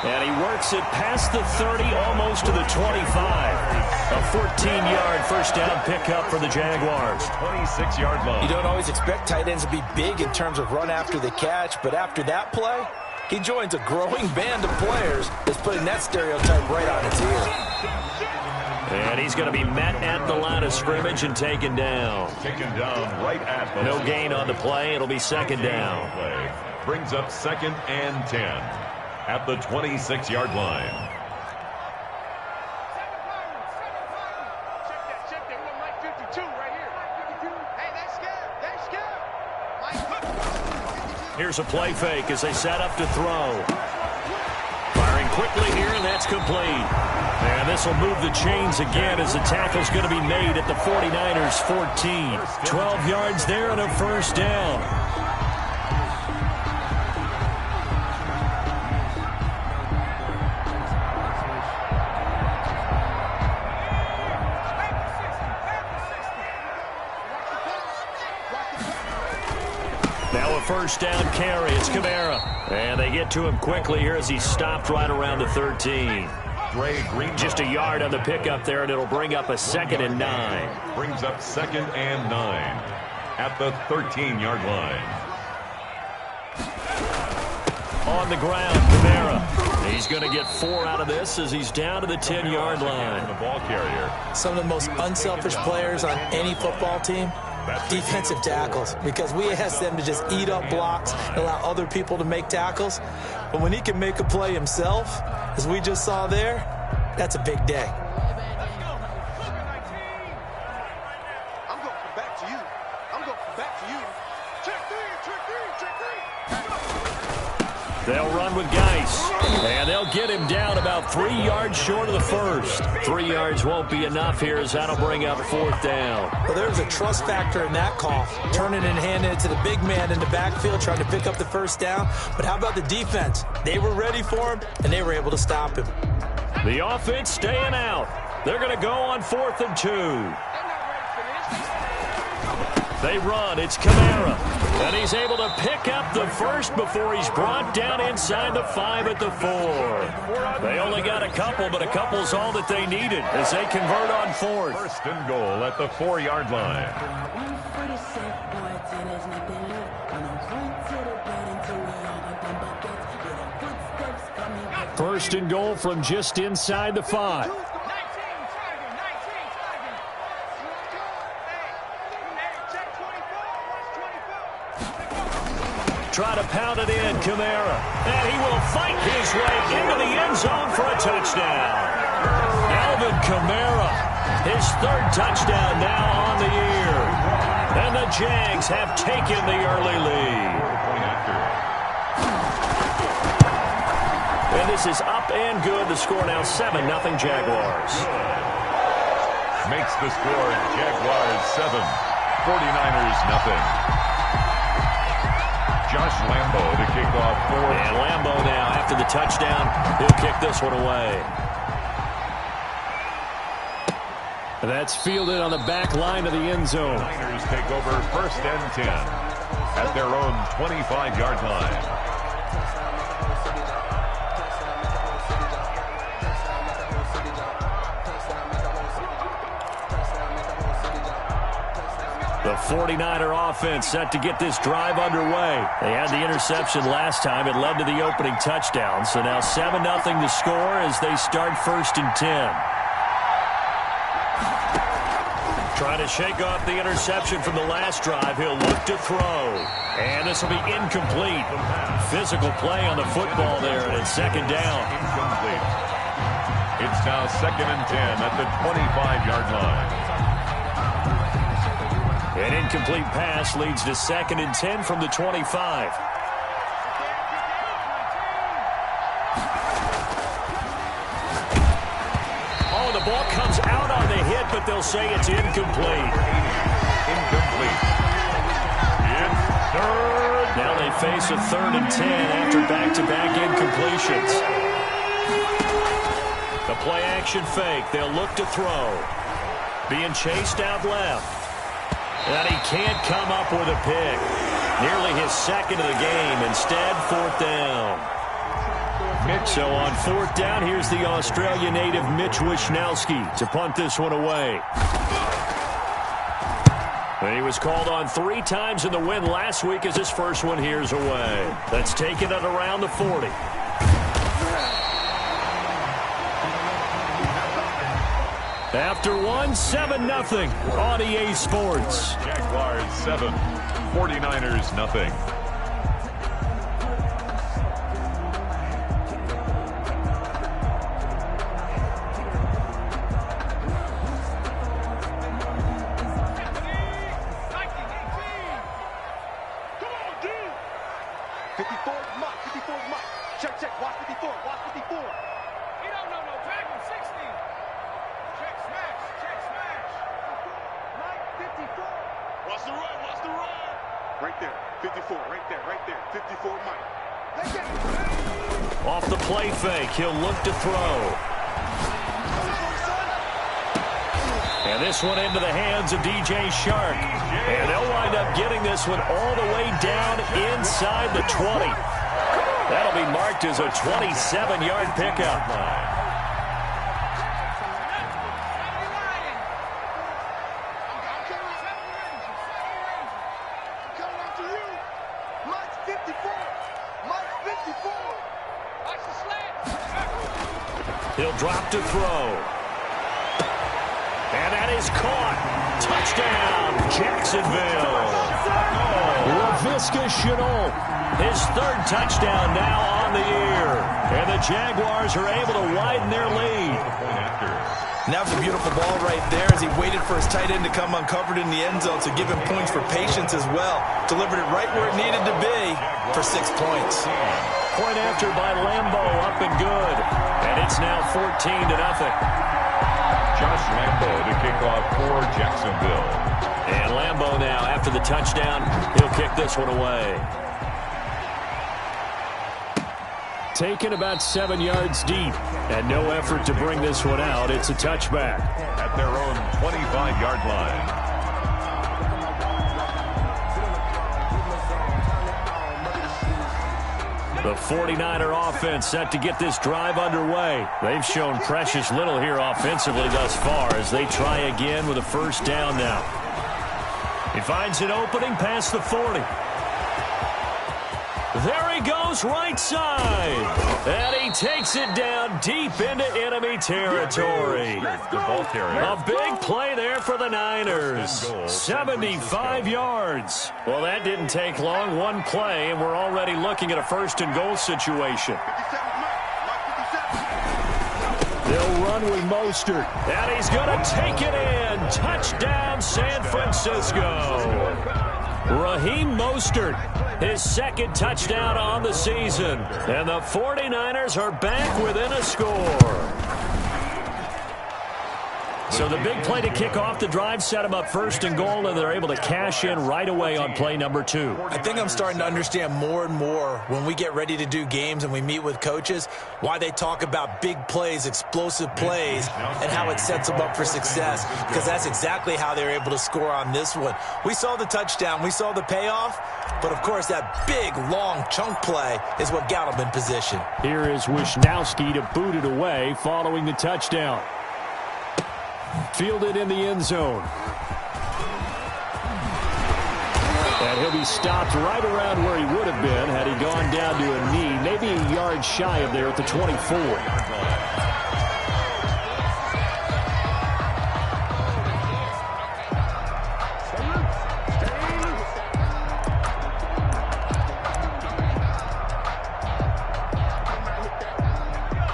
And he works it past the 30, almost to the 25. A 14-yard first down pickup for the Jaguars. 26-yard line. You don't always expect tight ends to be big in terms of run after the catch, but after that play, he joins a growing band of players that's putting that stereotype right on its ear. And he's going to be met at the line of scrimmage and taken down. Taken down right at the no gain on the play. It'll be second down. Brings up 2nd and 10 at the 26-yard line. Here's a play fake as they set up to throw. Firing quickly here, and that's complete. And this will move the chains again as the tackle's going to be made at the 49ers 14. 12 yards there and a first down. Now a first down carry. It's Kamara. And they get to him quickly here as he stopped right around the 13. Just a yard on the pickup there, and it'll bring up a 2nd and 9. Brings up 2nd and 9 at the 13-yard line. On the ground, Kamara. He's going to get 4 out of this as he's down to the 10-yard line. The ball carrier. Some of the most unselfish players on any football team, defensive tackles, because we ask them to just eat up blocks and allow other people to make tackles. But when he can make a play himself, as we just saw there, that's a big day. I'm going back to you. I'm going back to you. Check three. They'll run with Geis, and they'll get him down about 3 yards short of the first. 3 yards won't be enough here as that'll bring up 4th down. Well, there's a trust factor in that call. Turning and handing it to the big man in the backfield, trying to pick up the first down. But how about the defense? They were ready for him, and they were able to stop him. The offense staying out. They're going to go on 4th and 2. They run. It's Kamara. And he's able to pick up the first before he's brought down inside the 5 at the 4. They only got a couple, but a couple's all that they needed as they convert on 4th. 1st and goal at the 4-yard line. 1st and goal from just inside the 5. Try to pound it in, Kamara. And he will fight his way into the end zone for a touchdown. Alvin Kamara, his 3rd touchdown now on the year. And the Jags have taken the early lead. And this is up and good. The score now 7-0 Jaguars. Makes the score Jaguars 7, 49ers 0. Josh Lambo to kick off 4. And Lambo now, after the touchdown, he'll kick this one away. And that's fielded on the back line of the end zone. Niners take over 1st and 10 at their own 25-yard line. The 49er offense set to get this drive underway. They had the interception last time. It led to the opening touchdown. So now 7-0 the score as they start 1st and 10. Trying to shake off the interception from the last drive. He'll look to throw. And this will be incomplete. Physical play on the football there, and it's 2nd down. Incomplete. It's now 2nd and 10 at the 25-yard line. An incomplete pass leads to 2nd and 10 from the 25. Oh, the ball comes out on the hit, but they'll say it's incomplete. Incomplete. It's 3rd. Now they face a 3rd and 10 after back-to-back incompletions. The play-action fake. They'll look to throw. Being chased out left. And he can't come up with a pick. Nearly his 2nd of the game. Instead, 4th down. So on 4th down, here's the Australia native Mitch Wishnowsky to punt this one away. And he was called on 3 times in the win last week as his first one here's away. That's taken it around the 40. After one, 7-0 on EA Sports. Jaguars 7, 49ers nothing. Right there, 54, right there, 54, Mike. Off the play fake, he'll look to throw. And this one into the hands of DJ Shark. And they'll wind up getting this one all the way down inside the 20. That'll be marked as a 27-yard pickup. He'll drop to throw. And that is caught. Touchdown, Jacksonville. Laviska Shenault, his 3rd touchdown now on the year. And the Jaguars are able to widen their lead. And that was a beautiful ball right there as he waited for his tight end to come uncovered in the end zone to give him points for patience as well. Delivered it right where it needed to be for 6 points. Point after by Lambo, up and good. And it's now 14-0. Josh Lambo to kick off for Jacksonville. And Lambo now, after the touchdown, he'll kick this one away. Taken about 7 yards deep. And no effort to bring this one out. It's a touchback. At their own 25-yard line. The 49er offense set to get this drive underway. They've shown precious little here offensively thus far as they try again with a 1st down now. He finds an opening past the 40. There he goes right side. And he takes it down deep into enemy territory. A big play there for the Niners. 75 yards. Well, that didn't take long. One play, and we're already looking at a 1st and goal situation. They'll run with Mostert. And he's going to take it in. Touchdown, San Francisco. Raheem Mostert, his 2nd touchdown on the season. And the 49ers are back within a score. So the big play to kick off the drive set them up 1st and goal, and they're able to cash in right away on play number 2. I think I'm starting to understand more and more when we get ready to do games and we meet with coaches why they talk about big plays, explosive plays, and how it sets them up for success, because that's exactly how they were able to score on this one. We saw the touchdown. We saw the payoff. But, of course, that big, long chunk play is what got them in position. Here is Wishnowsky to boot it away following the touchdown. Fielded in the end zone. And he'll be stopped right around where he would have been had he gone down to a knee, maybe a yard shy of there at the 24.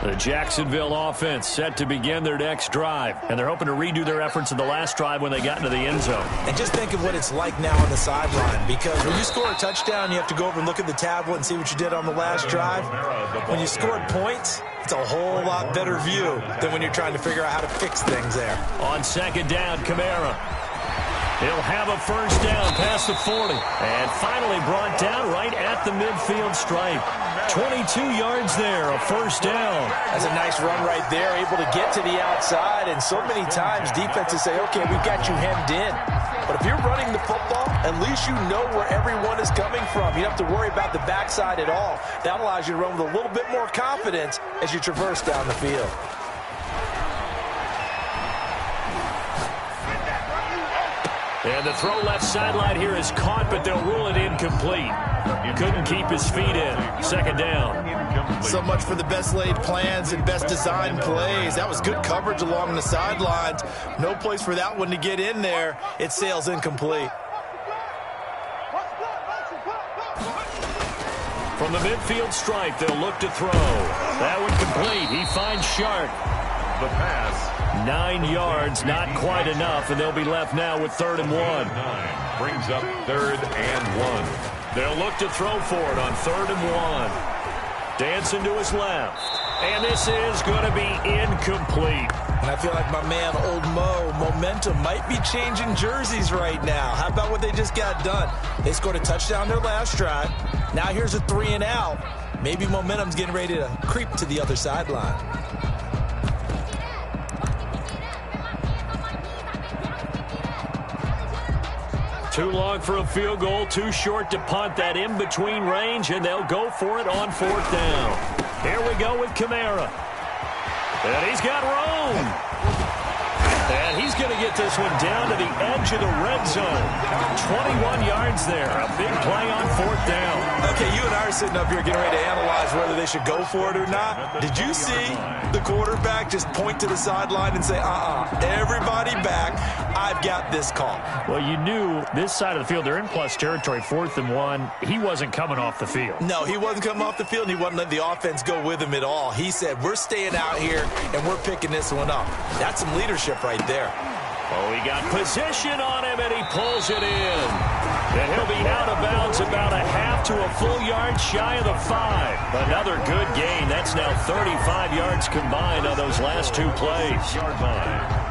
The Jacksonville offense set to begin their next drive, and they're hoping to redo their efforts in the last drive when they got into the end zone. And just think of what it's like now on the sideline, because when you score a touchdown, you have to go over and look at the tablet and see what you did on the last drive. When you scored points, it's a whole lot better view than when you're trying to figure out how to fix things there. On 2nd down, Kamara. He'll have a 1st down past the 40. And finally brought down right at the midfield stripe. 22 yards there, a 1st down. That's a nice run right there, able to get to the outside. And so many times defenses say, okay, we've got you hemmed in. But if you're running the football, at least you know where everyone is coming from. You don't have to worry about the backside at all. That allows you to run with a little bit more confidence as you traverse down the field. And the throw left sideline here is caught, but they'll rule it incomplete. Couldn't keep his feet in. Second down. So much for the best laid plans and best designed plays. That was good coverage along the sidelines. No place for that one to get in there. It sails incomplete. From the midfield stripe, they'll look to throw. That one complete. He finds Sharp. The pass. 9 yards, not quite enough, and they'll be left now with 3rd and 1. Brings up 3rd and 1. They'll look to throw for it on 3rd and 1. Dancing to his left. And this is going to be incomplete. And I feel like my man, Old Mo, momentum might be changing jerseys right now. How about what they just got done? They scored a touchdown their last drive. Now here's a 3 and out. Maybe momentum's getting ready to creep to the other sideline. Too long for a field goal, too short to punt. That in-between range, and they'll go for it on 4th down. Here we go with Kamara. And he's got room. And he's going to get this one down to the edge of the red zone. 21 yards there. A big play on 4th down. Okay, you and I are sitting up here getting ready to analyze whether they should go for it or not. Did you see the quarterback just point to the sideline and say, everybody back, I've got this call? Well, you knew this side of the field, they're in plus territory, 4th and 1. He wasn't coming off the field. No, he wasn't coming off the field, and he wasn't letting the offense go with him at all. He said, we're staying out here, and we're picking this one up. That's some leadership right there. Oh, he got position on him, and he pulls it in. And he'll be out of bounds about a half to a full yard shy of the 5. Another good gain. That's now 35 yards combined on those last 2 plays. Yard line.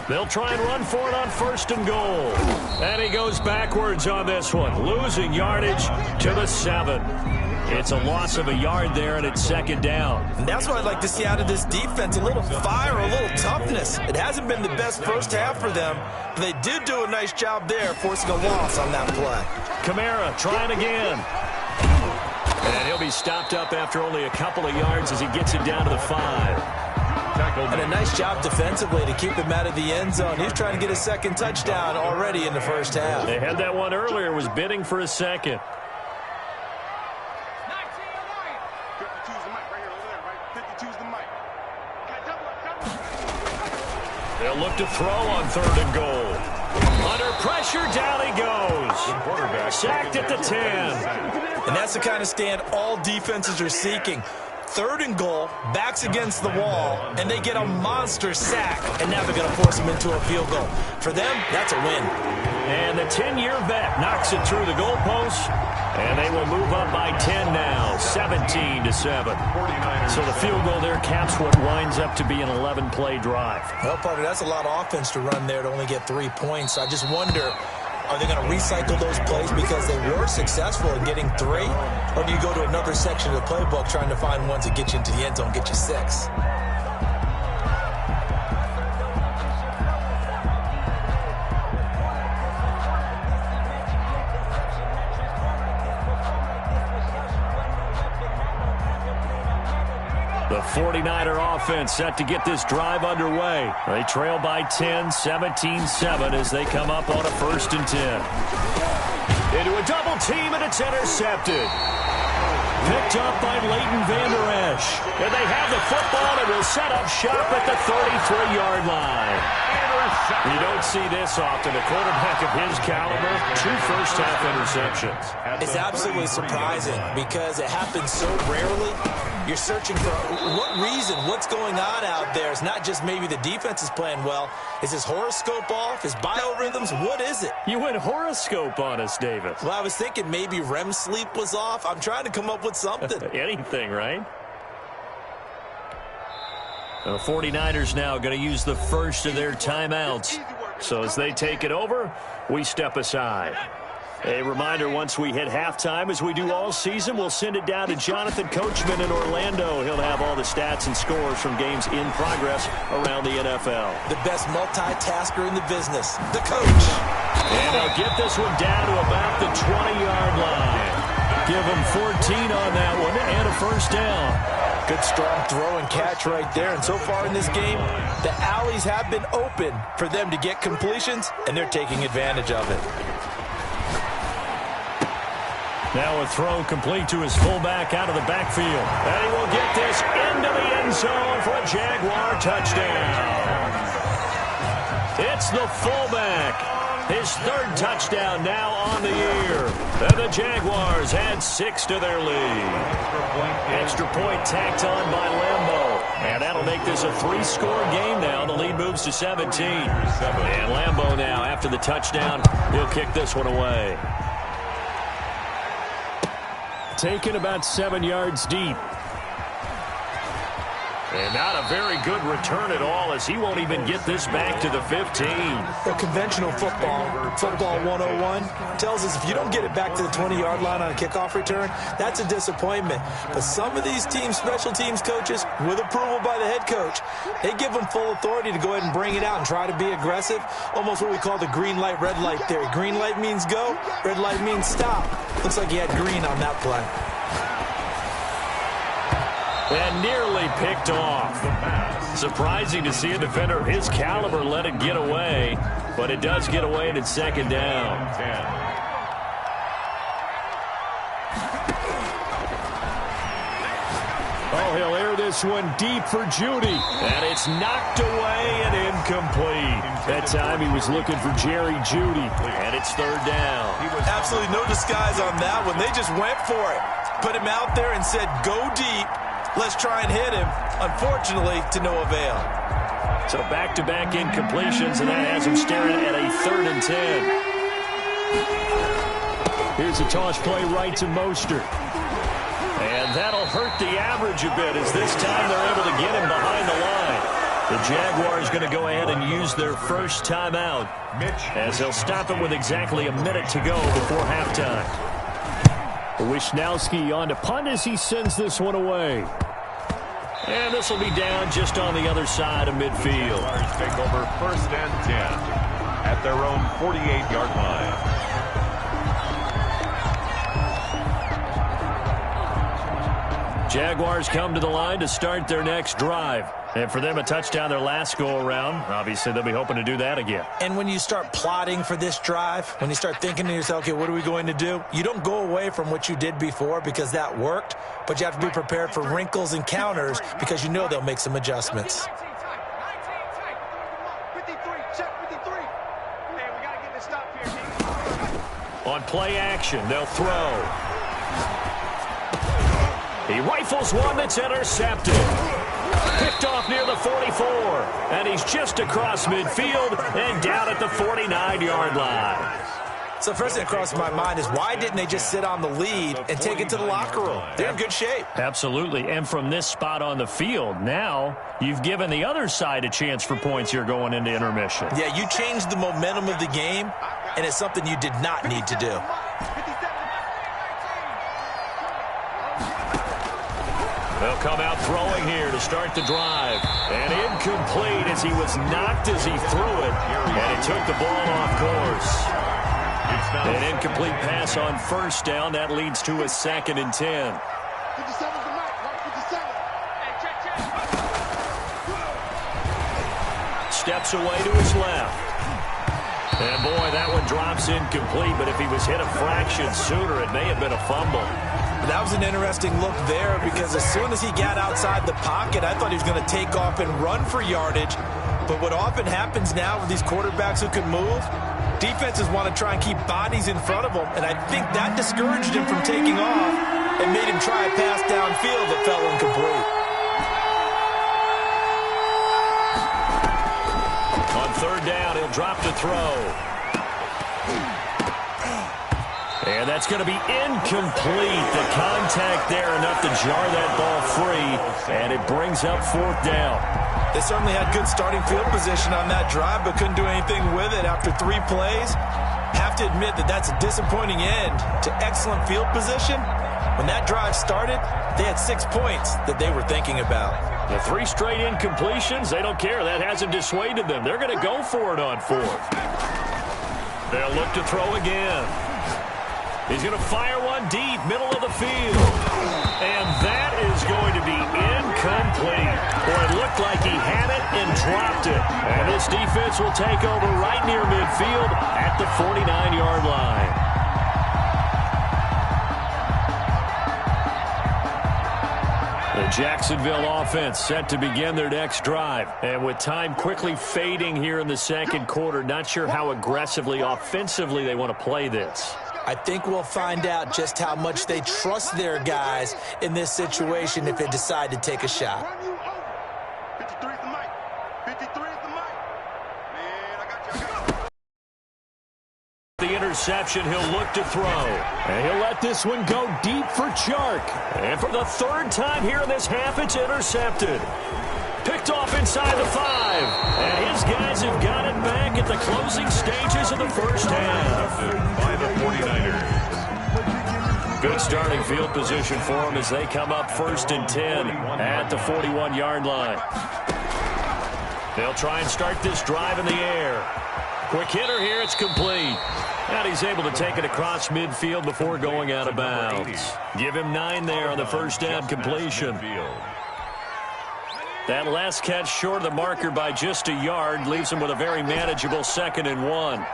They'll try and run for it on 1st and goal. And he goes backwards on this one, losing yardage to the 7. It's a loss of a yard there, and it's 2nd down. And that's what I'd like to see out of this defense, a little fire, a little toughness. It hasn't been the best first half for them, but they did do a nice job there, forcing a loss on that play. Kamara trying again. And he'll be stopped up after only a couple of yards as he gets it down to the 5. And a nice job defensively to keep him out of the end zone. He's trying to get a 2nd touchdown already in the first half. They had that one earlier, was bidding for a 2nd. They'll look to throw on 3rd and goal. Under pressure, down he goes. Sacked at the 10. And that's the kind of stand all defenses are seeking. 3rd and goal, backs against the wall, and they get a monster sack, and now they're going to force them into a field goal. For them, that's a win. And the 10-year vet knocks it through the goalpost, and they will move up by 10 now, 17-7. So the field goal there caps what winds up to be an 11-play drive. Well, partner, that's a lot of offense to run there to only get 3 points. I just wonder, are they going to recycle those plays because they were successful in getting 3? Or do you go to another section of the playbook trying to find ones that get you into the end zone, get you 6? The 49er offense set to get this drive underway. They trail by 10, 17-7 as they come up on a 1st and 10. Into a double team, and it's intercepted. Picked up by Leighton Vander Esch. And they have the football and will set up shop at the 33-yard line. You don't see this often. A quarterback of his caliber, 2 first-half interceptions. It's absolutely surprising because it happens so rarely. You're searching for what reason, what's going on out there. It's not just maybe the defense is playing well. Is his horoscope off? His biorhythms? What is it? You went horoscope on us, David. Well, I was thinking maybe REM sleep was off. I'm trying to come up with something. Anything, right? The 49ers now going to use the first of their timeouts. So as they take it over, we step aside. A reminder, once we hit halftime, as we do all season, we'll send it down to Jonathan Coachman in Orlando. He'll have all the stats and scores from games in progress around the NFL. The best multitasker in the business, the coach. And they'll get this one down to about the 20-yard line. Give them 14 on that one and a first down. Good strong throw and catch right there. And so far in this game, the alleys have been open for them to get completions, and they're taking advantage of it. Now a throw complete to his fullback out of the backfield. And he will get this into the end zone for a Jaguar touchdown. It's the fullback. His third touchdown now on the year. And the Jaguars add 6 to their lead. Extra point tacked on by Lambeau. And that'll make this a 3-score game now. The lead moves to 17. And Lambeau now, after the touchdown, he'll kick this one away. Taken about 7 yards deep. And not a very good return at all, as he won't even get this back to the 15. Well, conventional football 101, tells us if you don't get it back to the 20-yard line on a kickoff return, that's a disappointment. But some of these teams, special teams coaches, with approval by the head coach, they give them full authority to go ahead and bring it out and try to be aggressive, almost what we call the green light, red light theory. Green light means go, red light means stop. Looks like he had green on that play. And nearly picked off. Surprising to see a defender of his caliber let it get away, but it does get away and it's second down. Oh, he'll air this one deep for Judy. And it's knocked away and incomplete. That time he was looking for Jerry Judy. And it's third down. Absolutely no disguise on that one. They just went for it. Put him out there and said, go deep. Let's try and hit him. Unfortunately, to no avail. So back-to-back incompletions, and that has him staring at a 3rd and 10. Here's a toss play right to Mostert. And that'll hurt the average a bit, as this time they're able to get him behind the line. The Jaguars going to go ahead and use their first timeout, as they'll stop it with exactly a minute to go before halftime. Wisnowski on to punt as he sends this one away. And this will be down just on the other side of midfield. Take over 1st and 10 at their own 48-yard line. Jaguars come to the line to start their next drive. And for them, a touchdown their last go-around. Obviously, they'll be hoping to do that again. And when you start plotting for this drive, when you start thinking to yourself, okay, what are we going to do? You don't go away from what you did before because that worked, but you have to be prepared for wrinkles and counters because you know they'll make some adjustments. 53, check 53. Man, we got to get this stop here, D. On play action, they'll throw. He rifles one that's intercepted. Picked off near the 44. And he's just across midfield and down at the 49-yard line. So first thing that crosses my mind is why didn't they just sit on the lead and take it to the locker room? They're in good shape. Absolutely. And from this spot on the field, now you've given the other side a chance for points here going into intermission. Yeah, you changed the momentum of the game, and it's something you did not need to do. They'll come out throwing here to start the drive. And incomplete as he was knocked as he threw it. And it took the ball off course. An incomplete pass on first down. That leads to a 2nd and 10. 57's the mark, 57. Steps away to his left. And boy, that one drops incomplete. But if he was hit a fraction sooner, it may have been a fumble. That was an interesting look there because as soon as he got outside the pocket, I thought he was going to take off and run for yardage. But what often happens now with these quarterbacks who can move, defenses want to try and keep bodies in front of them. And I think that discouraged him from taking off and made him try a pass downfield that fell incomplete. On 3rd down, he'll drop to throw. And that's going to be incomplete. The contact there enough to jar that ball free. And it brings up 4th down. They certainly had good starting field position on that drive, but couldn't do anything with it after 3 plays. Have to admit that that's a disappointing end to excellent field position. When that drive started, they had 6 points that they were thinking about. The 3 straight incompletions, they don't care. That hasn't dissuaded them. They're going to go for it on 4th. They'll look to throw again. He's going to fire one deep, middle of the field. And that is going to be incomplete. Boy, it looked like he had it and dropped it. And this defense will take over right near midfield at the 49-yard line. The Jacksonville offense set to begin their next drive. And with time quickly fading here in the second quarter, not sure how aggressively, offensively they want to play this. I think we'll find out just how much they trust their guys in this situation if they decide to take a shot. 53 is the mic. 53 is the mic. Man, I got you. The interception, he'll look to throw. And he'll let this one go deep for Chark. And for the 3rd time here in this half, it's intercepted. Picked off inside the 5. And his guys have got it back at the closing stages of the first half. By the 49ers. Good starting field position for them as they come up 1st and 10 at the 41-yard line. They'll try and start this drive in the air. Quick hitter here, it's complete. And he's able to take it across midfield before going out of bounds. Give him 9 there on the first down completion. That last catch short of the marker by just a yard leaves him with a very manageable 2nd and 1.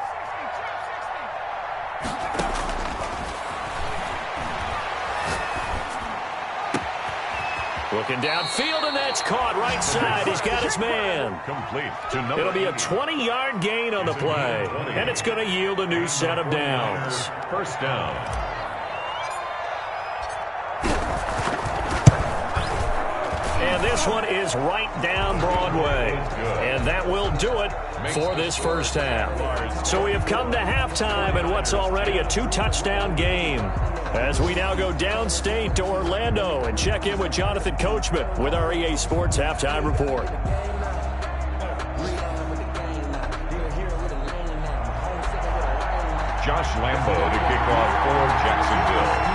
Looking downfield, and that's caught right side. He's got his man. Complete to number. It'll be a 20-yard gain on the play, and it's going to yield a new set of downs. First down. And this one is right down Broadway. And that will do it for this first half. So we have come to halftime in what's already a 2-touchdown game. As we now go downstate to Orlando and check in with Jonathan Coachman with our EA Sports Halftime Report. Josh Lambo to kick off for Jacksonville.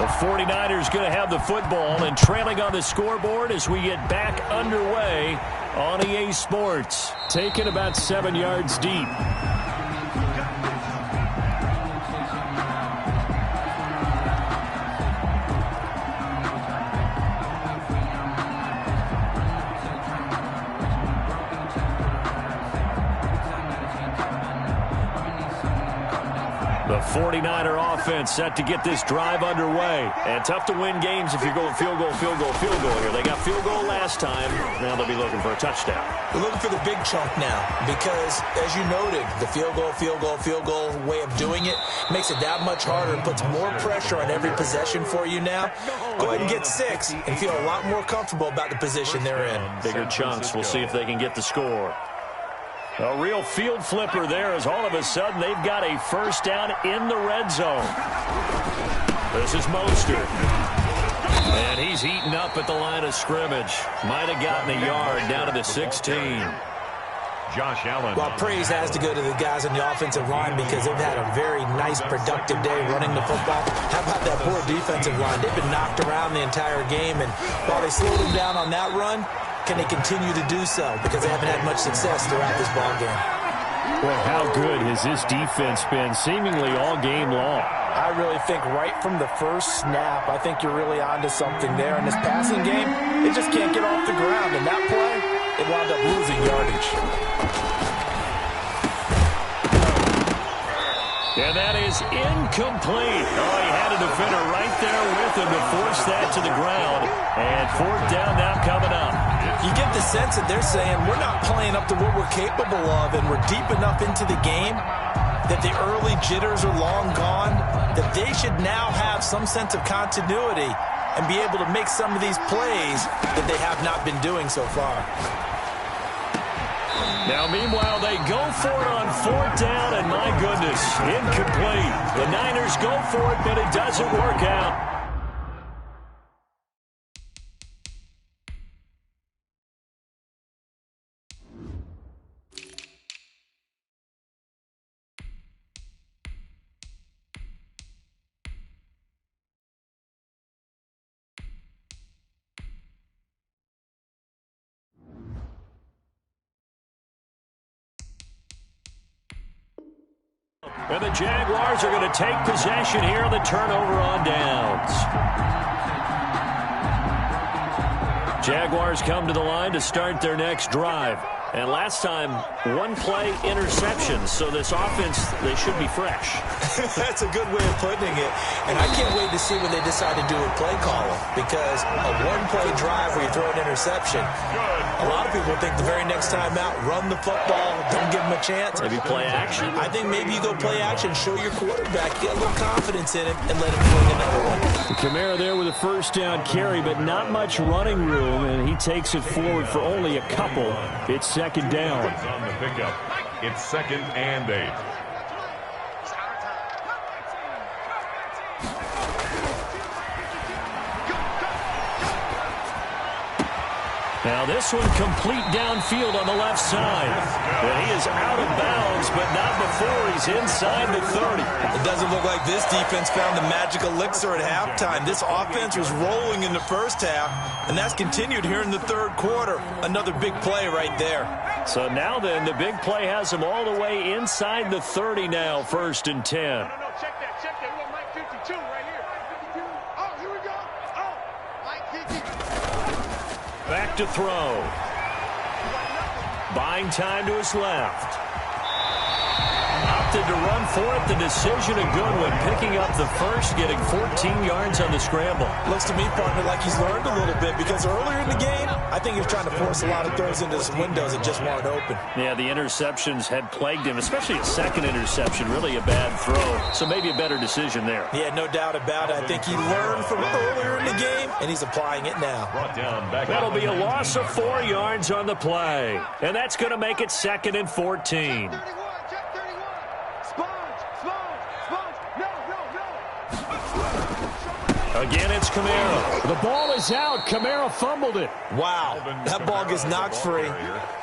The 49ers going to have the football and trailing on the scoreboard as we get back underway on EA Sports. Taken about 7 yards deep. The 49er offense set to get this drive underway. And tough to win games if you're going field goal, field goal, field goal here. They got field goal last time. Now they'll be looking for a touchdown. They're looking for the big chunk now because, as you noted, the field goal, field goal, field goal way of doing it makes it that much harder and puts more pressure on every possession for you now. Go ahead and get 6 and feel a lot more comfortable about the position they're in. Bigger chunks. We'll see if they can get the score. A real field flipper there as all of a sudden they've got a first down in the red zone. This is Mostert. And he's eaten up at the line of scrimmage. Might have gotten a yard down to the 16. Josh Allen. Well, praise has to go to the guys on the offensive line because they've had a very nice, productive day running the football. How about that poor defensive line? They've been knocked around the entire game, and while they slowed them down on that run, can they continue to do so? Because they haven't had much success throughout this ball game. Well, how good has this defense been seemingly all game long? I really think right from the first snap, I think you're really onto something there. In this passing game, they just can't get off the ground. And that play, it wound up losing yardage. And that is incomplete. Oh, he had a defender right there with him to force that to the ground. And 4th down now coming up. You get the sense that they're saying we're not playing up to what we're capable of, and we're deep enough into the game that the early jitters are long gone, that they should now have some sense of continuity and be able to make some of these plays that they have not been doing so far. Now, meanwhile, they go for it on 4th down, and my goodness, incomplete. The Niners go for it, but it doesn't work out. And the Jaguars are going to take possession here on the turnover on downs. Jaguars come to the line to start their next drive. And last time, one-play interceptions. So this offense, they should be fresh. That's a good way of putting it. And I can't wait to see what they decide to do with play calling. Because a one-play drive where you throw an interception, a lot of people think the very next time out, run the football, don't give them a chance. Maybe play action. I think maybe you go play action, show your quarterback, get a little confidence in him, and let him fling another one. Kamara there with a first down carry, but not much running room, and he takes it forward for only a couple. It's second down. On the pickup. It's 2nd and 8. Now this one complete downfield on the left side. And he is out of bounds, but not before he's inside the 30. It doesn't look like this defense found the magic elixir at halftime. This offense was rolling in the first half, and that's continued here in the third quarter. Another big play right there. So now then, the big play has him all the way inside the 30 now, 1st and 10. No, check that. We want Mike 52 right here. Oh, here we go. Oh, Mike 50. Back to throw. Buying time to his left. Opted to run for it. The decision a good one. Picking up the first, getting 14 yards on the scramble. Looks to me, partner, like he's learned a little bit because earlier in the game, I think he was trying to force a lot of throws into some windows that just weren't open. Yeah, the interceptions had plagued him, especially a second interception. Really a bad throw. So maybe a better decision there. Yeah, no doubt about it. I think he learned from earlier in the game, and he's applying it now. Brought down back. That'll be a loss of 4 yards on the play. And that's going to make it 2nd and 14. Check 31. Sponge. No. Again, it's Kamara. The ball is out. Kamara fumbled it. Wow, that ball gets knocked free,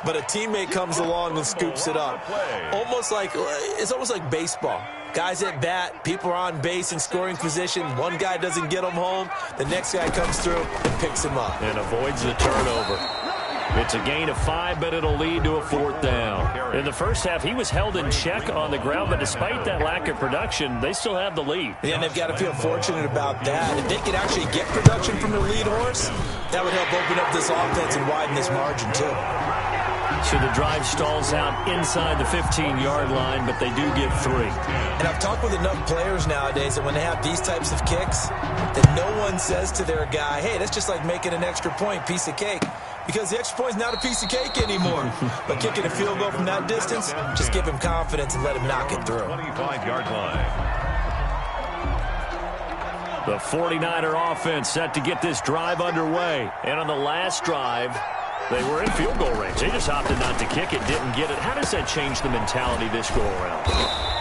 but a teammate comes along and scoops it up. It's almost like baseball. Guys at bat, people are on base in scoring position. One guy doesn't get him home. The next guy comes through and picks him up. And avoids the turnover. It's a gain of 5, but it'll lead to a 4th down. In the first half, he was held in check on the ground, but despite that lack of production, they still have the lead. Yeah, and they've got to feel fortunate about that. If they could actually get production from their lead horse, that would help open up this offense and widen this margin, too. So the drive stalls out inside the 15-yard line, but they do get 3. And I've talked with enough players nowadays that when they have these types of kicks, that no one says to their guy, hey, that's just like making an extra point, piece of cake. Because the extra point's not a piece of cake anymore. But kicking a field goal from that distance, just give him confidence and let him knock it through. 25-yard line. The 49er offense set to get this drive underway. And on the last drive, they were in field goal range. They just opted not to kick it, didn't get it. How does that change the mentality this go around?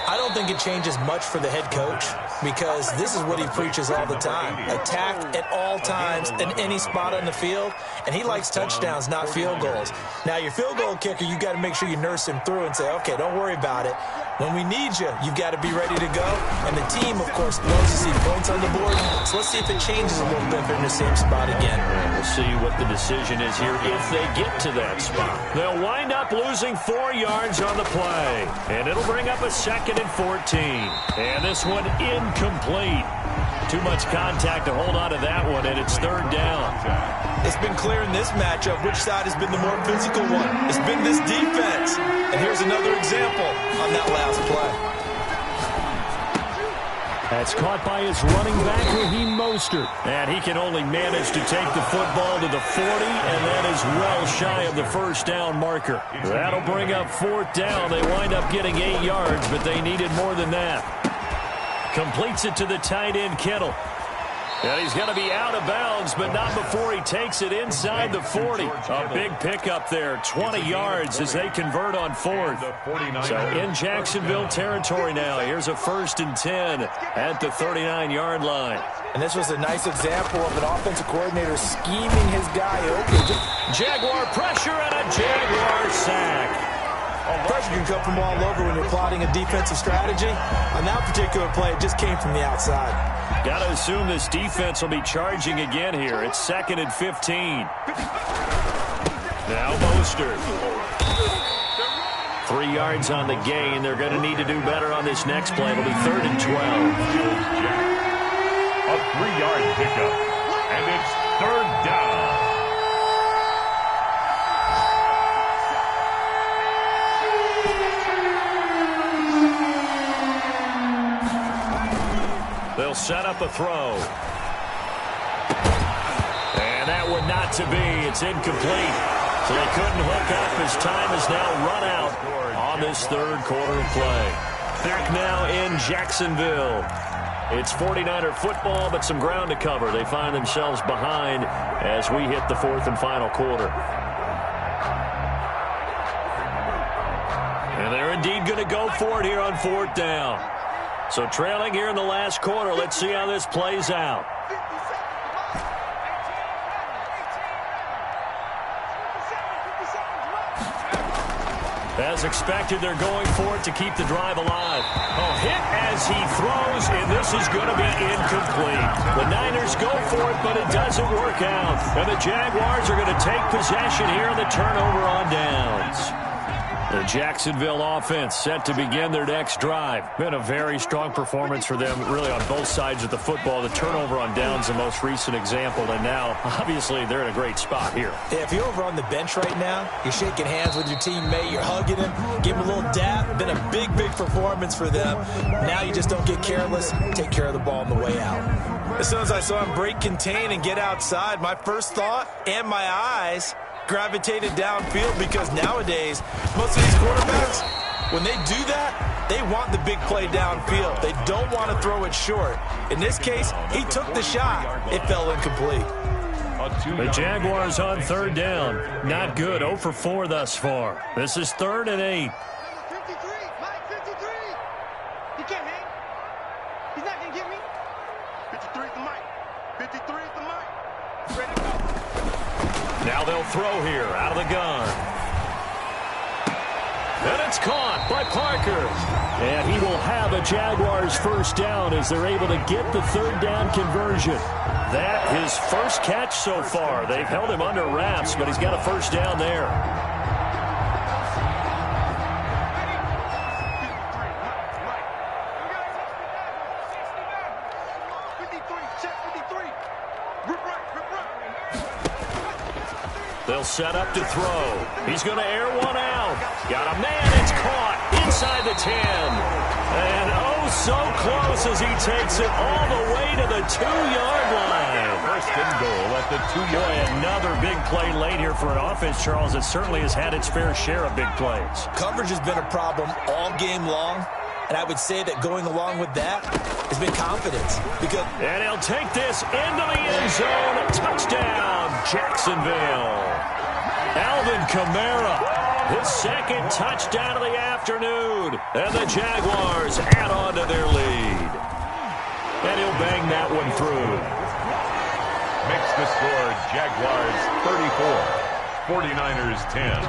I don't think it changes much for the head coach because this is what he preaches all the time. Attack at all times in any spot on the field, and he likes touchdowns, not field goals. Now, your field goal kicker, you got to make sure you nurse him through and say, okay, don't worry about it. When we need you, you've got to be ready to go. And the team, of course, loves to see points on the board. So let's see if it changes a little bit if they're in the same spot again. We'll see what the decision is here if they get to that spot. They'll wind up losing 4 yards on the play. And it'll bring up a 2nd and 14. And this one incomplete. Too much contact to hold on to that one, and it's 3rd down. It's been clear in this matchup which side has been the more physical one. It's been this defense. And here's another example on that last play. That's caught by his running back, Raheem Mostert. And he can only manage to take the football to the 40, and that is well shy of the 1st down marker. That'll bring up 4th down. They wind up getting 8 yards, but they needed more than that. Completes it to the tight end, Kittle. And he's going to be out of bounds, but not before he takes it inside the 40. A big pickup there, 20 yards as they convert on 4th. So in Jacksonville territory now. Here's a 1st and 10 at the 39-yard line. And this was a nice example of an offensive coordinator scheming his guy open. Jaguar pressure and a Jaguar sack. Pressure can come from all over when you're plotting a defensive strategy. On that particular play, it just came from the outside. Got to assume this defense will be charging again here. It's 2nd and 15. Now Mostert. 3 yards on the gain. They're going to need to do better on this next play. It'll be 3rd and 12. A 3-yard pickup, and it's 3rd down. They'll set up a throw. And that one not to be. It's incomplete. So they couldn't hook up as time is now run out on this 3rd quarter of play. Back now in Jacksonville. It's 49er football, but some ground to cover. They find themselves behind as we hit the 4th and final quarter. And they're indeed going to go for it here on 4th down. So trailing here in the last quarter. Let's see how this plays out. As expected, they're going for it to keep the drive alive. A hit as he throws, and this is going to be incomplete. The Niners go for it, but it doesn't work out. And the Jaguars are going to take possession here on the turnover on downs. The Jacksonville offense set to begin their next drive. Been a very strong performance for them, really on both sides of the football. The turnover on downs, the most recent example, and now, obviously, they're in a great spot here. Yeah, if you're over on the bench right now, you're shaking hands with your teammate, you're hugging him, give him a little dap. Been a big, big performance for them. Now you just don't get careless. Take care of the ball on the way out. As soon as I saw him break contain and get outside, my first thought and my eyes gravitated downfield, because nowadays most of these quarterbacks, when they do that, they want the big play downfield. They don't want to throw it short. In this case, he took the shot. It fell incomplete. The Jaguars on 3rd down. Not good. 0 for 4 thus far. This is 3rd and 8. 53, Mike, 53. He can't hang. He's not going to get me. 53 is the mic. 53 is the mic. Ready to go. Now they'll throw here out of the gun. And it's caught by Parker. And he will have a Jaguars 1st down as they're able to get the 3rd down conversion. That his first catch so far. They've held him under wraps, but he's got a 1st down there. They'll set up to throw. He's going to air one out. Got a man. It's caught inside the 10. And oh, so close as he takes it all the way to the 2-yard line. 1st and goal at the 2-yard line. Another big play late here for an offense, Charles, that certainly has had its fair share of big plays. Coverage has been a problem all game long, and I would say that going along with that has been confidence. And he'll take this into the end zone. Touchdown, Jacksonville. Alvin Kamara, his 2nd touchdown of the afternoon. And the Jaguars add on to their lead. And he'll bang that one through. Makes the score Jaguars 34, 49ers 10.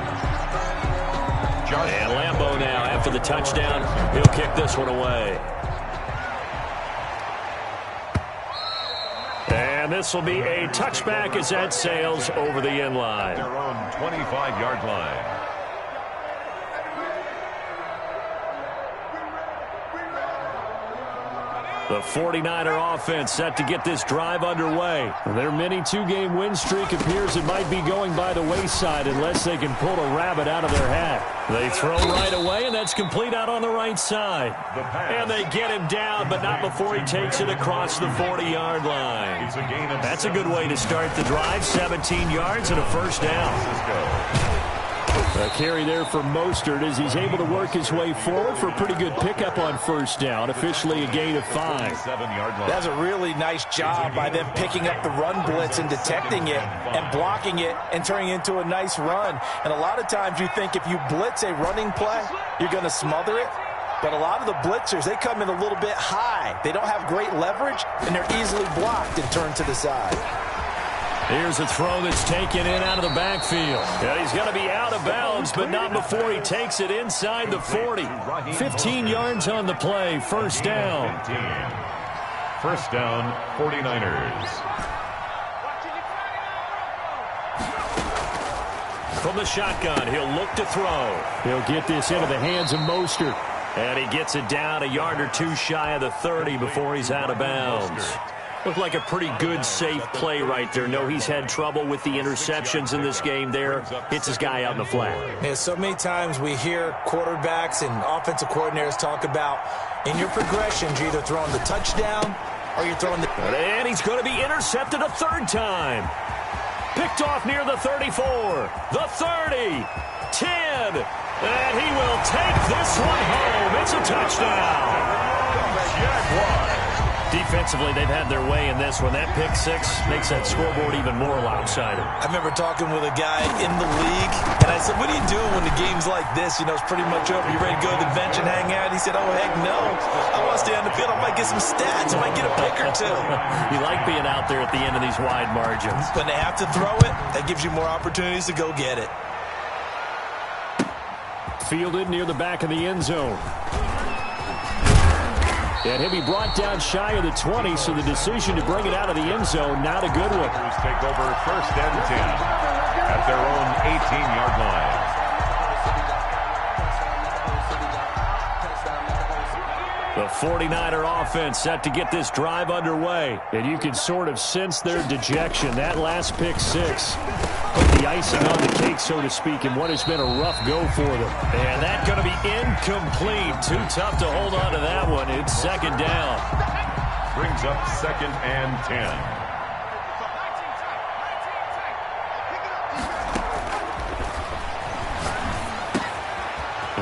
And Lambeau now, after the touchdown, he'll kick this one away. And this will be a touchback as that sails over the end line. Their own 25-yard line. The 49er offense set to get this drive underway. Their mini 2-game win streak appears it might be going by the wayside unless they can pull a rabbit out of their hat. They throw right away, and that's complete out on the right side. And they get him down, but not before he takes it across the 40-yard line. That's a good way to start the drive. 17 yards and a 1st down. A carry there for Mostert as he's able to work his way forward for a pretty good pickup on 1st down. Officially a gain of 5. That's a really nice job by them picking up the run blitz and detecting it and blocking it and turning it into a nice run. And a lot of times you think if you blitz a running play, you're going to smother it. But a lot of the blitzers, they come in a little bit high. They don't have great leverage, and they're easily blocked and turned to the side. Here's a throw that's taken in out of the backfield. And he's going to be out of bounds, but not before he takes it inside the 40. 15 yards on the play. 1st down. 1st down, 49ers. From the shotgun, he'll look to throw. He'll get this into the hands of Mostert. And he gets it down a yard or two shy of the 30 before he's out of bounds. Looked like a pretty good, safe play right there. No, he's had trouble with the interceptions in this game there. Hits his guy out in the flat. Yeah, so many times we hear quarterbacks and offensive coordinators talk about in your progressions, you're either throwing the touchdown or you're throwing the... And he's going to be intercepted a third time. Picked off near the 34, the 30, 10, and he will take this one home. It's a touchdown. Defensively, they've had their way in this one. That pick six makes that scoreboard even more lopsided. I remember talking with a guy in the league, and I said, what are you doing when the game's like this? You know, it's pretty much over. You ready to go to the bench and hang out? He said, oh, heck no. I want to stay on the field. I might get some stats. I might get a pick or two. You like being out there at the end of these wide margins. When they have to throw it, that gives you more opportunities to go get it. Fielded near the back of the end zone. And he'll be brought down shy of the 20, so the decision to bring it out of the end zone, not a good one. Take over first and 10 at their own 18-yard line. The 49er offense set to get this drive underway. And you can sort of sense their dejection. That last pick six put the icing on the cake, so to speak, in what has been a rough go for them. And that's going to be incomplete. Too tough to hold on to that one. It's second down. Brings up second and 10.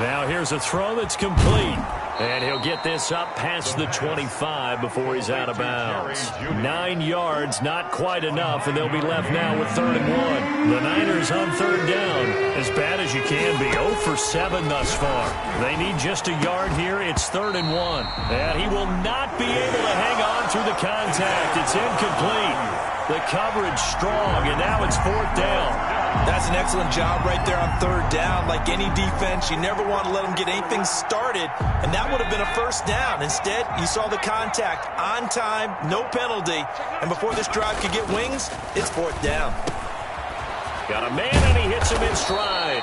Now here's a throw that's complete. And he'll get this up past the 25 before he's out of bounds. 9 yards, not quite enough, and they'll be left now with 3rd and 1. The Niners on 3rd down, as bad as you can be. 0 for 7 thus far. They need just a yard here. It's 3rd and 1. And he will not be able to hang on through the contact. It's incomplete. The coverage strong, and now it's 4th down. That's an excellent job right there on 3rd down. Like any defense, you never want to let them get anything started, and that would have been a 1st down. Instead, you saw the contact on time, no penalty, and before this drive could get wings, it's 4th down. Got a man, and he hits him in stride.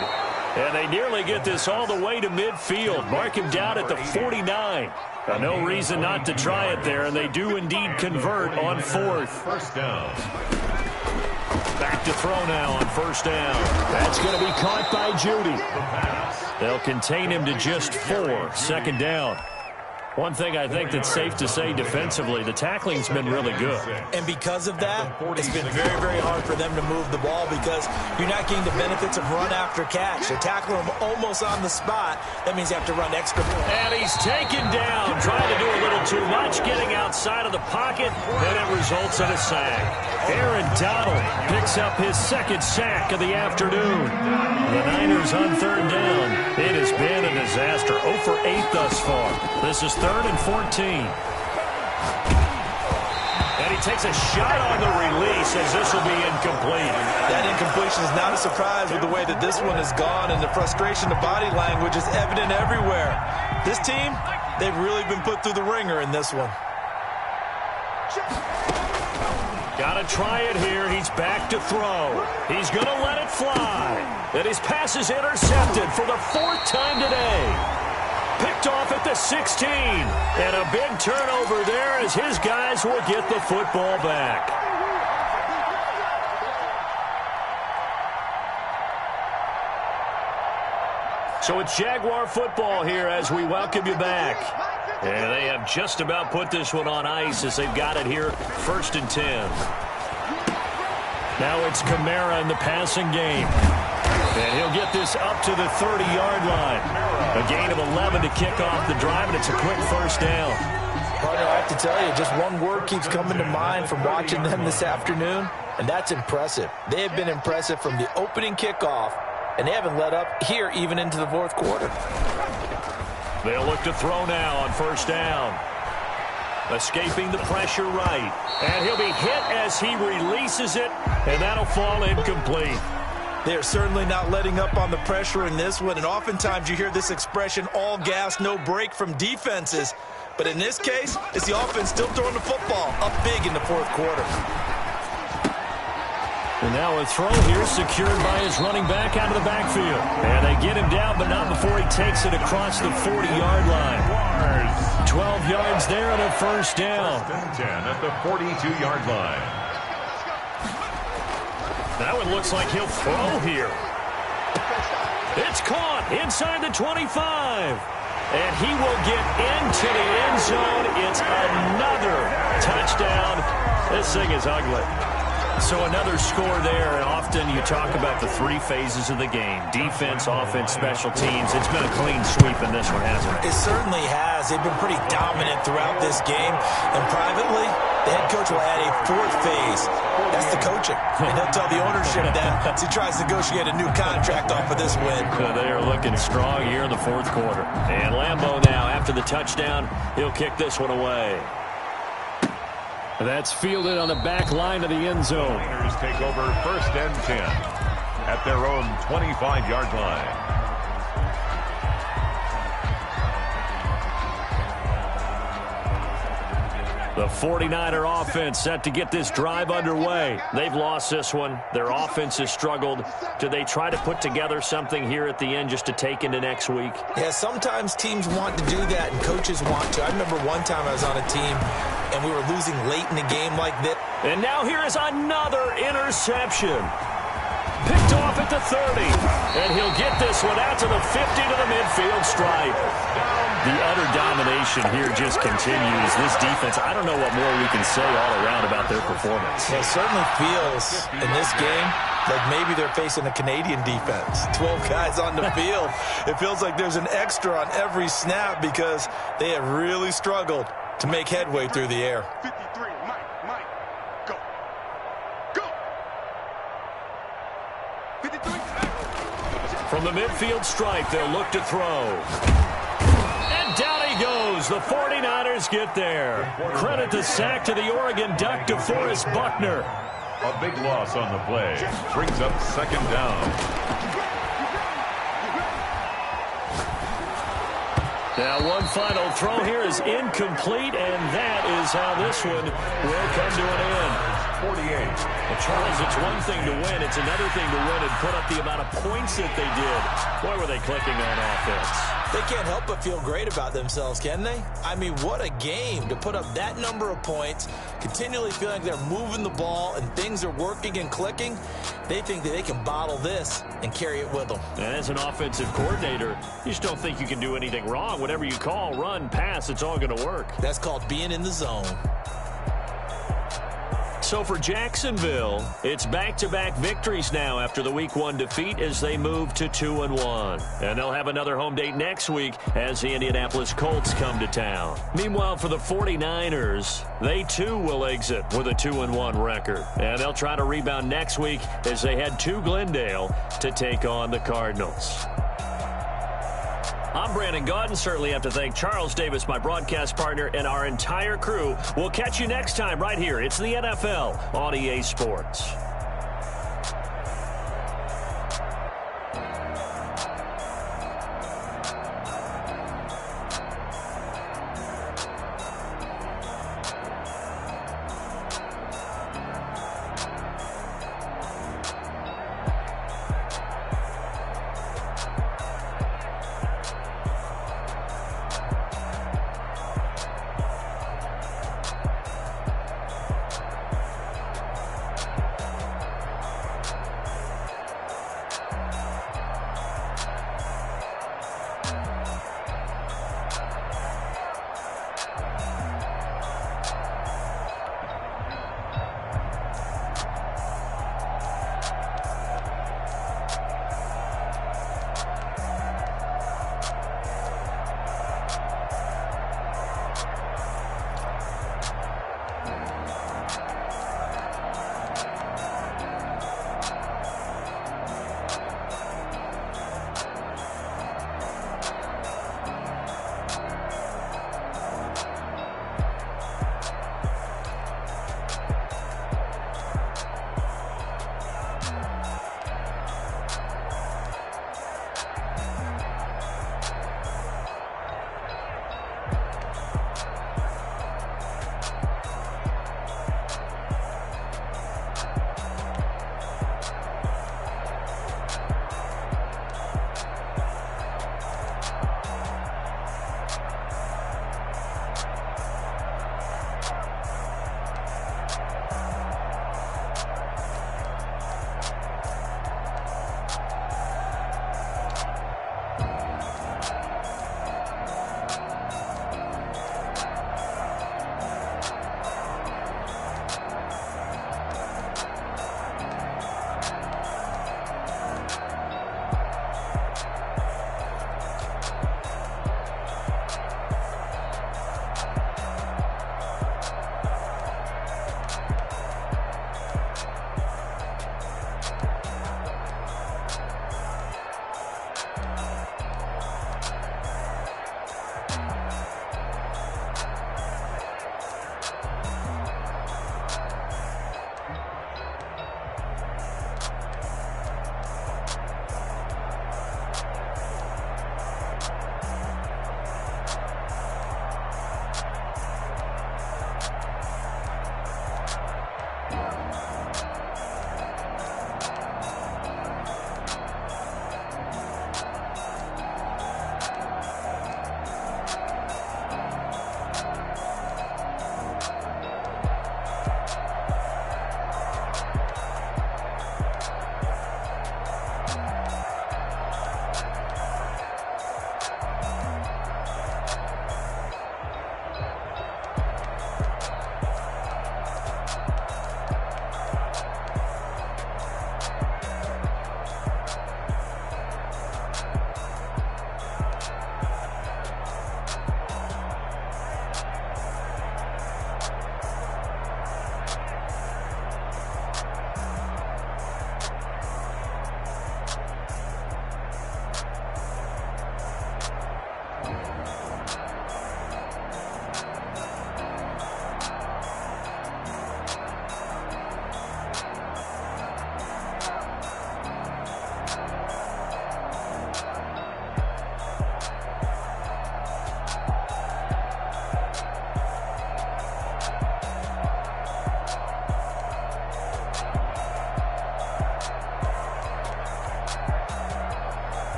And they nearly get this all the way to midfield. Mark him down at the 49. No reason not to try it there, and they do indeed convert on 4th. First down. Back to throw now on 1st down. That's going to be caught by Judy. They'll contain him to just 4. 2nd down. One thing I think that's safe to say defensively, the tackling's been really good. And because of that, it's been very, very hard for them to move the ball because you're not getting the benefits of run after catch. They're tackling them almost on the spot. That means you have to run extra. And he's taken down, trying to do a little too much, getting outside of the pocket, and it results in a sack. Aaron Donald picks up his 2nd sack of the afternoon. The Niners on 3rd down. It has been a disaster. 0 for 8 thus far. This is 3rd and 14. And he takes a shot on the release as this will be incomplete. That incompletion is not a surprise with the way that this one has gone, and the frustration, the body language is evident everywhere. This team, they've really been put through the ringer in this one. Got to try it here. He's back to throw. He's going to let it fly. And his pass is intercepted for the 4th time today. Picked off at the 16. And a big turnover there as his guys will get the football back. So it's Jaguar football here as we welcome you back. And they have just about put this one on ice as they've got it here, 1st and 10. Now it's Kamara in the passing game. And he'll get this up to the 30-yard line. A gain of 11 to kick off the drive, and it's a quick 1st down. Partner, I have to tell you, just one word keeps coming to mind from watching them this afternoon, and that's impressive. They have been impressive from the opening kickoff, and they haven't let up here even into the 4th quarter. They'll look to throw now on 1st down. Escaping the pressure right. And he'll be hit as he releases it, and that'll fall incomplete. They're certainly not letting up on the pressure in this one, and oftentimes you hear this expression, all gas, no break from defenses. But in this case, it's the offense still throwing the football up big in the 4th quarter. And now a throw here secured by his running back out of the backfield. And they get him down, but not before he takes it across the 40-yard line. 12 yards there and a first down. First and 10 at the 42-yard line. That one looks like he'll throw here. It's caught inside the 25. And he will get into the end zone. It's another touchdown. This thing is ugly. So another score there, and often you talk about the three phases of the game: defense, offense, special teams. It's been a clean sweep in this one, hasn't it? It certainly has. They've been pretty dominant throughout this game. And privately, the head coach will add a fourth phase. That's the coaching. And he'll tell the ownership that as he tries to negotiate a new contract off of this win. They are looking strong here in the fourth quarter. And Lambeau now, after the touchdown, he'll kick this one away. That's fielded on the back line of the end zone. Raiders take over first and 10 at their own 25-yard line. The 49er offense set to get this drive underway. They've lost this one. Their offense has struggled. Do they try to put together something here at the end just to take into next week? Yeah, sometimes teams want to do that and coaches want to. I remember one time I was on a team and we were losing late in the game like this. And now here is another interception. Picked off at the 30. And he'll get this one out to the 50 to the midfield stripe. The utter domination here just continues. This defense, I don't know what more we can say all around about their performance. It certainly feels in this game like maybe they're facing a Canadian defense. 12 guys on the field. It feels like there's an extra on every snap because they have really struggled to make headway through the air. 53, Mike, go. Go. 53. From the midfield stripe, they'll look to throw. And down he goes. The 49ers get there. Credit the sack to the Oregon Duck, DeForest Buckner. A big loss on the play. Brings up second down. Now one final throw here is incomplete, and that is how this one will come to an end. 48. Well, Charles, it's one thing to win. It's another thing to win and put up the amount of points that they did. Boy, were they clicking on offense. They can't help but feel great about themselves, can they? I mean, what a game to put up that number of points, continually feeling like they're moving the ball and things are working and clicking. They think that they can bottle this and carry it with them. And as an offensive coordinator, you just don't think you can do anything wrong. Whatever you call, run, pass, it's all going to work. That's called being in the zone. So for Jacksonville, it's back-to-back victories now after the Week 1 defeat as they move to 2-1. And they'll have another home date next week as the Indianapolis Colts come to town. Meanwhile, for the 49ers, they too will exit with a 2-1 record. And they'll try to rebound next week as they head to Glendale to take on the Cardinals. I'm Brandon Gaudin. Certainly have to thank Charles Davis, my broadcast partner, and our entire crew. We'll catch you next time right here. It's the NFL on EA Sports.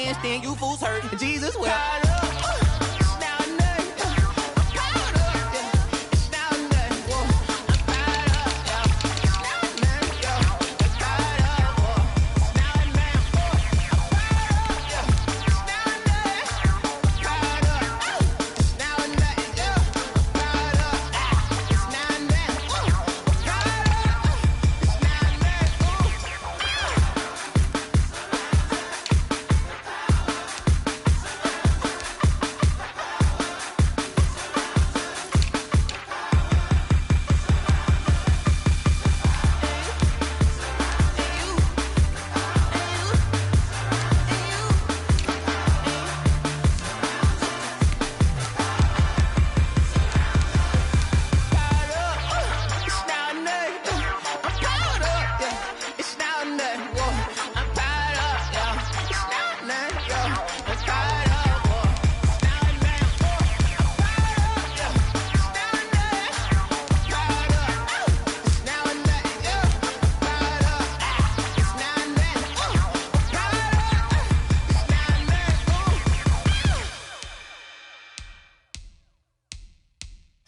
handstand, you fools hurt. Jesus will.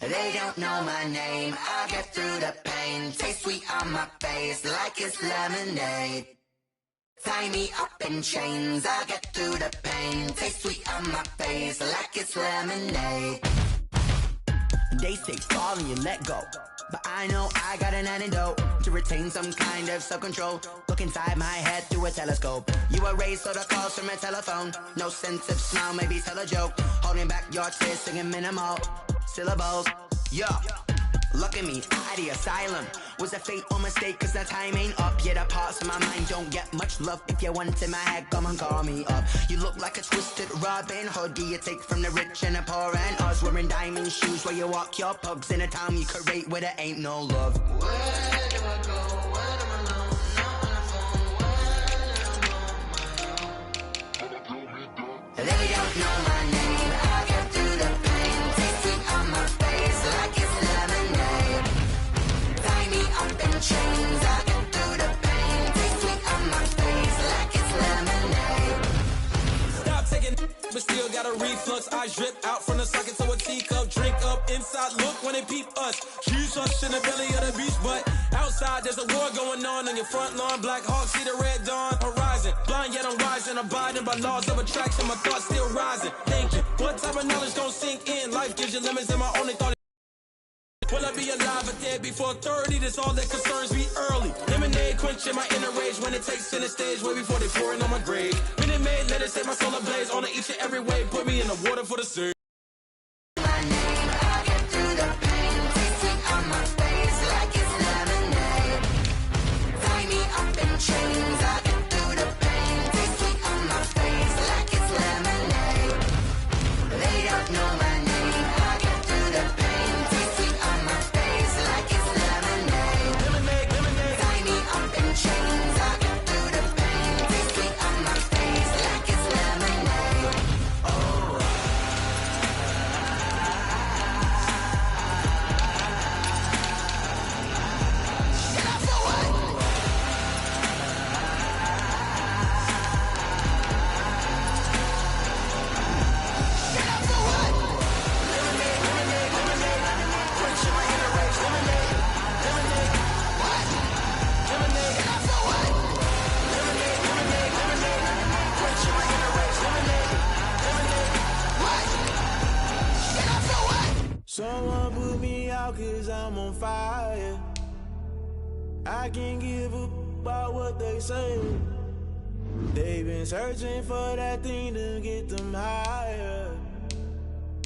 They don't know my name, I get through the pain. Taste sweet on my face like it's lemonade. Tie me up in chains, I get through the pain. Taste sweet on my face like it's lemonade. They say fall and you let go, but I know I got an antidote to retain some kind of self-control. Look inside my head through a telescope. You erase all the calls from a telephone. No sense of smile, maybe tell a joke. Holding back your tears, singing minimal syllables. Yeah, look at me, out the asylum. Was a fate or mistake, cause the time ain't up. Yet the parts of my mind don't get much love. If you want in my head, come and call me up. You look like a twisted Robin Hood. Do you take from the rich and the poor and us? Wearing diamond shoes where you walk your pugs in a town you create where there ain't no love. Where do I go? Where am I alone? Not on the phone. Where am I alone? They don't know my name. I get through the pain. Taste sweet on my face like it's lemonade. Tie me up in chains. I get through the pain. Taste sweet on my face like it's lemonade. Stop taking, but still got a reflux. I drip out from the socket to a teacup. Drink up inside, look when they peep us. Choose us in the belly of the beast, but outside there's a war going on your front lawn. Black Hawk, see the red dawn horizon. Blind yet I'm rising, abiding by laws of attraction. My thoughts still rising. Thinking, what type of knowledge don't sink in? Life gives you limits, and my only thought. Will I be alive or dead before 30? That's all that concerns me early. Lemonade quenching my inner rage when it takes center stage way before they pouring on my grave. Minute Maid, let it set my soul ablaze on each and every way. Put me in the water for the sea. My name, I get through the pain. Taste sweet on my face like it's lemonade. Tie me up in chains. I get through the pain. Taste sweet on my face like it's lemonade. They don't know my name. I get through the pain. Taste sweet on my face like it's lemonade. Lemonade, lemonade. Tie me up in chains. I get through the pain. Taste sweet on my face like it's lemonade. Someone put me out cause I'm on fire. I can't give a about what they say. They've been searching for that thing to get them higher.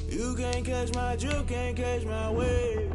You can't catch my drift, can't catch my wave.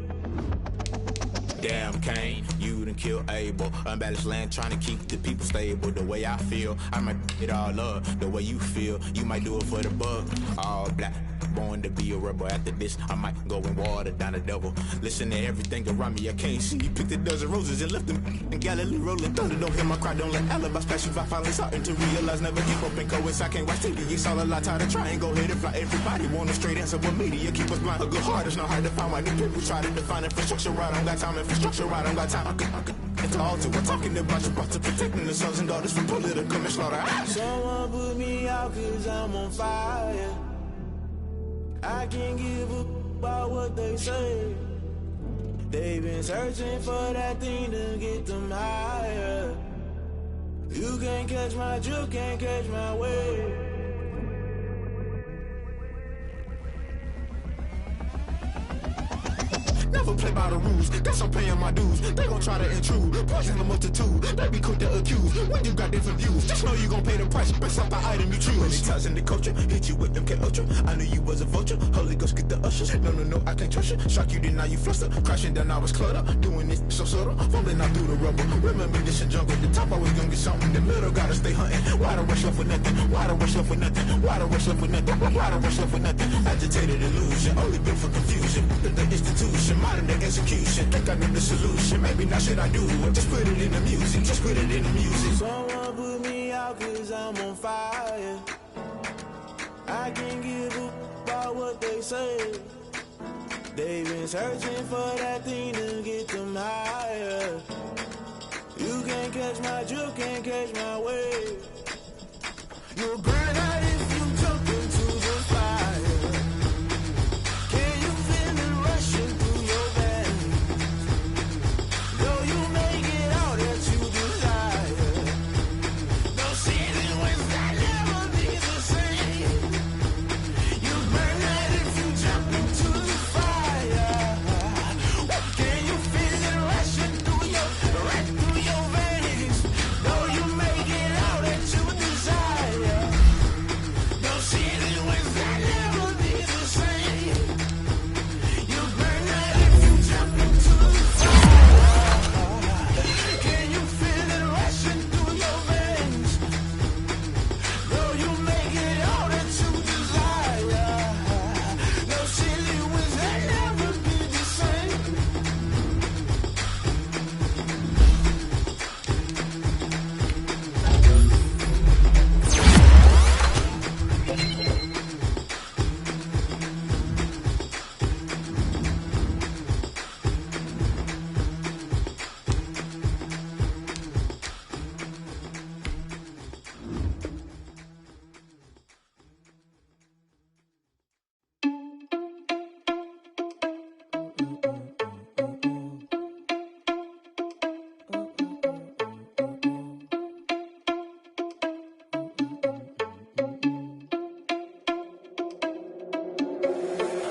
Damn Kane, you done killed Abel. Unbalanced land trying to keep the people stable. The way I feel, I might it all up. The way you feel, you might do it for the bug. All black, born to be a rebel. After this, I might go and water down the devil. Listen to everything around me, I can't see. Picked a dozen roses and left them in Galilee rolling thunder. Don't hear my cry, don't let alibis flash. If I finally starting to realize, never give up and go inside. Can't watch TV, it's all a lot. Tired of trying, go ahead and fly. Everybody want a straight answer, but media keep us blind. A good heart is not hard to find. Why the people try to define infrastructure right? I don't got time, infrastructure right? I don't got time. I could It's all to we're talking about you, protecting the sons and daughters from political manslaughter. Someone put me out cause I'm on fire. I can't give a about what they say. They've been searching for that thing to get them higher. You can't catch my drift, can't catch my wave. Never play by the rules, guess I'm paying my dues. They gon' try to intrude, poison the multitude. They be quick to accuse, when you got different views. Just know you gon' pay the price, based off the item you choose. Many times in the culture, hit you with MK Ultra. I knew you was a vulture, Holy Ghost get the ushers. No, I can't trust you. Shock you, then now you fluster. Crashing down, I was cluttered. Doing this so subtle, fumbling out through the rubble. Remember this in jungle, the top always gonna get something. In the middle, gotta stay hunting. Why the rush left with nothing? Why the rush left with nothing? Why the rush left with nothing? Why the rush left with nothing? Agitated illusion, only built for confusion. The institution, modern day execution. Think I know the solution. Maybe not should I do it? Just put it in the music. Just put it in the music. Someone put me out cause I'm on fire. I can't give a about what they say. They've been searching for that thing to get them higher. You can't catch my drift, can't catch my wave. You'll burn out if you jump into the fire. Can you feel it rushing through your veins? Though you make it all that you desire. No ceiling wins that never be the same. You burn out if you jump into the fire. Can you feel it rushing through your veins? Though you make it all that you desire. No ceiling wins that never be the same. You burn out if you jump into the fire. Can you feel it rushing through your veins? Though you make it all that you desire. No ceiling wins that never be the same.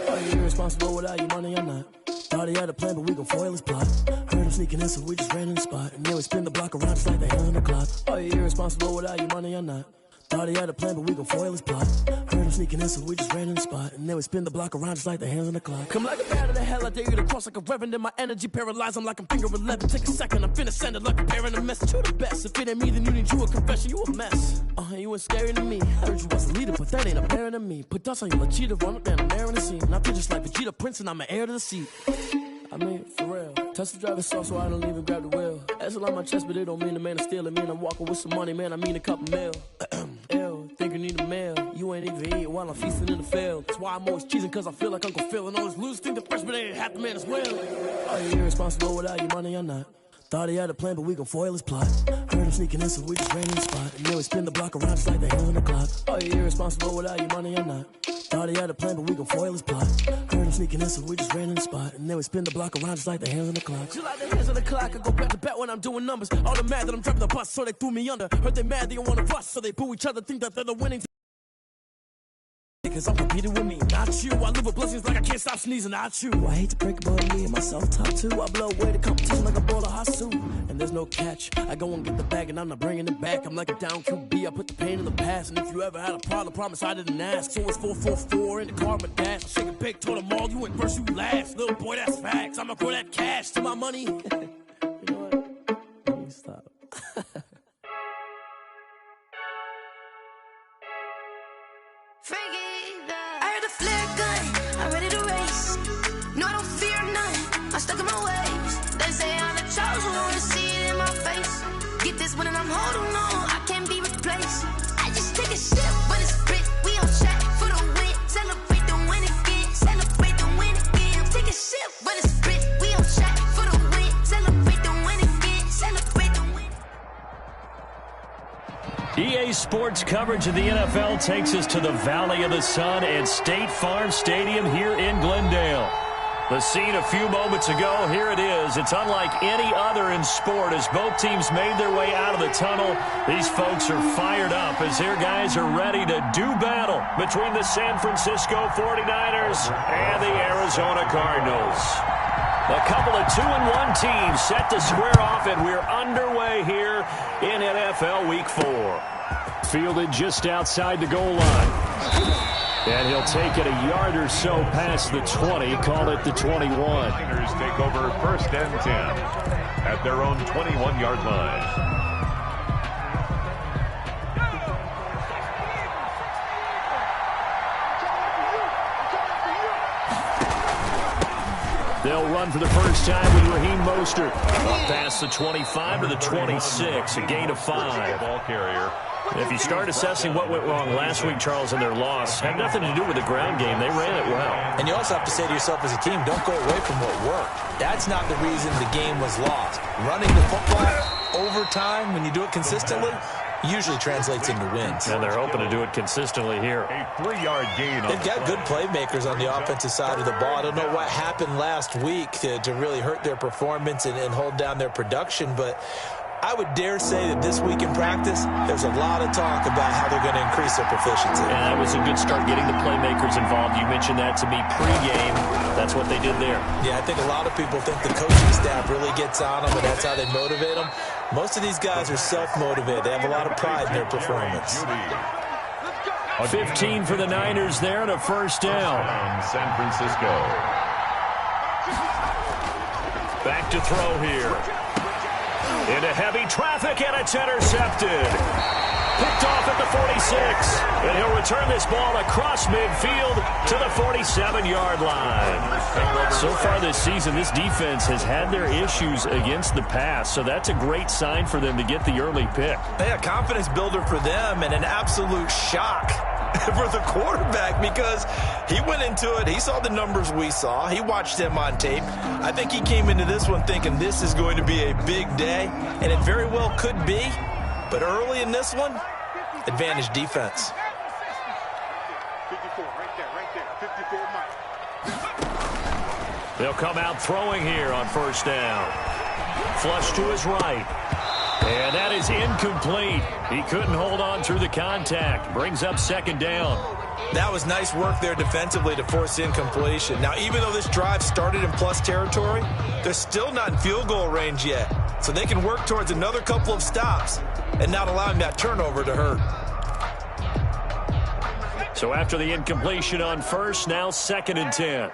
Are you irresponsible without your money or not? Thought he had a plan, but we gon' foil his plot. Heard him sneaking in, so we just ran in the spot. And then we spin the block around just like the hands on the clock. Are you irresponsible without your money or not? Thought he had a plan, but we gon' foil his plot. Heard him sneaking in, so we just ran in the spot. And then we spin the block around just like the hands on the clock. Come like a bat of the hell, I dare you to cross like a reverend. In my energy paralyzed, I'm like I'm finger 11. Take a second, I'm finna send it like a parent a message. You the best, if it ain't me, then you need you a confession. You a mess, you ain't scary to me. Heard you was a leader, but that ain't apparent to me. Put dust on you like cheetah, run up down the air in the scene. And I feel just like Vegeta Prince, and I'm an heir to the seat. I mean, for real. Touch the driver's soft so I don't even grab the wheel. That's on my chest, but it don't mean the man is stealing. Mean I'm walking with some money, man, I mean a couple mil. Ew, think you need a meal. You ain't even eat while I'm feasting in the field. That's why I'm always cheesing, cause I feel like Uncle Phil. And all this losers think the freshman ain't half the man as well. Are you irresponsible without your money or not? Thought he had a plan, but we gon' foil his plot. Heard him sneaking in, so we just ran in the spot. And then we spin the block around just like the hands on the clock. Are you irresponsible without your money or not? Thought he had a plan, but we gon' foil his plot. Heard him sneaking in, so we just ran in the spot. And then we spin the block around just like the hands on the clock. Just like the hands on the clock, I go back to back when I'm doing numbers. All the mad that I'm driving the bus, so they threw me under. Heard they mad, they don't wanna bust, so they boo each other, think that they're the winning. Cause I'm competing with me, not you. I live with blessings like I can't stop sneezing, not you. I hate to break it, but me and myself top two. I blow away the competition like a ball of hot soup. And there's no catch, I go and get the bag and I'm not bringing it back. I'm like a down QB, I put the pain in the past. And if you ever had a problem, promise I didn't ask. So it's 444 in the car, my dash. I shake a big, told them all, you ain't first, you last. Little boy, that's facts, I'ma grow that cash to my money. You know what, let me stop. I heard a flare gun, I'm ready to race. No, I don't fear none, I'm stuck in my ways. They say I'm the chosen one, to see it in my face. Get this one and I'm holding on, I can't be replaced. I just take a sip, but it's grit. We on track for the win. Celebrate the win again, celebrate the win again. Take a sip, but it's grit. We on track for the win. Celebrate the win again, celebrate EA Sports coverage of the NFL takes us to the Valley of the Sun and State Farm Stadium here in Glendale. The scene a few moments ago, here it is. It's unlike any other in sport as both teams made their way out of the tunnel. These folks are fired up as their guys are ready to do battle between the San Francisco 49ers and the Arizona Cardinals. A couple of 2-1 teams set to square off, and we're underway here in NFL Week 4. Fielded just outside the goal line. And he'll take it a yard or so past the 20, call it the 21. Niners take over 1st and 10 at their own 21-yard line. They'll run for the first time with Raheem Mostert. Up past the 25 to the 26, a gain of 5. Ball carrier. If you start assessing what went wrong last week, Charles, in their loss, had nothing to do with the ground game. They ran it well. And you also have to say to yourself as a team, don't go away from what worked. That's not the reason the game was lost. Running the football over time, when you do it consistently, usually translates into wins. And they're hoping to do it consistently here. A 3-yard gain. They've got good playmakers on the offensive side of the ball. I don't know what happened last week to really hurt their performance and hold down their production, but I would dare say that this week in practice, there's a lot of talk about how they're going to increase their proficiency. And that was a good start getting the playmakers involved. You mentioned that to me pregame. That's what they did there. Yeah, I think a lot of people think the coaching staff really gets on them, and that's how they motivate them. Most of these guys are self-motivated. They have a lot of pride in their performance. 15 for the Niners there and a first down. San Francisco. Back to throw here. Into heavy traffic, and it's intercepted. Picked off at the 46. And he'll return this ball across midfield to the 47-yard line. So far this season, this defense has had their issues against the pass, so that's a great sign for them to get the early pick. A confidence builder for them and an absolute shock for the quarterback because he went into it. He saw the numbers we saw. He watched them on tape. I think he came into this one thinking this is going to be a big day, and it very well could be. But early in this one, advantage defense. 54, right there, 54 Mike. They'll come out throwing here on first down. Flush to his right. And that is incomplete. He couldn't hold on through the contact. Brings up second down. That was nice work there defensively to force incompletion. Now, even though this drive started in plus territory, they're still not in field goal range yet. So they can work towards another couple of stops and not allowing that turnover to hurt. So after the incompletion on first, now 2nd and 10.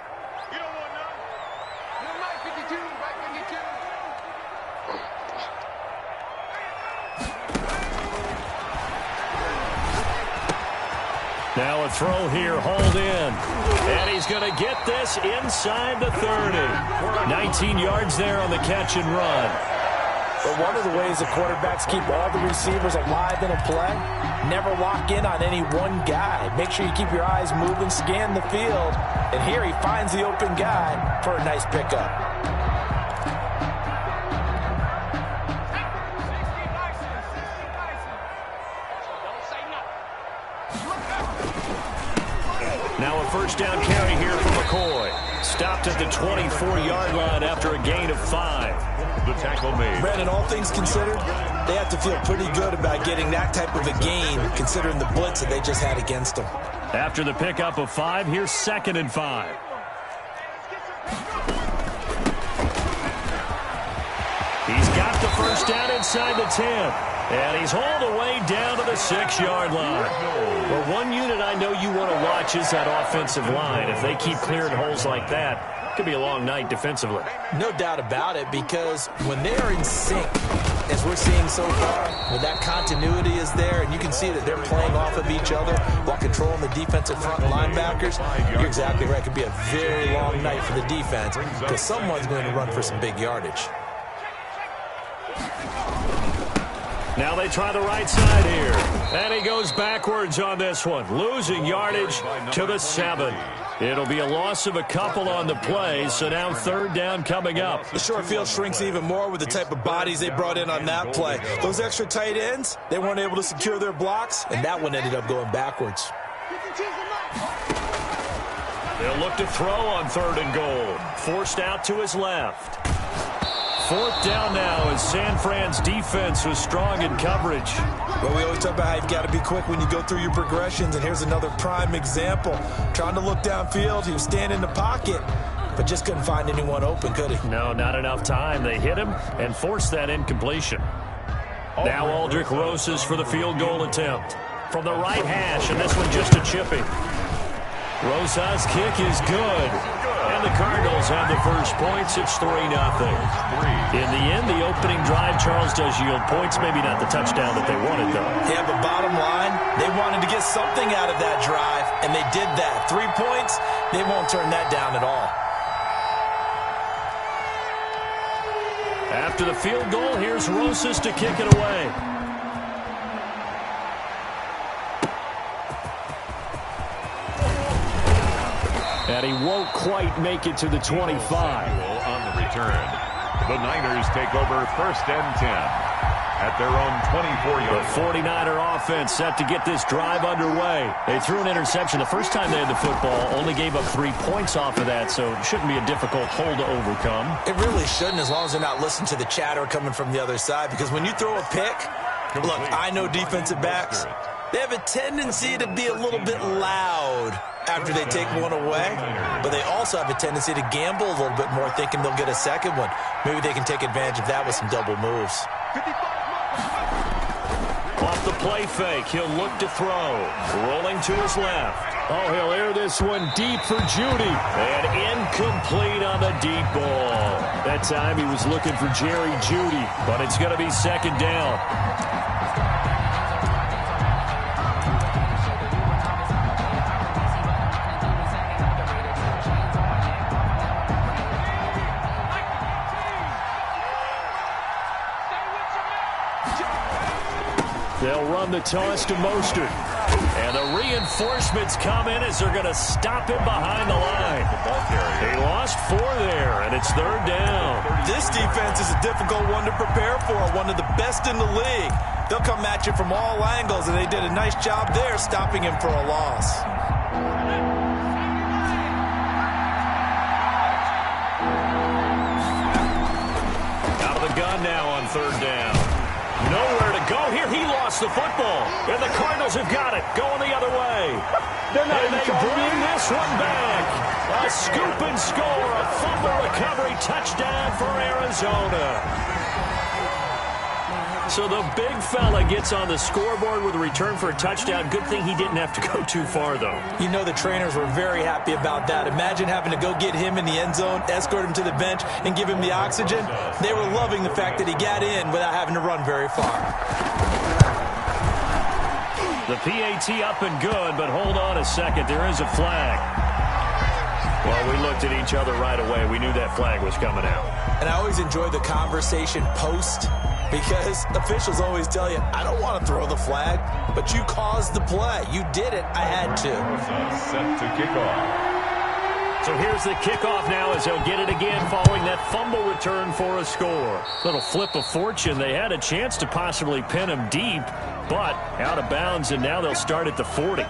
Now a throw here, hold in. And he's going to get this inside the 30. 19 yards there on the catch and run. But one of the ways the quarterbacks keep all the receivers alive in a play, never lock in on any one guy. Make sure you keep your eyes moving, scan the field. And here he finds the open guy for a nice pickup. Now a first down carry here for McCoy. Stopped at the 24-yard line after a gain of 5. The tackle made. Brandon, all things considered, they have to feel pretty good about getting that type of a gain considering the blitz that they just had against them. After the pickup of 5, here's 2nd and 5. He's got the first down inside the 10. And he's hauled away down to the 6-yard line. Well, one unit I know you want to watch is that offensive line. If they keep clearing holes like that, it could be a long night defensively. No doubt about it, because when they're in sync, as we're seeing so far, when that continuity is there, and you can see that they're playing off of each other while controlling the defensive front linebackers, you're exactly right. It could be a very long night for the defense because someone's going to run for some big yardage. Now they try the right side here. And he goes backwards on this one, losing yardage to the 7. It'll be a loss of a couple on the play, so now third down coming up. The short field shrinks even more with the type of bodies they brought in on that play. Those extra tight ends, they weren't able to secure their blocks, and that one ended up going backwards. They'll look to throw on third and goal. Forced out to his left. Fourth down now as San Fran's defense was strong in coverage. Well, we always talk about how you've got to be quick when you go through your progressions, and here's another prime example. Trying to look downfield, he was standing in the pocket, but just couldn't find anyone open, could he? No, not enough time. They hit him and forced that incompletion. Now Aldrich Rosas for the field goal attempt. From the right hash, and this one just a chippy. Rosas' kick is good. And the Cardinals have the first points. It's 3-0. In the end, the opening drive, Charles, does yield points. Maybe not the touchdown that they wanted, though. Yeah, but bottom line, they wanted to get something out of that drive, and they did that. 3 points, they won't turn that down at all. After the field goal, here's Rosas to kick it away. And he won't quite make it to the 25. On the return, the Niners take over first and 10 at their own 24-yard. The 49er offense set to get this drive underway. They threw an interception the first time they had the football, only gave up 3 points off of that, so it shouldn't be a difficult hole to overcome. It really shouldn't, as long as they're not listening to the chatter coming from the other side, because when you throw a pick, look, I know defensive backs, they have a tendency to be a little bit loud after they take one away, but they also have a tendency to gamble a little bit more, thinking they'll get a second one. Maybe they can take advantage of that with some double moves. Off the play fake, he'll look to throw. Rolling to his left. Oh, he'll air this one deep for Judy. And incomplete on the deep ball. That time he was looking for Jerry Judy, but it's going to be second down. They'll run the toss to Mostert. And the reinforcements come in as they're going to stop him behind the line. He lost 4 there, and it's third down. This defense is a difficult one to prepare for, one of the best in the league. They'll come at you from all angles, and they did a nice job there stopping him for a loss. Out of the gun now on third down. Nowhere to go here. He lost the football. And the Cardinals have got it. Going the other way. And they bring this one back. A scoop and score. A fumble recovery touchdown for Arizona. So the big fella gets on the scoreboard with a return for a touchdown. Good thing he didn't have to go too far, though. You know the trainers were very happy about that. Imagine having to go get him in the end zone, escort him to the bench, and give him the oxygen. They were loving the fact that he got in without having to run very far. The PAT up and good, but hold on a second. There is a flag. Well, we looked at each other right away. We knew that flag was coming out. And I always enjoy the conversation post, because officials always tell you, I don't want to throw the flag, but you caused the play. You did it. I had to. Set to kick off. So here's the kickoff now as they'll get it again following that fumble return for a score. Little flip of fortune. They had a chance to possibly pin him deep, but out of bounds, and now they'll start at the 40.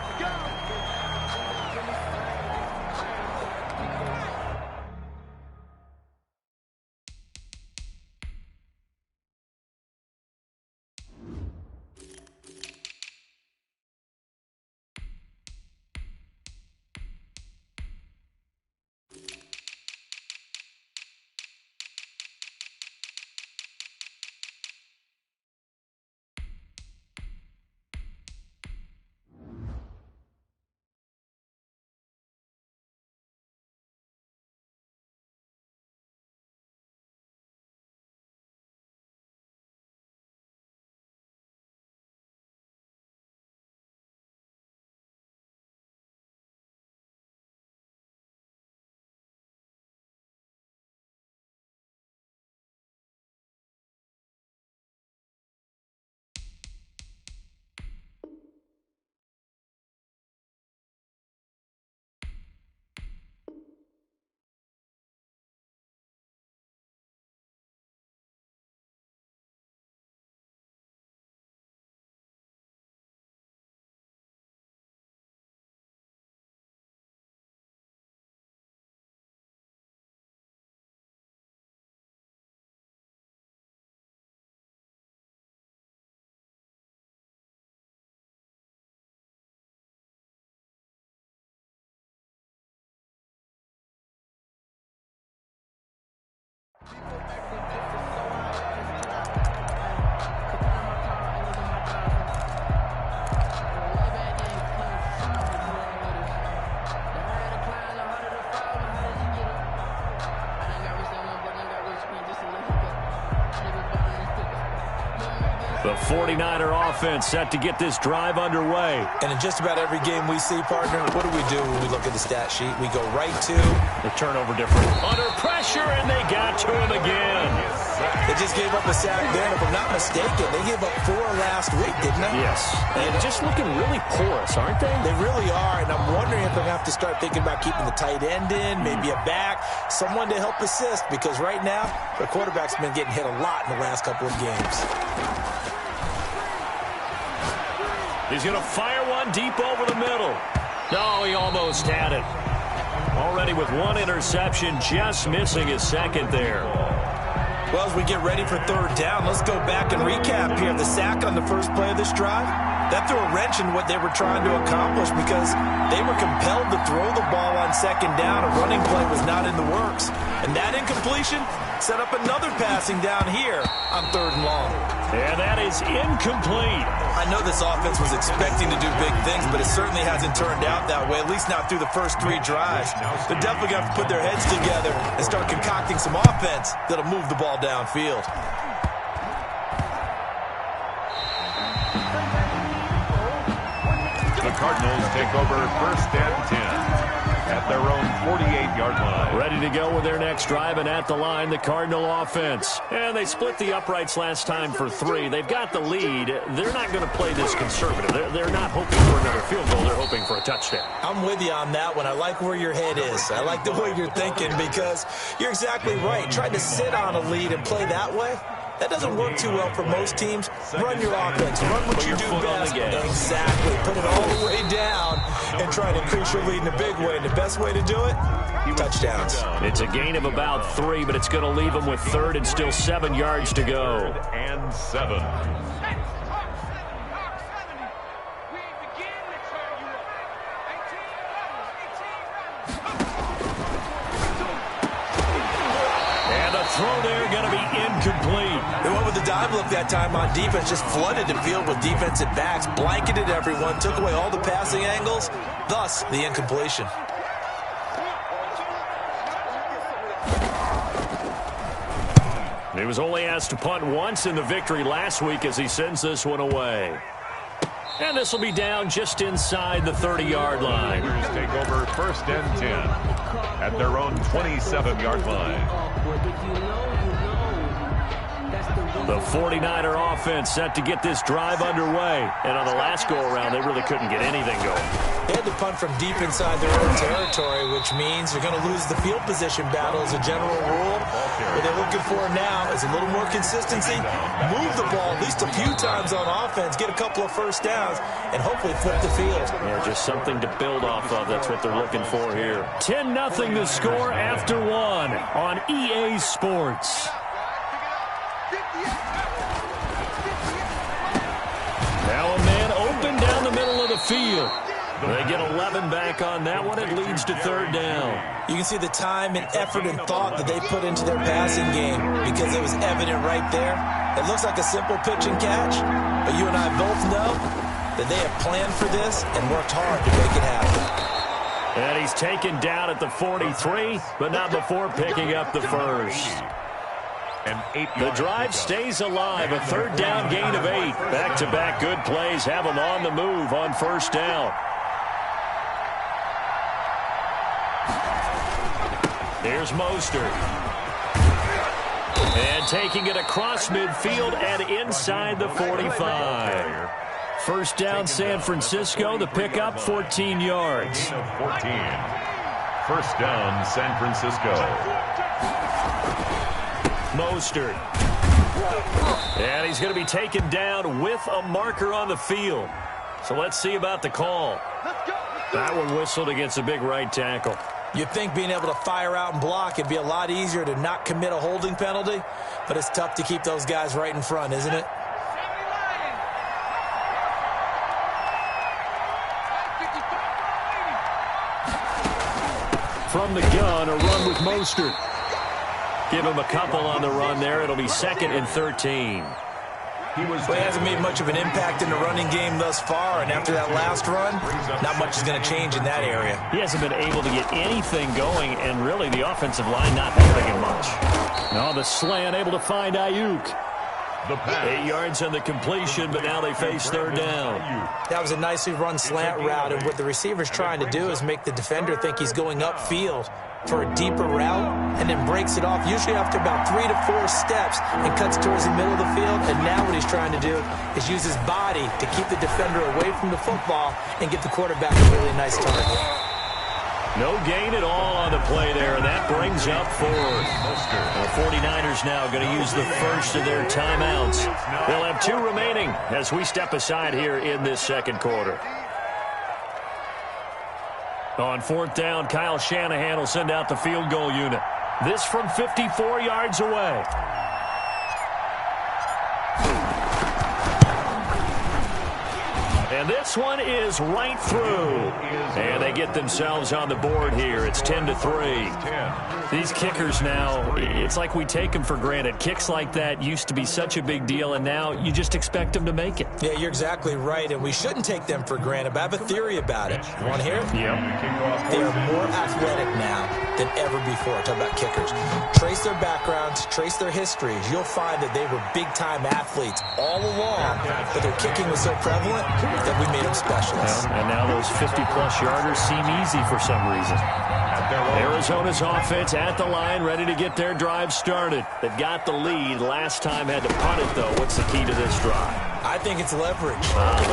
The 49er offense set to get this drive underway. And in just about every game we see, partner, what do we do when we look at the stat sheet? We go right to the turnover difference. Under pressure, and they got to him again. They just gave up a sack there. If I'm not mistaken, they gave up 4 last week, didn't they? Yes. And just looking really porous, aren't they? They really are, and I'm wondering if they're going to have to start thinking about keeping the tight end in, maybe a back, someone to help assist, because right now, the quarterback's been getting hit a lot in the last couple of games. He's going to fire one deep over the middle. No, he almost had it. Already with 1 interception, just missing his second there. Well, as we get ready for third down, let's go back and recap here. The sack on the first play of this drive, that threw a wrench in what they were trying to accomplish because they were compelled to throw the ball on second down. A running play was not in the works. And that incompletion set up another passing down here on third and long. And that is incomplete. I know this offense was expecting to do big things, but it certainly hasn't turned out that way, at least not through the first 3 drives. They're definitely going to have to put their heads together and start concocting some offense that'll move the ball downfield. The Cardinals take over first and 10 at their own 48-yard line. Ready to go with their next drive, and at the line, the Cardinal offense. And they split the uprights last time for 3. They've got the lead. They're not going to play this conservative. They're not hoping for another field goal. They're hoping for a touchdown. I'm with you on that one. I like where your head is. I like the way you're thinking because you're exactly right. Trying to sit on a lead and play that way, that doesn't work too well for most teams. Run your offense. Run what you do best. Exactly. Put it all the way down and try to increase your lead in a big way. And the best way to do it, touchdowns. It's a gain of about 3, but it's going to leave them with third and still 7 yards to go. And 7. Throw there going to be incomplete. They went with the dive look that time on defense, just flooded the field with defensive backs, blanketed everyone, took away all the passing angles, thus the incompletion. He was only asked to punt once in the victory last week as he sends this one away. And this will be down just inside the 30-yard line. Raiders take over first and 10 at their own 27-yard line. The 49er offense set to get this drive underway. And on the last go-around, they really couldn't get anything going. They had to punt from deep inside their own territory, which means they're going to lose the field position battle as a general rule. What they're looking for now is a little more consistency, move the ball at least a few times on offense, get a couple of first downs, and hopefully flip the field. Yeah, just something to build off of. That's what they're looking for here. 10-0 the score after 1 on EA Sports. Now a man open down the middle of the field. They get 11 back on that one. It leads to third down. You can see the time and effort and thought that they put into their passing game because it was evident right there. It looks like a simple pitch and catch, but you and I both know that they have planned for this and worked hard to make it happen. And he's taken down at the 43, but not before picking up the first. The drive stays alive. A third down gain of 8. Back-to-back good plays have them on the move on first down. Here's Mostert. And taking it across midfield and inside the 45. First down, San Francisco. The pickup, 14 yards. 14. First down, San Francisco. Mostert. And he's going to be taken down with a marker on the field. So let's see about the call. That one whistled against a big right tackle. You'd think being able to fire out and block, it'd be a lot easier to not commit a holding penalty, but it's tough to keep those guys right in front, isn't it? From the gun, a run with Mostert. Give him a couple on the run there. It'll be 2nd and 13. He hasn't made much of an impact in the running game thus far, and after that last run, not much is going to change in that area. He hasn't been able to get anything going, and really the offensive line not helping him much. Now the slant able to find Ayuk. 8 yards on the completion, but now they face 3rd down. That was a nicely run slant route, and what the receiver's trying to do is make the defender think he's going upfield for a deeper route, and then breaks it off, usually after about 3 to 4 steps, and cuts towards the middle of the field. And now what he's trying to do is use his body to keep the defender away from the football and get the quarterback a really nice target. No gain at all on the play there, and that brings up 4th. The 49ers now going to use the first of their timeouts. They'll have 2 remaining as we step aside here in this 2nd quarter. On 4th down, Kyle Shanahan will send out the field goal unit. This from 54 yards away. And this one is right through. And they get themselves on the board here. It's 10-3. These kickers now, it's like we take them for granted. Kicks like that used to be such a big deal, and now you just expect them to make it. Yeah, you're exactly right, and we shouldn't take them for granted, but I have a theory about it. You want to hear it? Yeah. They are more athletic now than ever before. Talk about kickers. Trace their backgrounds, trace their histories. You'll find that they were big-time athletes all along, but their kicking was so prevalent that we made them specialists. And now those 50-plus yarders seem easy for some reason. Arizona's offense at the line, ready to get their drive started. They've got the lead. Last time had to punt it, though. What's the key to this drive? I think it's leverage.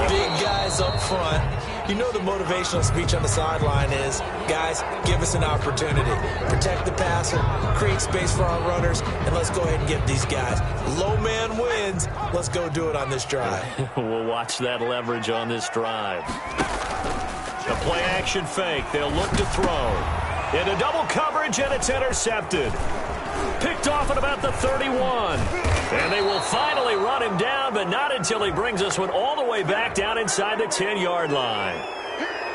Big guys up front. You know the motivational speech on the sideline is, guys, give us an opportunity. Protect the passer, create space for our runners, and let's go ahead and get these guys. Low man wins. Let's go do it on this drive. We'll watch that leverage on this drive. A play-action fake. They'll look to throw. Into double coverage, and it's intercepted. Picked off at about the 31. And they will finally run him down, but not until he brings this one all the way back down inside the 10-yard line.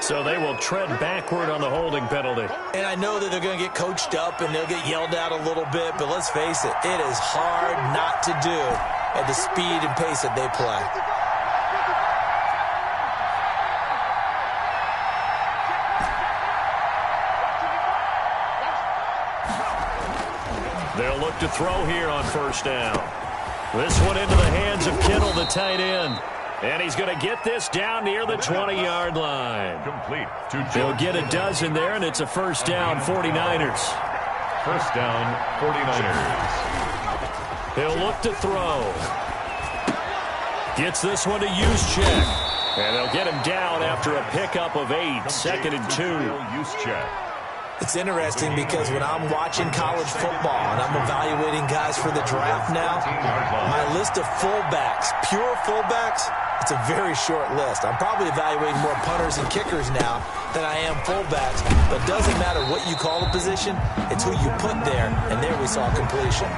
So they will tread backward on the holding penalty. And I know that they're going to get coached up and they'll get yelled at a little bit, but let's face it, it is hard not to do at the speed and pace that they play. They'll look to throw here on 1st down. This one into the hands of Kittle, the tight end. And he's going to get this down near the 20-yard line. Complete. They'll get a dozen there, and it's a 1st down, 49ers. 1st down, 49ers. They'll look to throw. Gets this one to Juszczyk. And they'll get him down after a pickup of 8. 2nd and 2. Juszczyk. It's interesting because when I'm watching college football and I'm evaluating guys for the draft now, my list of fullbacks, pure fullbacks, it's a very short list. I'm probably evaluating more punters and kickers now than I am fullbacks, but it doesn't matter what you call the position, it's who you put there, and there we saw completion.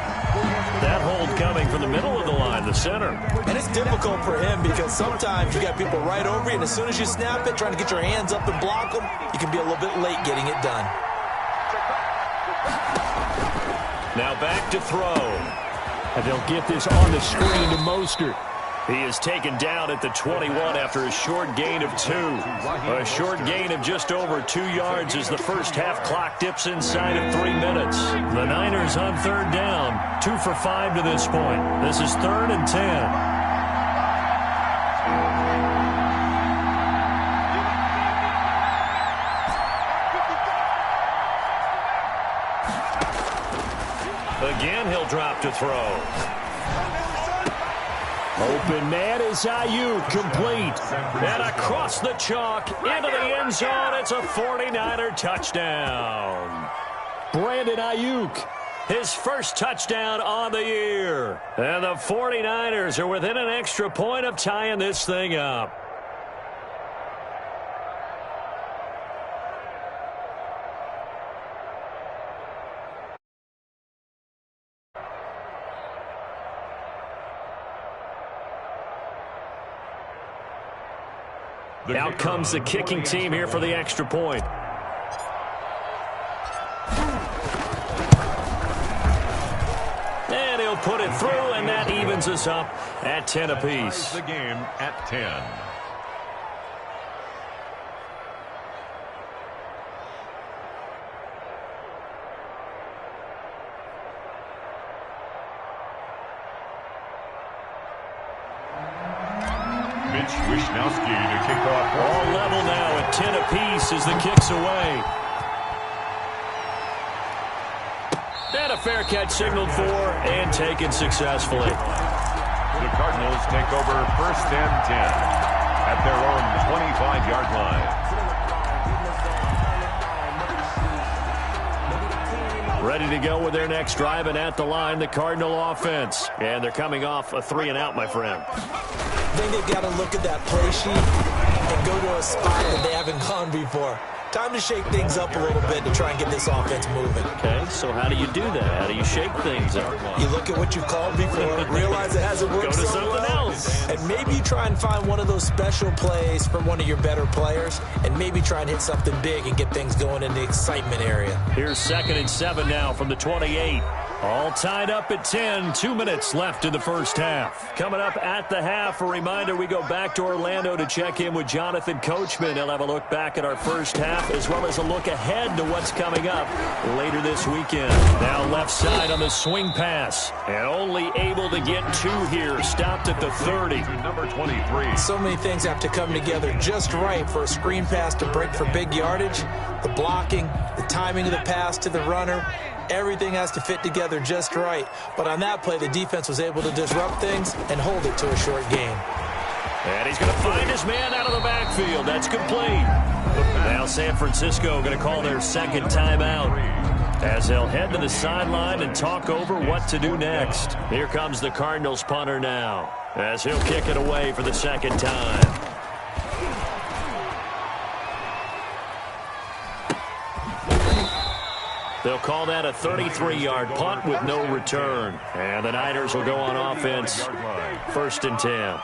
That hold coming from the middle of the line, the center. And it's difficult for him because sometimes you got people right over you, and as soon as you snap it, trying to get your hands up and block them, you can be a little bit late getting it done. Now back to throw. And they'll get this on the screen to Mostert. He is taken down at the 21 after a short gain of 2. A short gain of just over 2 yards as the first half clock dips inside of 3 minutes. The Niners on 3rd down. 2 for 5 to this point. This is 3rd and 10. Again, he'll drop to throw. Open man is Ayuk, complete. And across the chalk, into the end zone, it's a 49er touchdown. Brandon Ayuk, his first touchdown on the year. And the 49ers are within an extra point of tying this thing up. Out comes the kicking team here for the extra point. us up at 10 apiece. The game at 10. Wishnowski to kick off. All level now at 10 apiece as the kick's away. And a fair catch signaled for and taken successfully. The Cardinals take over 1st and 10 at their own 25-yard line. Ready to go with their next drive, and at the line, the Cardinal offense. And they're coming off a 3-and-out, my friend. I think they've got to look at that play sheet and go to a spot that they haven't gone before. Time to shake things up a little bit to try and get this offense moving. Okay, so how do you do that? How do you shake things up? You look at what you've called before, realize it hasn't worked Go to something else. And maybe you try and find one of those special plays from one of your better players, and maybe try and hit something big and get things going in the excitement area. Here's 2nd and 7 now from the 28. All tied up at 10. 2 minutes left in the first half. Coming up at the half, a reminder, we go back to Orlando to check in with Jonathan Coachman. He'll have a look back at our first half as well as a look ahead to what's coming up later this weekend. Now left side on the swing pass. And only able to get 2 here. Stopped at the 30. Number 23. So many things have to come together just right for a screen pass to break for big yardage. The blocking, the timing of the pass to the runner. Everything has to fit together just right. But on that play, the defense was able to disrupt things and hold it to a short game. And he's going to find his man out of the backfield. That's complete. Now San Francisco going to call their 2nd timeout as they'll head to the sideline and talk over what to do next. Here comes the Cardinals punter now as he'll kick it away for the 2nd time. They'll call that a 33-yard punt with no return. And the Niners will go on offense. 1st and 10.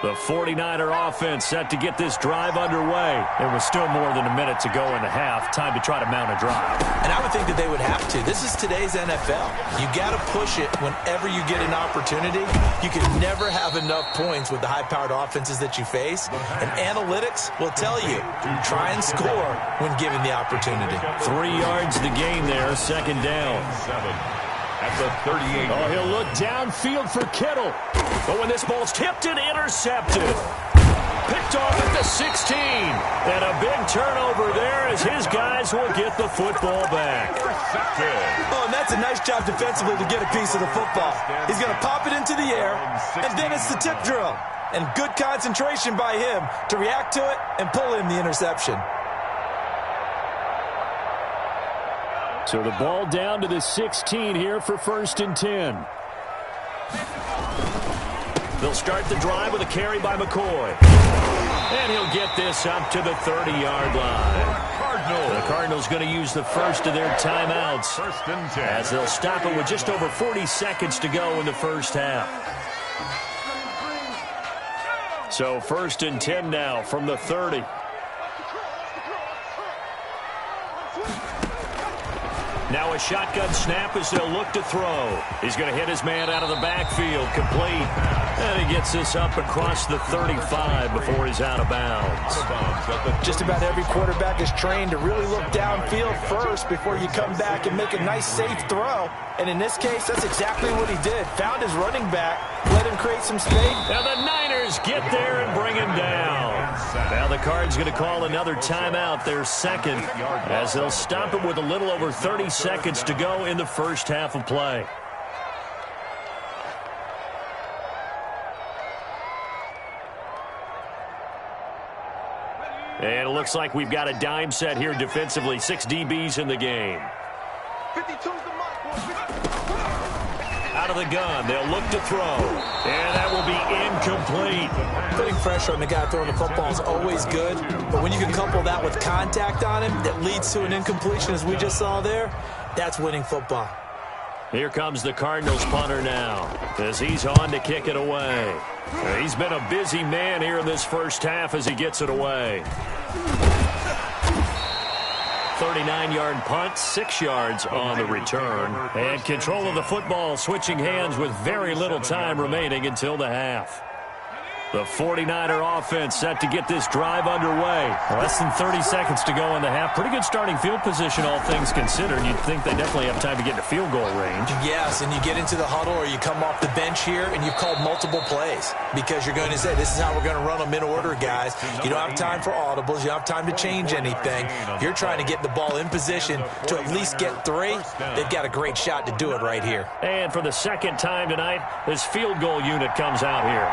The 49er offense set to get this drive underway. There was still more than a minute to go in the half. Time to try to mount a drive. And I would think that they would have to. This is today's NFL. You got to push it whenever you get an opportunity. You can never have enough points with the high-powered offenses that you face. And analytics will tell you, try and score when given the opportunity. 3 yards the gain there, 2nd down. 7. At the 38. Oh, he'll look downfield for Kittle. But when this ball's tipped and intercepted. Picked off at the 16. And a big turnover there as his guys will get the football back. Oh, and that's a nice job defensively to get a piece of the football. He's going to pop it into the air, and then it's the tip drill. And good concentration by him to react to it and pull in the interception. So the ball down to the 16 here for 1st and 10. They'll start the drive with a carry by McCoy. And he'll get this up to the 30-yard line. The Cardinals going to use the first of their timeouts 1st and 10. as they'll stop it with just over 40 seconds to go in the first half. So 1st and 10 now from the 30. Now a shotgun snap as they'll look to throw. He's going to hit his man out of the backfield, complete. And he gets this up across the 35 before he's out of bounds. Just about every quarterback is trained to really look downfield first before you come back and make a nice, safe throw. And in this case, that's exactly what he did. Found his running back, let him create some space. Now the Niners get there and bring him down. Now the Cards going to call another timeout, their 2nd, as they'll stop it with a little over 30 seconds to go in the first half of play. And it looks like we've got a dime set here defensively. 6 DBs in the game. 52's the mark. Out of the gun, they'll look to throw. And that will be incomplete. Putting pressure on the guy throwing the football is always good, but when you can couple that with contact on him that leads to an incompletion as we just saw there, that's winning football. Here comes the Cardinals punter now as he's on to kick it away. He's been a busy man here in this first half as he gets it away. 39-yard punt, 6 yards on the return. And control of the football switching hands with very little time remaining until the half. The 49er offense set to get this drive underway. Less than 30 seconds to go in the half. Pretty good starting field position, all things considered. You'd think they definitely have time to get to field goal range. Yes, and you get into the huddle or you come off the bench here and you've called multiple plays because you're going to say, this is how we're going to run them in order, guys. You don't have time for audibles. You don't have time to change anything. You're trying to get the ball in position to at least get 3. They've got a great shot to do it right here. And for the second time tonight, this field goal unit comes out here.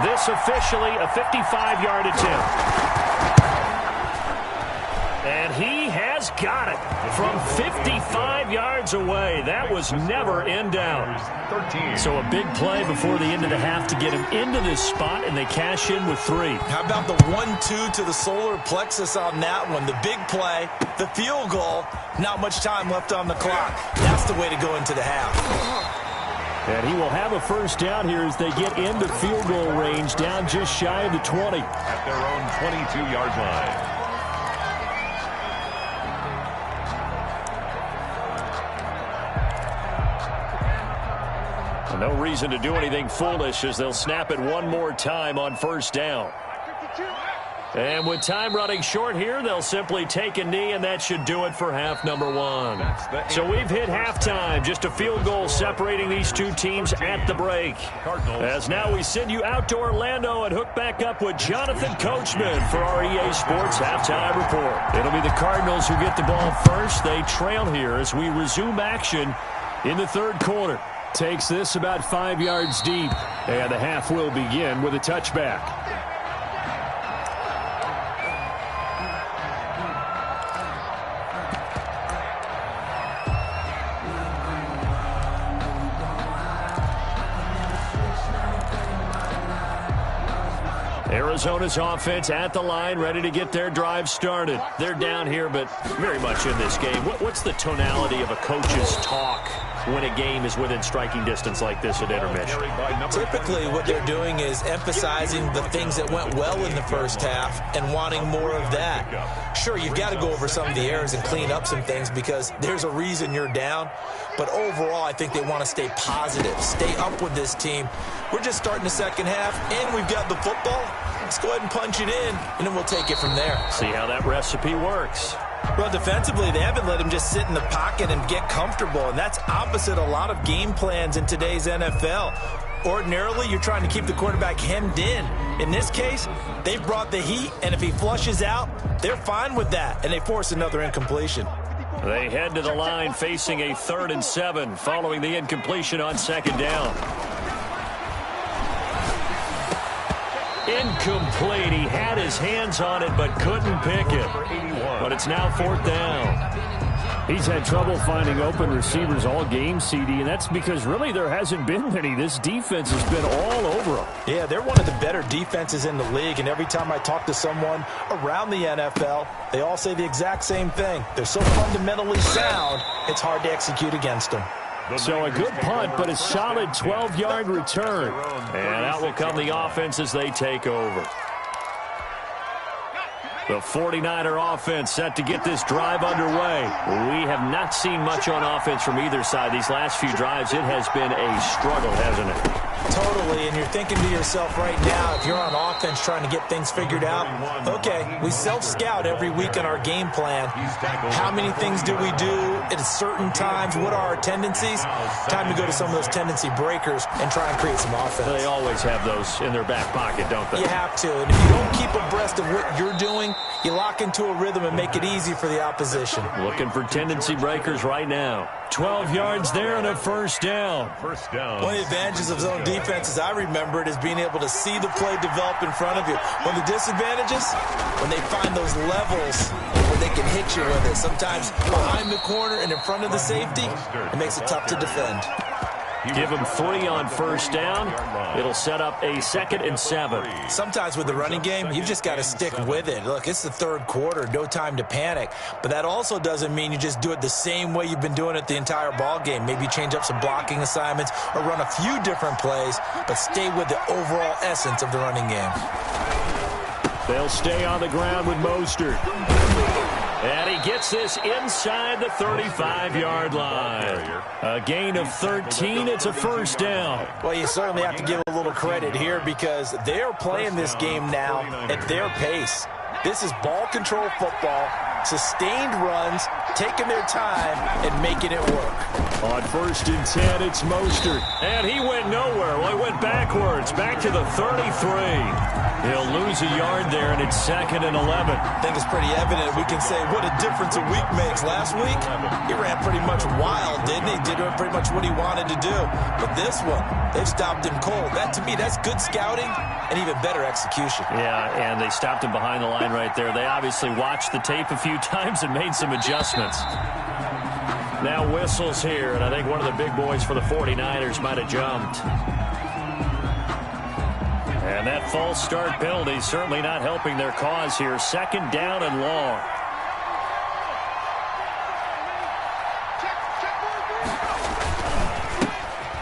This officially a 55-yard attempt. And he has got it from 55 yards away. That was never in doubt. So a big play before the end of the half to get him into this spot, and they cash in with 3. How about the 1-2 to the solar plexus on that one? The big play, the field goal, not much time left on the clock. That's the way to go into the half. And he will have a first down here as they get into field goal range, down just shy of the 20. At their own 22-yard line. No reason to do anything foolish as they'll snap it one more time on first down. And with time running short here, they'll simply take a knee, and that should do it for half number 1. So we've hit halftime, just a field goal separating these two teams at the break. As now we send you out to Orlando and hook back up with Jonathan Coachman for our EA Sports Halftime Report. It'll be the Cardinals who get the ball first. They trail here as we resume action in the third quarter. Takes this about 5 yards deep, and the half will begin with a touchback. Arizona's offense at the line, ready to get their drive started. They're down here, but very much in this game. What's the tonality of a coach's talk when a game is within striking distance like this at intermission? Typically, what they're doing is emphasizing the things that went well in the first half and wanting more of that. Sure, you've got to go over some of the errors and clean up some things because there's a reason you're down. But overall, I think they want to stay positive, stay up with this team. We're just starting the second half, and we've got the football. Let's go ahead and punch it in, and then we'll take it from there. See how that recipe works. Well, defensively, they haven't let him just sit in the pocket and get comfortable, and that's opposite a lot of game plans in today's NFL. Ordinarily, you're trying to keep the quarterback hemmed in. In this case, they've brought the heat, and if he flushes out, they're fine with that, and they force another incompletion. They head to the line facing a 3rd and 7 following the incompletion on second down. Incomplete. He had his hands on it but couldn't pick it. But it's now 4th down. He's had trouble finding open receivers all game, CD, and that's because really there hasn't been many. This defense has been all over him. Yeah, they're one of the better defenses in the league, and every time I talk to someone around the NFL, they all say the exact same thing. They're so fundamentally sound, it's hard to execute against them. So a good punt, but a solid 12-yard return. And out will come the offense as they take over. The 49er offense set to get this drive underway. We have not seen much on offense from either side. These last few drives, it has been a struggle, hasn't it? Totally, and you're thinking to yourself right now, if you're on offense trying to get things figured out, okay, we self-scout every week in our game plan. How many things do we do at certain times? What are our tendencies? Time to go to some of those tendency breakers and try and create some offense. They always have those in their back pocket, don't they? You have to, and if you don't keep abreast of what you're doing, you lock into a rhythm and make it easy for the opposition. Looking for tendency breakers right now. 12 yards there and a first down. First down. One of the advantages of zone defense, as I remember it, is being able to see the play develop in front of you. One of the disadvantages, when they find those levels where they can hit you with it. Sometimes behind the corner and in front of the safety, it makes it tough to defend. Give them 3 on first down. It'll set up a 2nd and 7. Sometimes with the running game, you've just got to stick with it. Look, it's the third quarter, no time to panic. But that also doesn't mean you just do it the same way you've been doing it the entire ball game. Maybe change up some blocking assignments or run a few different plays, but stay with the overall essence of the running game. They'll stay on the ground with Mostert. And he gets this inside the 35-yard line. A gain of 13. It's a first down. Well, you certainly have to give a little credit here because they're playing this game now at their pace. This is ball control football, sustained runs, taking their time, and making it work. On 1st and 10, it's Mostert. And he went nowhere. Well, he went backwards, back to the 33. He'll lose a yard there, and it's 2nd and 11. I think it's pretty evident. We can say what a difference a week makes. Last week, he ran pretty much wild, didn't he? Did pretty much what he wanted to do. But this one, they've stopped him cold. That, to me, that's good scouting and even better execution. Yeah, and they stopped him behind the line right there. They obviously watched the tape a few times and made some adjustments. Now whistles here, and I think one of the big boys for the 49ers might have jumped. And that false start penalty certainly not helping their cause here. 2nd down and long.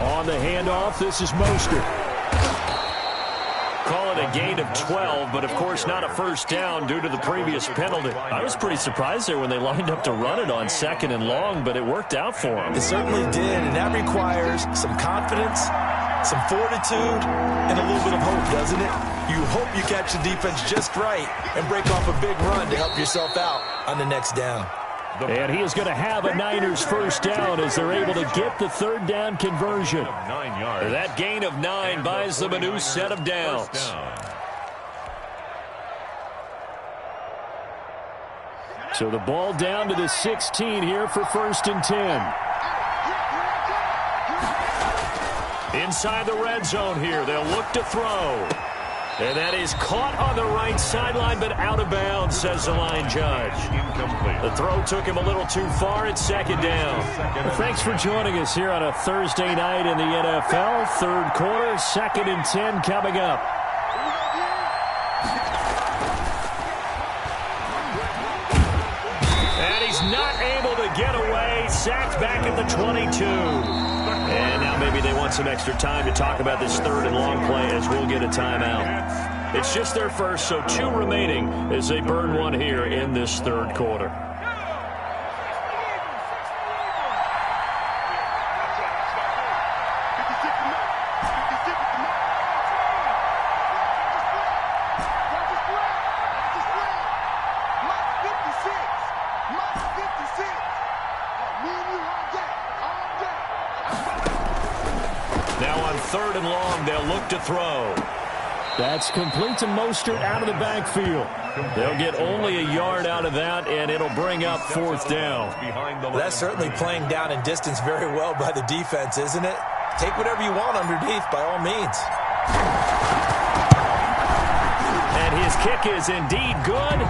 On the handoff, this is Mostert. Call it a gain of 12, but of course not a first down due to the previous penalty. I was pretty surprised there when they lined up to run it on 2nd and long, but it worked out for them. It certainly did, and that requires some confidence, some fortitude, and a little bit of hope, doesn't it? You hope you catch the defense just right and break off a big run to help yourself out on the next down. And he is going to have a Niners first down as they're able to get the 3rd down conversion. 9 yards. That gain of 9 buys them a new set of downs. So the ball down to the 16 here for 1st and 10. Inside the red zone here, they'll look to throw. And that is caught on the right sideline, but out of bounds, says the line judge. Incomplete. The throw took him a little too far. It's 2nd down. Well, thanks for joining us here on a Thursday night in the NFL. 3rd quarter, 2nd and 10 coming up. And he's not able to get away. Sacked back at the 22. And now maybe they want some extra time to talk about this 3rd and long play as we'll get a timeout. It's just their first, so 2 remaining as they burn one here in this 3rd quarter. Now on 3rd and long, they'll look to throw. That's complete to Mostert out of the backfield. They'll get only a yard out of that, and it'll bring up 4th down. That's certainly playing down in distance very well by the defense, isn't it? Take whatever you want underneath, by all means. And his kick is indeed good.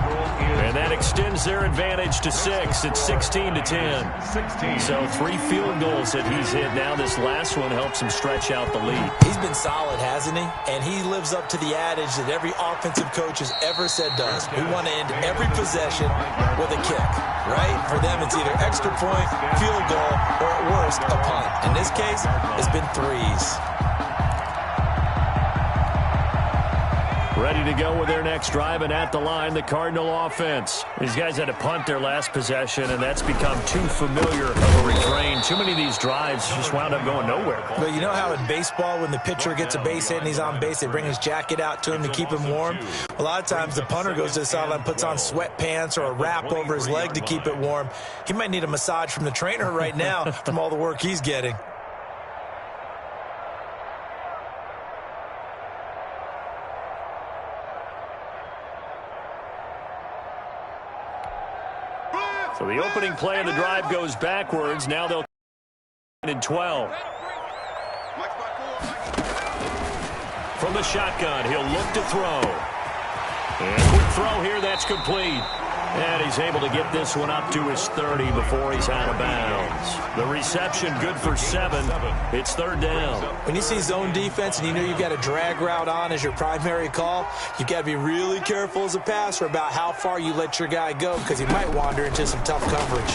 And that extends their advantage to 6. It's 16-10. So 3 field goals that he's hit. Now this last one helps him stretch out the lead. He's been solid, hasn't he? And he lives up to the adage that every offensive coach has ever said does. We want to end every possession with a kick, right? For them, it's either extra point, field goal, or at worst, a punt. In this case, it's been 3s. Ready to go with their next drive, and at the line, the Cardinal offense. These guys had to punt their last possession, and that's become too familiar of a refrain. Too many of these drives just wound up going nowhere. But you know how in baseball, when the pitcher gets a base hit and he's on base, they bring his jacket out to him to keep him warm? A lot of times, the punter goes to the sideline, puts on sweatpants or a wrap over his leg to keep it warm. He might need a massage from the trainer right now from all the work he's getting. So the opening play of the drive goes backwards. Now they'll in 12. From the shotgun, he'll look to throw. And quick throw here, that's complete. And he's able to get this one up to his 30 before he's out of bounds. The reception good for 7. It's 3rd down. When you see zone defense and you know you've got a drag route on as your primary call, you've got to be really careful as a passer about how far you let your guy go because he might wander into some tough coverage.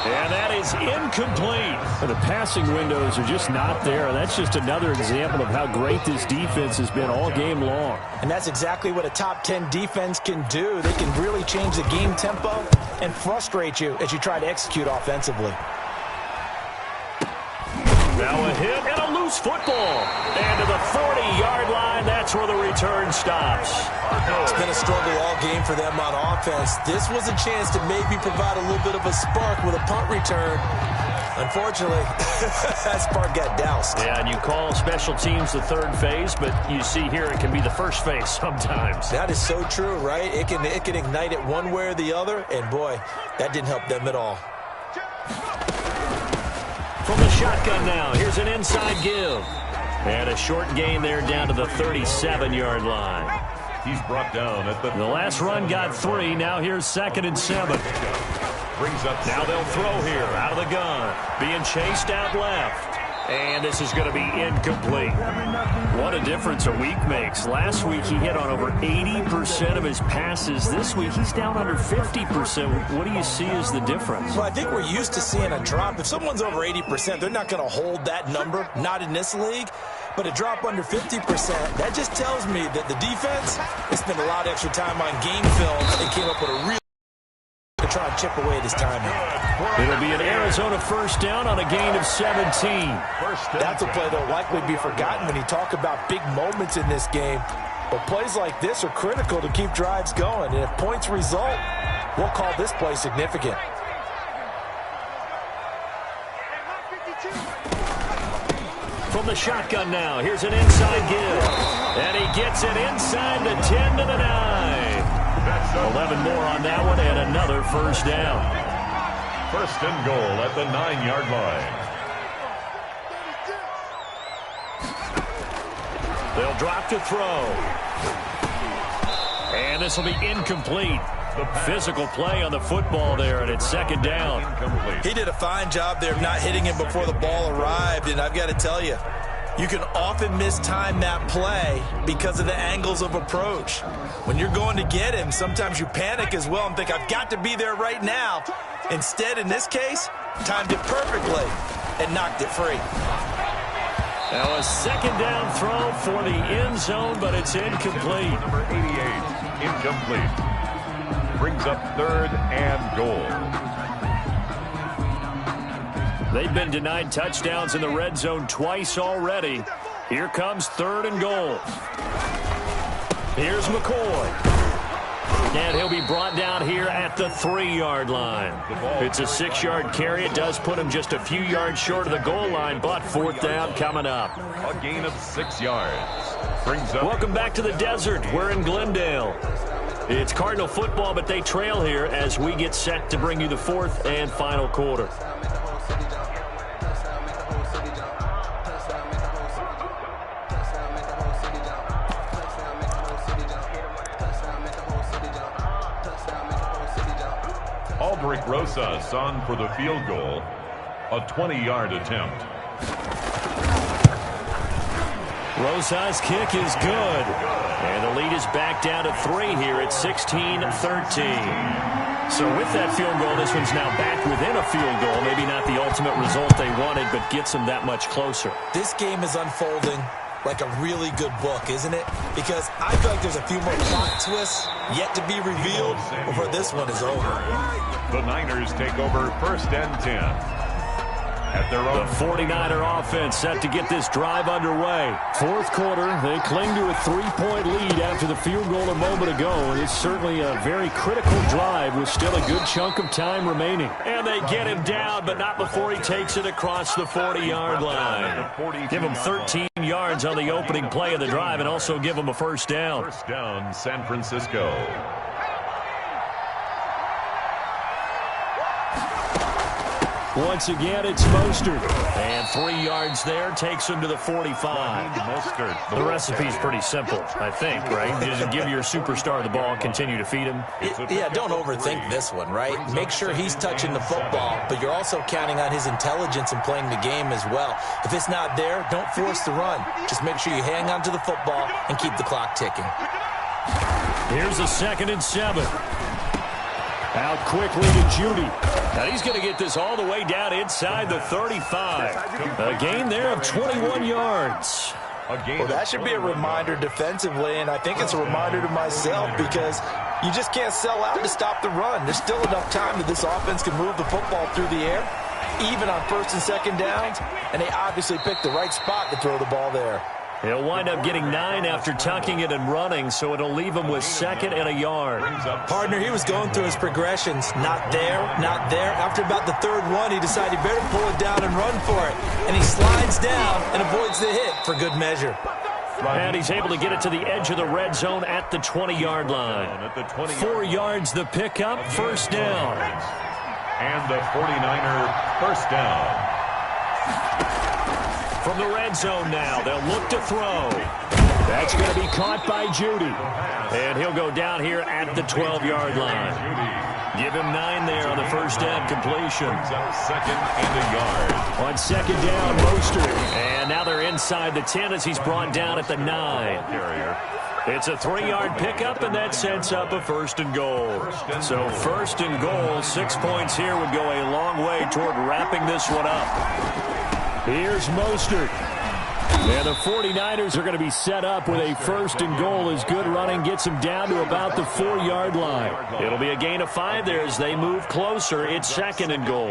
And that is incomplete. The passing windows are just not there. And that's just another example of how great this defense has been all game long. And that's exactly what a top 10 defense can do. They can really change the game tempo and frustrate you as you try to execute offensively. Now a hit and a loose football. And to the 40-yard line, that's where the return stops. It's been a struggle all game for them on offense. This was a chance to maybe provide a little bit of a spark with a punt return. Unfortunately, that spark got doused. Yeah, and you call special teams the third phase, but you see here it can be the first phase sometimes. That is so true, right? It can ignite it one way or the other, and boy, that didn't help them at all. From the shotgun now, here's an inside give. And a short gain there down to the 37-yard line. He's brought down at the last run got 3. Now here's 2nd and 7. Brings up. Now they'll throw here out of the gun. Being chased out left. And this is going to be incomplete. What a difference a week makes. Last week he hit on over 80% of his passes. This week he's down under 50%. What do you see as the difference? Well, I think we're used to seeing a drop. If someone's over 80%, they're not going to hold that number. Not in this league. But a drop under 50%, that just tells me that the defense has spent a lot of extra time on game film and came up with a real to try and chip away at his timing. It'll be an Arizona first down on a gain of 17. That's a play that will likely be forgotten when you talk about big moments in this game. But plays like this are critical to keep drives going. And if points result, we'll call this play significant. From the shotgun now, here's an inside give. And he gets it inside the 10 to the 9. 11 more on that one and another first down. First and goal at the 9-yard line. They'll drop to throw. And this will be incomplete. The physical play on the football there, and it's 2nd down. He did a fine job there of not hitting him before the ball arrived, and I've got to tell you, you can often mistime that play because of the angles of approach. When you're going to get him, sometimes you panic as well and think, I've got to be there right now. Instead, in this case, timed it perfectly and knocked it free. Now a 2nd down throw for the end zone, but it's incomplete. Number 88, incomplete. Brings up 3rd and goal. They've been denied touchdowns in the red zone twice already. Here comes 3rd and goal. Here's McCoy. And he'll be brought down here at the 3-yard line. It's a 6-yard carry. It does put him just a few yards short of the goal line, but 4th down coming up. A gain of 6 yards. Brings up. Welcome back to the desert. We're in Glendale. It's Cardinal football, but they trail here as we get set to bring you the 4th and final quarter. Aldrich Rosas on for the field goal. A 20-yard attempt. Rosas' kick is good. And the lead is back down to 3 here at 16-13. So with that field goal, this one's now back within a field goal. Maybe not the ultimate result they wanted, but gets them that much closer. This game is unfolding like a really good book, isn't it? Because I feel like there's a few more plot twists yet to be revealed before this one is over. The Niners take over 1st and 10. At their own. The 49er offense set to get this drive underway. 4th quarter, they cling to a 3-point lead after the field goal a moment ago. And it's certainly a very critical drive with still a good chunk of time remaining. And they get him down, but not before he takes it across the 40-yard line. Give him 13 yards on the opening play of the drive and also give him a first down. First down, San Francisco. Once again, it's Mostert. And 3 yards there takes him to the 45. Mostert. The recipe's pretty simple, I think, right? Just give your superstar the ball, continue to feed him. Yeah, don't overthink this one, right? Make sure he's touching the football, but you're also counting on his intelligence in playing the game as well. If it's not there, don't force the run. Just make sure you hang on to the football and keep the clock ticking. Here's a 2nd and 7. Out quickly to Judy. And he's going to get this all the way down inside the 35. A gain there of 21 yards. Well, that should be a reminder defensively, and I think it's a reminder to myself because you just can't sell out to stop the run. There's still enough time that this offense can move the football through the air, even on first and second downs, and they obviously picked the right spot to throw the ball there. He'll wind up getting 9 after tucking it and running, so it'll leave him with 2nd and a yard. Partner, he was going through his progressions. Not there, not there. After about the 3rd one, he decided he better pull it down and run for it. And he slides down and avoids the hit for good measure. And he's able to get it to the edge of the red zone at the 20-yard line. 4 yards the pickup, 1st down. And the 49er first down. From the red zone now, they'll look to throw. That's going to be caught by Judy. And he'll go down here at the 12-yard line. Give him 9 there on the first down completion. 2nd and a yard. On 2nd down, Mostert. And now they're inside the 10 as he's brought down at the 9. It's a 3-yard pickup, and that sets up a 1st and goal. So 1st and goal, 6 points here would go a long way toward wrapping this one up. Here's Mostert. And the 49ers are going to be set up with a 1st and goal as good running gets them down to about the 4-yard line. It'll be a gain of 5 there as they move closer. It's 2nd and goal.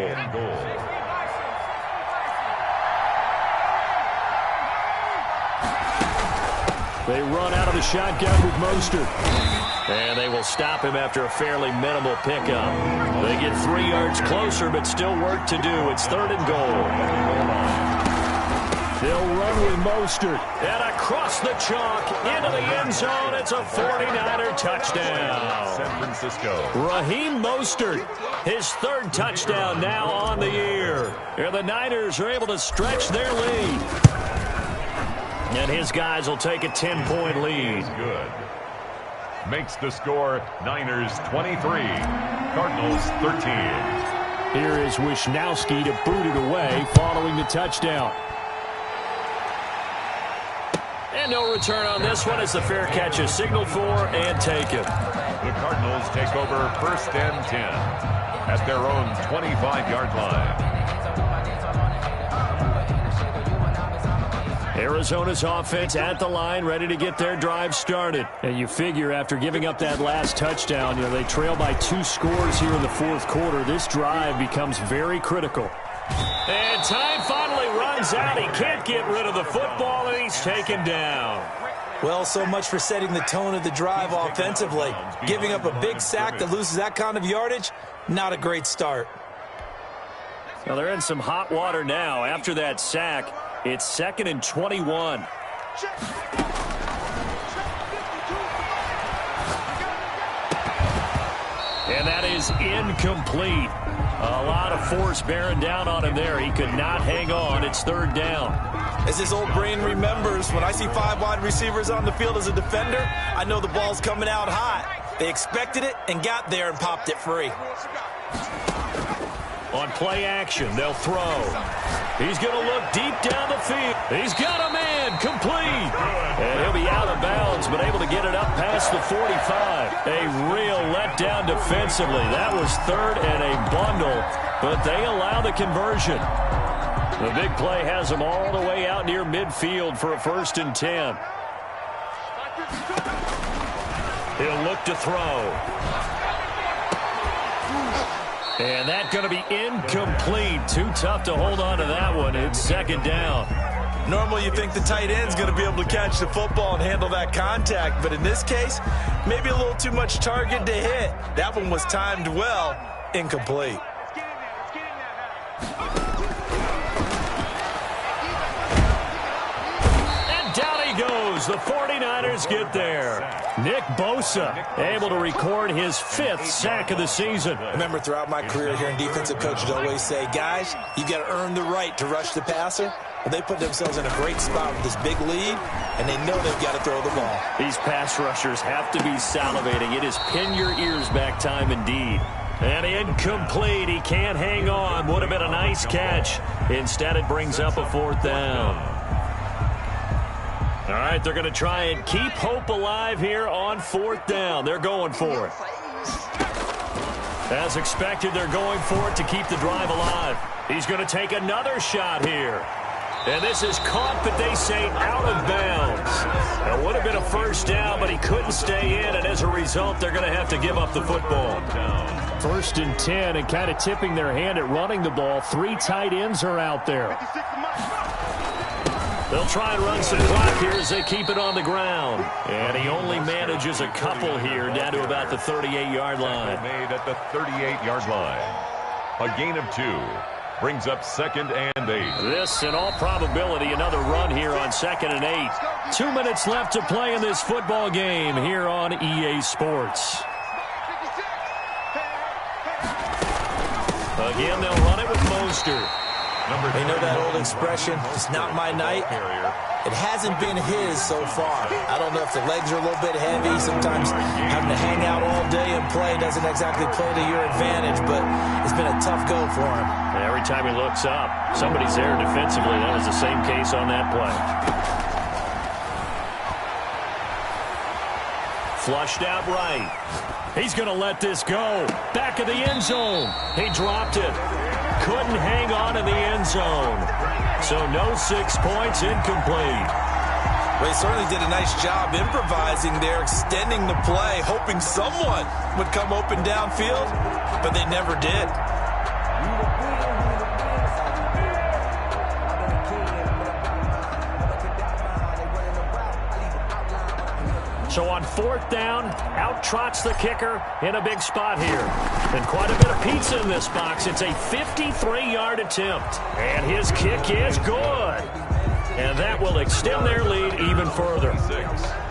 They run out of the shotgun with Mostert. And they will stop him after a fairly minimal pickup. They get 3 yards closer, but still work to do. It's 3rd and goal. They'll run with Mostert. And across the chalk into the end zone. It's a 49er touchdown. San Francisco. Raheem Mostert, his 3rd touchdown now on the year. And the Niners are able to stretch their lead. And his guys will take a 10-point lead. Good. Makes the score Niners 23, Cardinals 13. Here is Wisnowski to boot it away following the touchdown. And no return on this one as the fair catch is signaled for and taken. The Cardinals take over 1st and 10 at their own 25-yard line. Arizona's offense at the line, ready to get their drive started. And you figure after giving up that last touchdown, they trail by 2 scores here in the 4th quarter. This drive becomes very critical. And time finally runs out. He can't get rid of the football, and he's taken down. Well, so much for setting the tone of the drive offensively. Giving up a big sack that loses that kind of yardage, not a great start. Well, they're in some hot water now after that sack. It's 2nd and 21. And that is incomplete. A lot of force bearing down on him there. He could not hang on. It's 3rd down. As his old brain remembers, when I see 5 wide receivers on the field as a defender, I know the ball's coming out hot. They expected it and got there and popped it free. On play action, they'll throw. He's going to look deep down the field. He's got a man, complete. And he'll be out of bounds, but able to get it up past the 45. A real letdown defensively. That was 3rd and a bundle, but they allow the conversion. The big play has them all the way out near midfield for a 1st and 10. He'll look to throw. And that's going to be incomplete. Too tough to hold on to that one. It's 2nd down. Normally you think the tight end's going to be able to catch the football and handle that contact, but in this case, maybe a little too much target to hit. That one was timed well, incomplete. And down he goes. The 49ers get there. Nick Bosa able to record his 5th sack of the season. Remember, throughout my career here in defensive coaches always say, guys, you got to earn the right to rush the passer. Well, they put themselves in a great spot with this big lead, and they know they've got to throw the ball. These pass rushers have to be salivating. It is pin your ears back time indeed. And incomplete. He can't hang on. Would have been a nice catch. Instead, it brings up a 4th down. All right, they're going to try and keep hope alive here on 4th down. They're going for it. As expected, they're going for it to keep the drive alive. He's going to take another shot here. And this is caught, but they say out of bounds. It would have been a first down, but he couldn't stay in, and as a result, they're going to have to give up the football. 1st and 10, and kind of tipping their hand at running the ball. 3 tight ends are out there. They'll try and run some clock here as they keep it on the ground. And he only manages a couple here down to about the 38-yard line. Made at the 38-yard line. A gain of 2. Brings up 2nd and 8. This, in all probability, another run here on 2nd and 8. 2 minutes left to play in this football game here on EA Sports. Again, they'll run it with Mostert. They know that old expression, it's not my night. It hasn't been his so far. I don't know if the legs are a little bit heavy. Sometimes having to hang out all day and play doesn't exactly play to your advantage, but it's been a tough go for him. And every time he looks up, somebody's there defensively. That was the same case on that play. Flushed out right. He's going to let this go. Back of the end zone. He dropped it. Couldn't hang on in the end zone. So no 6 points, incomplete. Well, he certainly did a nice job improvising there, extending the play, hoping someone would come open downfield, but they never did. So on 4th down, out trots the kicker in a big spot here. And quite a bit of pizza in this box. It's a 53-yard attempt. And his kick is good. And that will extend their lead even further.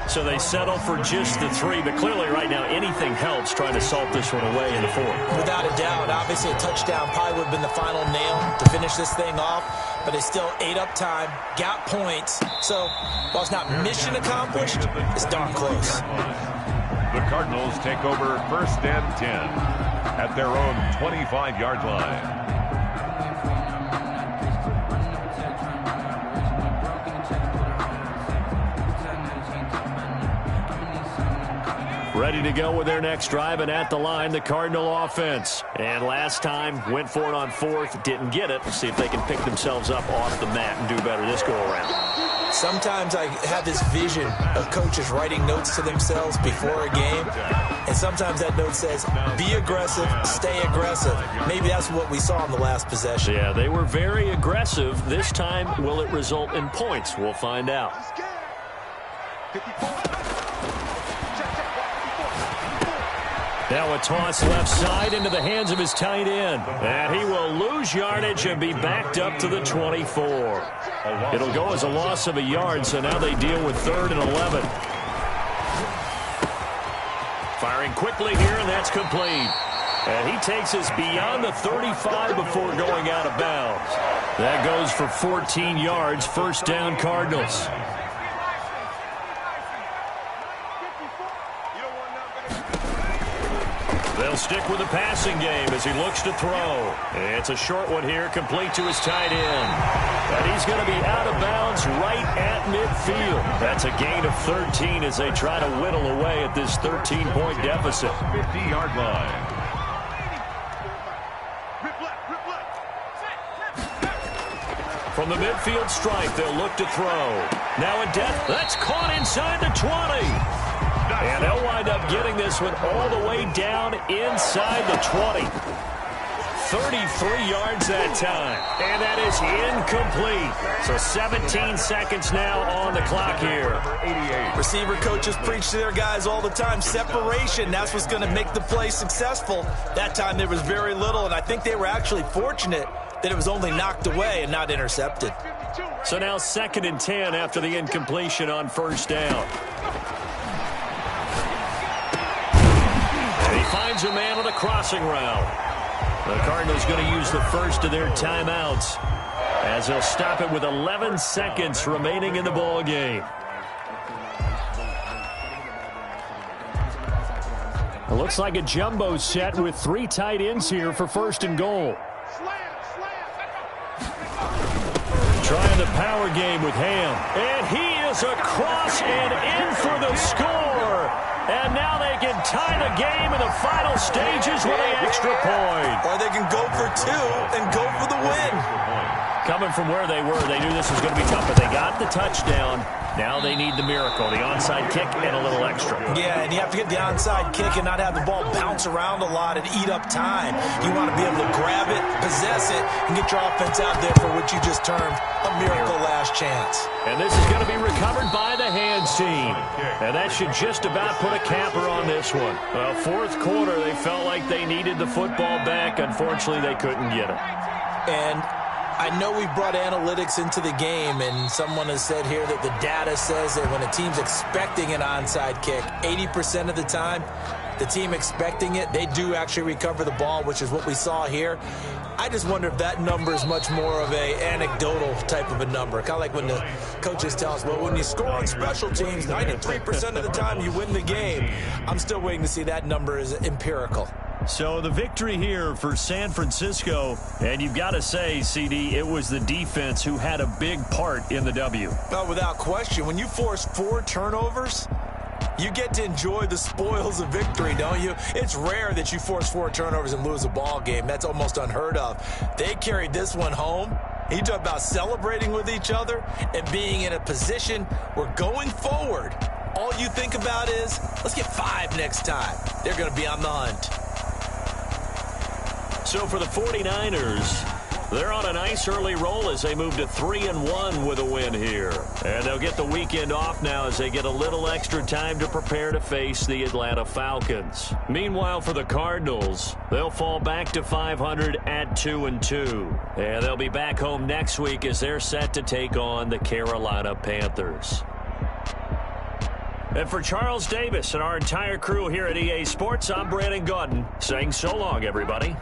So they settle for just the 3. But clearly right now, anything helps trying to salt this one away in the 4th. Without a doubt, obviously a touchdown probably would have been the final nail to finish this thing off. But they still ate up time, got points. So while it's not mission accomplished, it's darn close. The Cardinals take over 1st and 10 at their own 25-yard line. Ready to go with their next drive, and at the line, the Cardinal offense. And last time, went for it on 4th, didn't get it. Let's see if they can pick themselves up off the mat and do better this go-around. Sometimes I have this vision of coaches writing notes to themselves before a game, and sometimes that note says, be aggressive, stay aggressive. Maybe that's what we saw in the last possession. Yeah, they were very aggressive. This time, will it result in points? We'll find out. Now a toss left side into the hands of his tight end. And he will lose yardage and be backed up to the 24. It'll go as a loss of a yard, so now they deal with 3rd and 11. Firing quickly here, and that's complete. And he takes us beyond the 35 before going out of bounds. That goes for 14 yards, 1st down Cardinals. They'll stick with the passing game as he looks to throw. It's a short one here, complete to his tight end. And he's going to be out of bounds right at midfield. That's a gain of 13 as they try to whittle away at this 13-point deficit. 50-yard line. From the midfield stripe, they'll look to throw. Now a death. That's caught inside the 20. And they'll wind up getting this one all the way down inside the 20. 33 yards that time. And that is incomplete. So 17 seconds now on the clock here. Receiver coaches preach to their guys all the time. Separation, that's what's going to make the play successful. That time there was very little, and I think they were actually fortunate that it was only knocked away and not intercepted. So now 2nd and 10 after the incompletion on 1st down. And he finds a man on a crossing route. The Cardinals going to use the first of their timeouts as they'll stop it with 11 seconds remaining in the ball game. It looks like a jumbo set with 3 tight ends here for 1st and goal. Trying the power game with Ham. And he is across and in for the score. And now they They can tie the game in the final stages with an extra point. Or they can go for two and go for the win. Coming from where they were, they knew this was going to be tough, but they got the touchdown. Now they need the miracle, the onside kick and a little extra. Yeah, and you have to get the onside kick and not have the ball bounce around a lot and eat up time. You want to be able to grab it, possess it, and get your offense out there for what you just termed a miracle last chance. And this is going to be recovered by the hands team. And that should just about put a capper on this one. Well, fourth quarter, they felt like they needed the football back. Unfortunately, they couldn't get it. And I know we brought analytics into the game, and someone has said here that the data says that when a team's expecting an onside kick, 80% of the time, the team expecting it, they do actually recover the ball, which is what we saw here. I just wonder if that number is much more of a anecdotal type of a number. Kind of like when the coaches tell us, well, when you score on special teams, 93% of the time you win the game. I'm still waiting to see that number is empirical. So the victory here for San Francisco, and you've got to say, CD, it was the defense who had a big part in the W. Well, without question, when you force 4 turnovers, you get to enjoy the spoils of victory, don't you? It's rare that you force 4 turnovers and lose a ball game. That's almost unheard of. They carried this one home. You talk about celebrating with each other and being in a position where going forward, all you think about is, let's get 5 next time. They're going to be on the hunt. So for the 49ers, they're on a nice early roll as they move to 3-1 with a win here. And they'll get the weekend off now as they get a little extra time to prepare to face the Atlanta Falcons. Meanwhile, for the Cardinals, they'll fall back to 500 at 2-2. And they'll be back home next week as they're set to take on the Carolina Panthers. And for Charles Davis and our entire crew here at EA Sports, I'm Brandon Gaudin saying so long, everybody.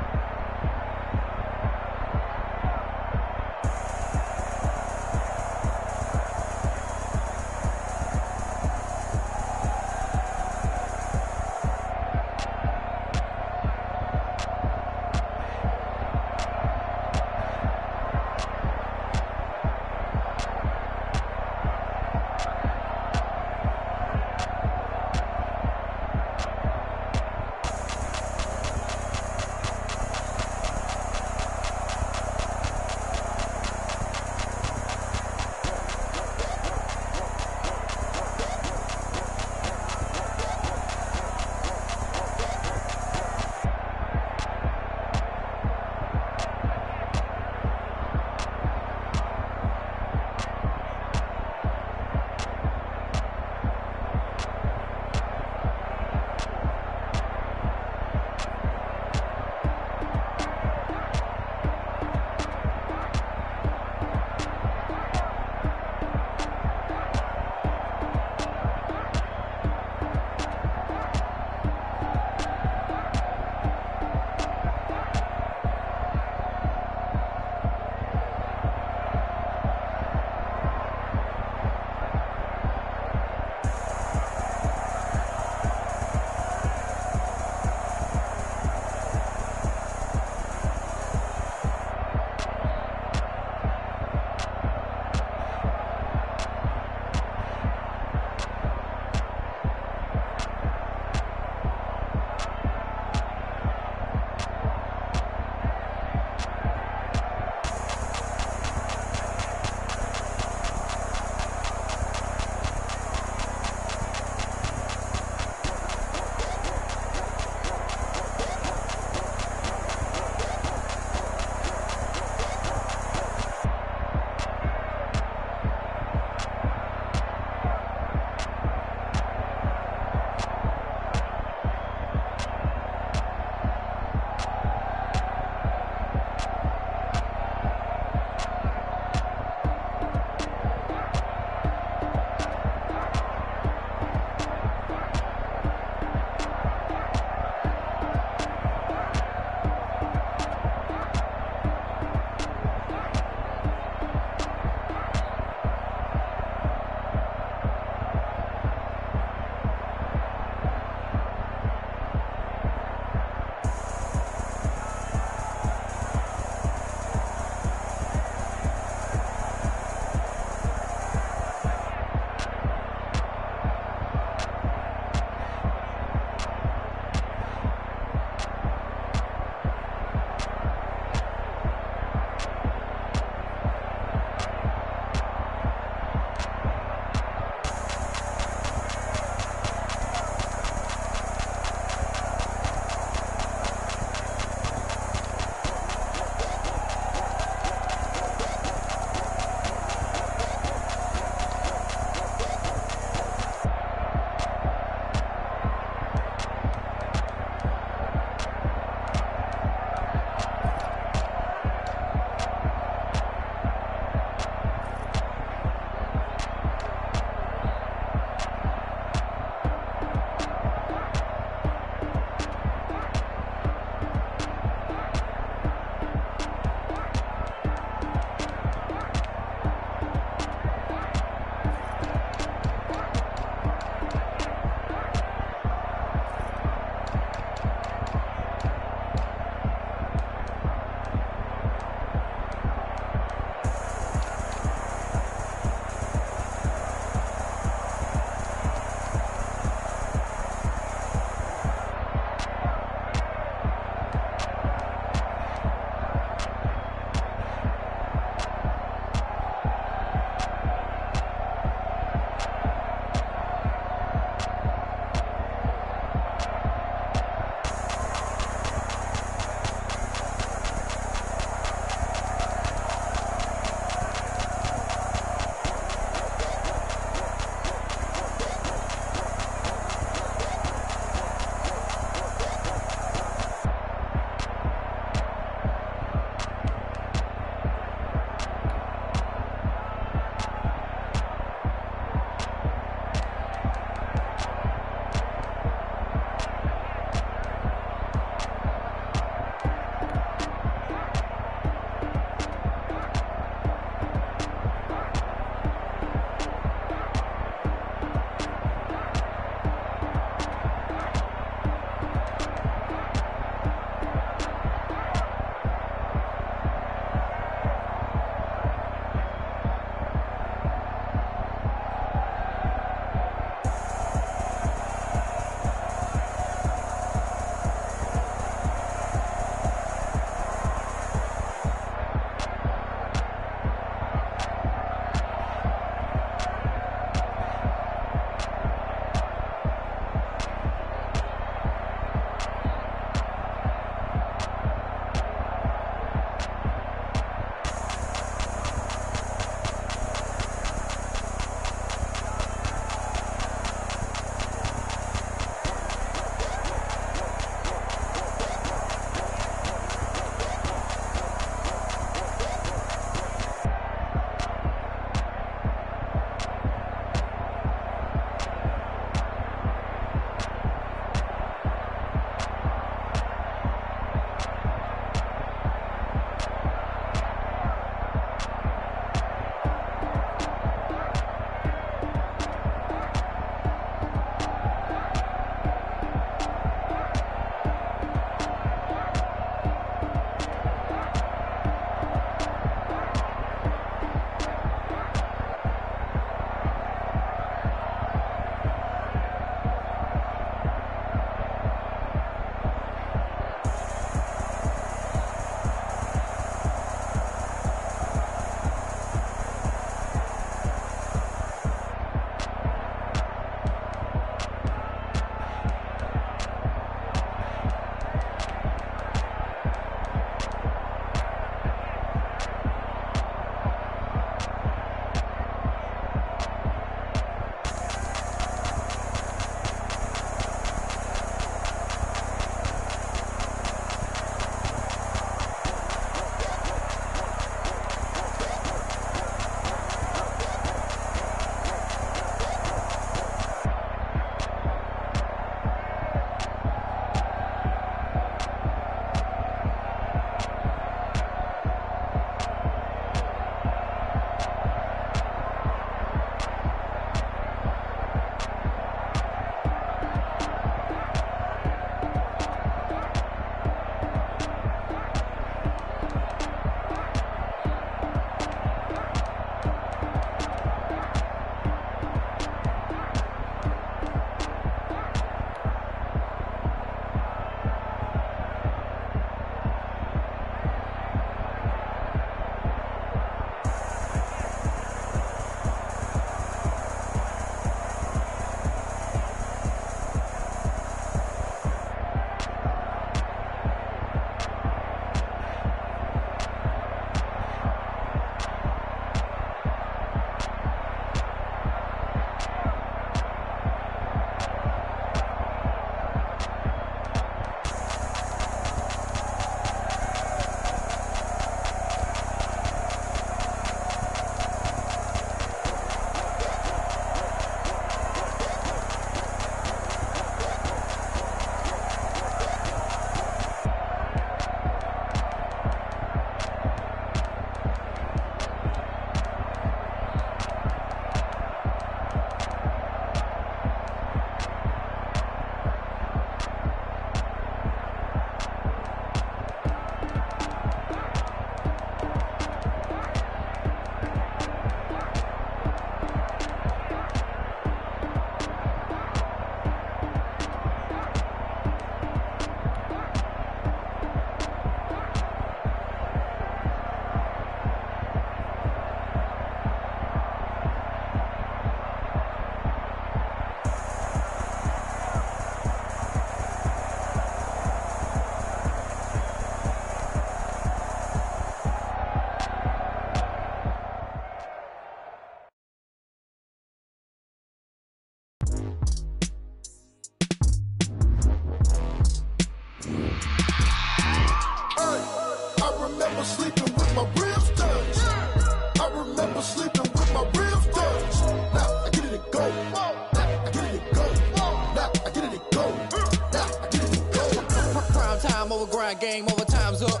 grind game, overtime's up.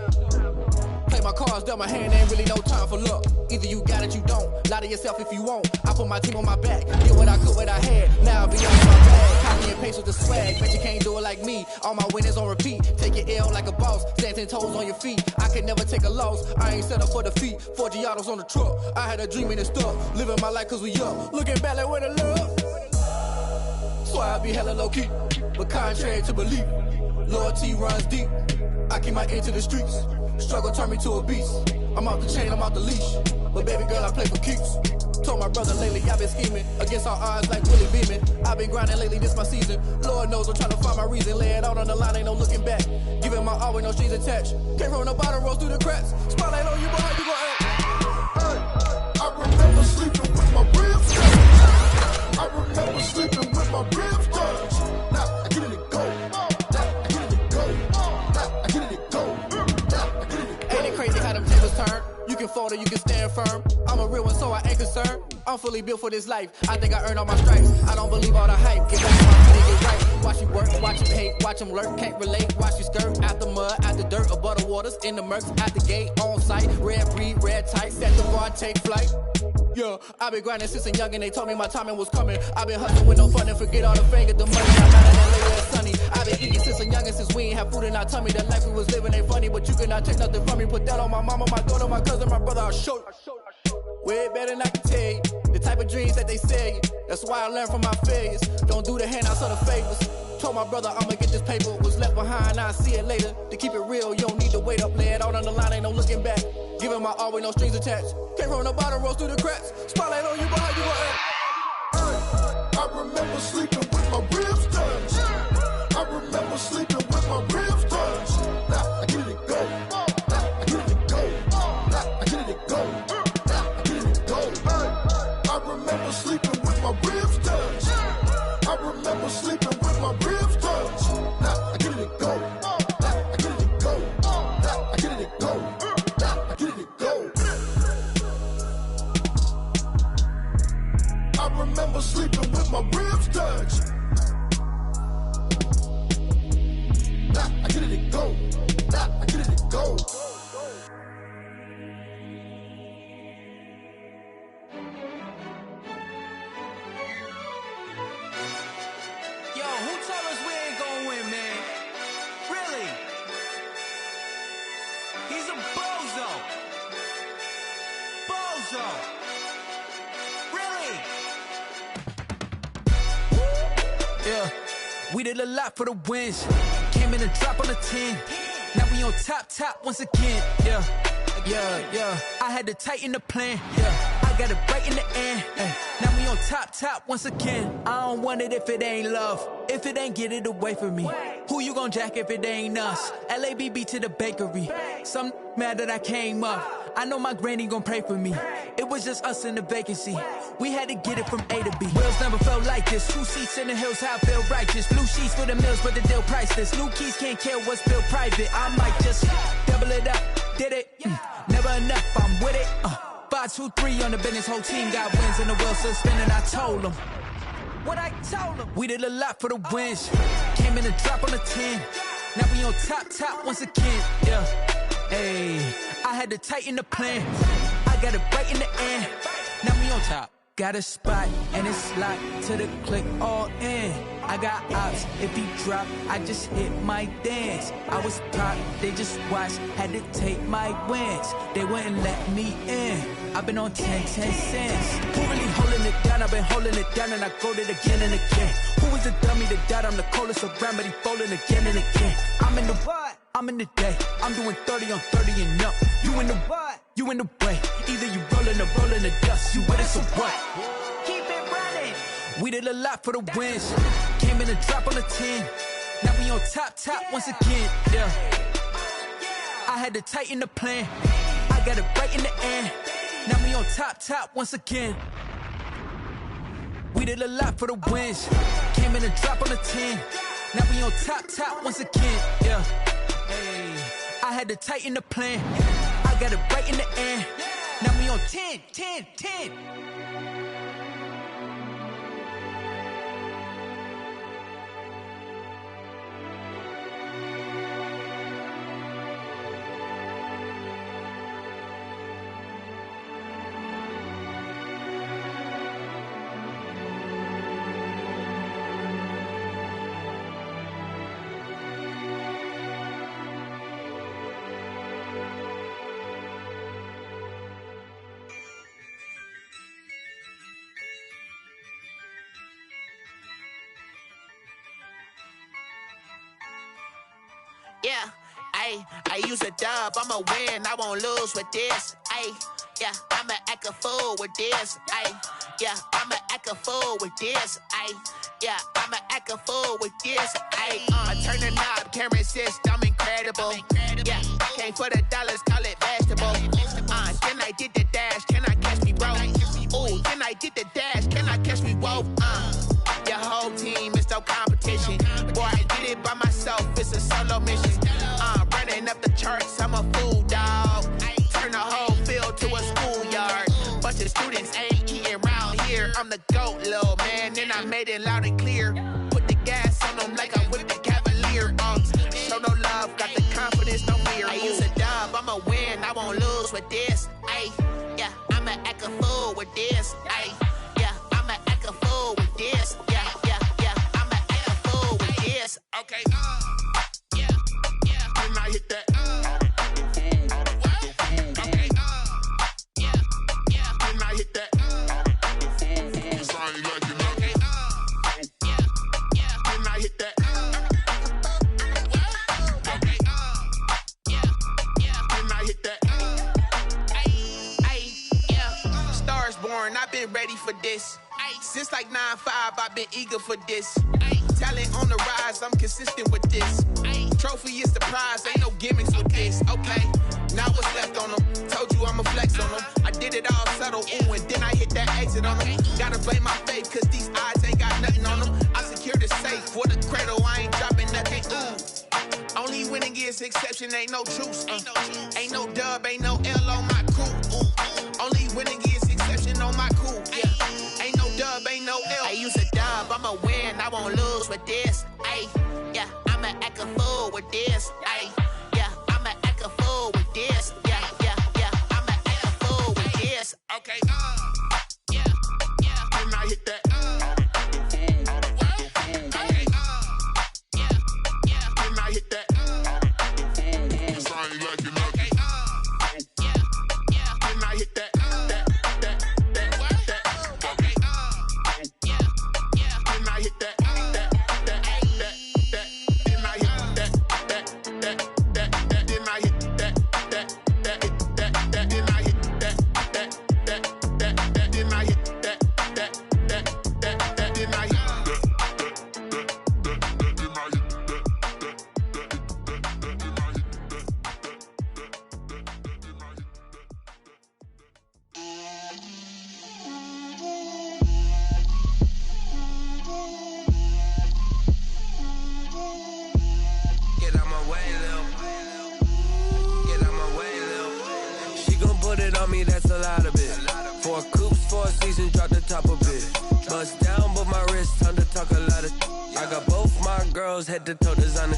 Play my cards, dealt my hand, ain't really no time for luck. Either you got it, you don't. Lie to yourself if you won't. I put my team on my back, did what I could, what I had. Now I'll be on my bag. Copy and paste with the swag, bet you can't do it like me. All my winners on repeat. Take your L like a boss, stand 10 toes on your feet. I can never take a loss, I ain't set up for defeat. 4 Giottos on the truck, I had a dream and it stuck. Living my life cause we up, looking back like where the love. So I be hella low key, but contrary to belief, loyalty runs deep. I keep my ear to the streets. Struggle turned me to a beast. I'm out the chain, I'm out the leash. But baby girl, I play for keeps. Told my brother lately, I've been scheming against all odds like Willie Beeman. I've been grinding lately, this my season. Lord knows I'm trying to find my reason. Lay it out on the line, ain't no looking back. Giving my all with no strings attached. Came from the bottom, rose through the cracks. Spotlight on you, but how you gon' act? Hey, I remember sleeping with my ribs touched. I remember sleeping with my ribs touched. Now I get it to go. Now I get it to go. Now I get it to go. Now I get it to go. Ain't it crazy how them tables turn? You can fold or you can stand firm. I'm a real one, so I ain't concerned. I'm fully built for this life. I think I earned all my stripes. I don't believe all the hype. Get back to my feet and get right. Watch you work, watch you hate, watch them lurk. Can't relate, watch you skirt. Out the mud, out the dirt, above the waters, in the murks, out the gate, on site. Red breed, red tight, set the bar, take flight. Yeah, I been grinding since a young and they told me my timing was coming. I been hustling with no fun and forget all the fame, get the money. I'm not in LA where it's sunny. I been eating since a young and since we ain't have food in our tummy. The life we was living ain't funny, but you cannot take nothing from me. Put that on my mama, my daughter, my cousin, my brother, I'll show you. Way better than I can tell you. The type of dreams that they sell you. That's why I learned from my failures. Don't do the handouts or the favors. Told my brother I'ma get this paper. Was left behind, I'll see it later. To keep it real, you don't need to wait up. Lay it out on the line, ain't no looking back. Giving my all with no strings attached. Came from the bottom, rose through the cracks. Spotlight on you, but how you gon' act? Hey, I remember sleeping with my ribs touched. I remember sleeping with my ribs touched. Now I get it to go. Now I get it to go. Now I get it to go. Now I get it to go. Hey, I remember sleeping with my ribs touched. I remember sleeping with my ribs touched. Now I get it to go. Now I get it to go. Now I get it to go. Now I get it to go. I remember sleeping with my ribs touched. Now I get it to go. Now I get it to go. Yo, who told us we ain't gonna win, man? Really? He's a bozo. Bozo. Really? Yeah, we did a lot for the wins. Came in a drop on the 10. Now we on top once again. Yeah. I had to tighten the plan. Yeah. I got it right in the end. Now we on top once again. I don't want it if it ain't love. If it ain't, get it away from me. Who you gon' jack if it ain't us? LABB to the bakery. Some mad that I came up. I know my granny gon' pray for me. It was just us in the vacancy. We had to get it from A to B. Wheels never felt like this. 2 seats in the hills, how I feel righteous. Blue sheets for the mills, but the deal priceless. New keys can't kill what's built private. I might just double it up. Did it? Never enough, I'm with it. 5, 2, 3 on the business. Whole team got wins and the wheels still spinning. I told them what I told them. We did a lot for the wins. Came in a drop on the 10. Now we on top once again. Yeah. Hey, I had to tighten the plan. I got it right in the end. Now we on top. Got a spot and it's locked to the click all in. I got ops, if he drop, I just hit my dance. I was pop, they just watched, had to take my wins. They wouldn't let me in. I've been on 10 cents. Who really holding it down? I've been holding it down and I go it again and again. Who is the dummy that died? I'm the coldest around, but he folding again and again. I'm in the what? I'm in the day. I'm doing 30 on 30 and up. You in the what? You in the way. Either you rolling or rolling the dust. You with us or what? Keep it running. We did a lot for the wins. Came in a drop on the 10. Now we on top once again. Yeah. I had to tighten the plan. I got it right in the end. Now we on top once again. We did a lot for the wins. Came in a drop on the 10. Now we on top once again. Yeah. Hey, I had to tighten the plan. I got it right in the end. Now we on 10. yeah. Ayy, I use a dub, I'ma win, I won't lose with this. Ayy, yeah, I'ma act a fool with this. Ayy, yeah, I'ma act a fool with this. Ayy, yeah, I'ma act a fool with this. Ayy, turn the knob, camera assist, I'm incredible. Yeah, came for the dollars, call it vegetable. Then I did the dash, can I catch me, bro? Ooh, then I did the dash, can I catch me, whoa? Your whole team is no competition. Boy, I did it by myself, it's a solo mission. Running up the charts, I'm a fool, dog. Turn the whole field to a schoolyard. Bunch of students ain't eating round here. I'm the GOAT, little man, and I made it loud and clear. Put the gas on them like I whipped the Cavalier. Show no love, got the confidence, no fear. I use a dub, I'ma win, I won't lose with this. Ayy, yeah, I'ma act a fool with this. Ayy, yeah, I'ma act a fool with this. Yeah, yeah, yeah, I'ma act a fool with this. Okay, yeah, yeah, when I hit that. Okay, yeah, yeah, when I hit that. Cause I ain't like it. Okay, yeah, yeah, when I hit that. Okay, yeah, yeah, when I hit that. Yeah, stars born, I've been ready for this. Since like 9-5, I've been eager for this. Talent on the rise, I'm consistent with this. Trophy is the prize, ain't no gimmicks with this. Okay, now what's left on them? Told you I'ma flex on them. I did it all subtle, ooh, and then I hit that exit on them. Gotta blame my faith, cause these odds ain't got nothing on them. I secure the safe for the cradle, I ain't dropping nothing, ooh. Only winning is exception, ain't no truce. Ain't no dub, ain't no L on my crew. Only winning is exception on my crew. Yeah, ain't no dub, ain't no L. I use a dub, I'ma win, I won't lose with this. Ayy, yeah, I'ma act a fool with this. Ayy, yeah, I'ma act a fool with this. Yeah, yeah, yeah, I'ma act a fool with this. Okay, yeah, yeah, when I hit that. Okay, yeah, yeah, when I hit that. Cause I ain't like it. Okay, yeah, yeah, when I hit that. Head to toe designer,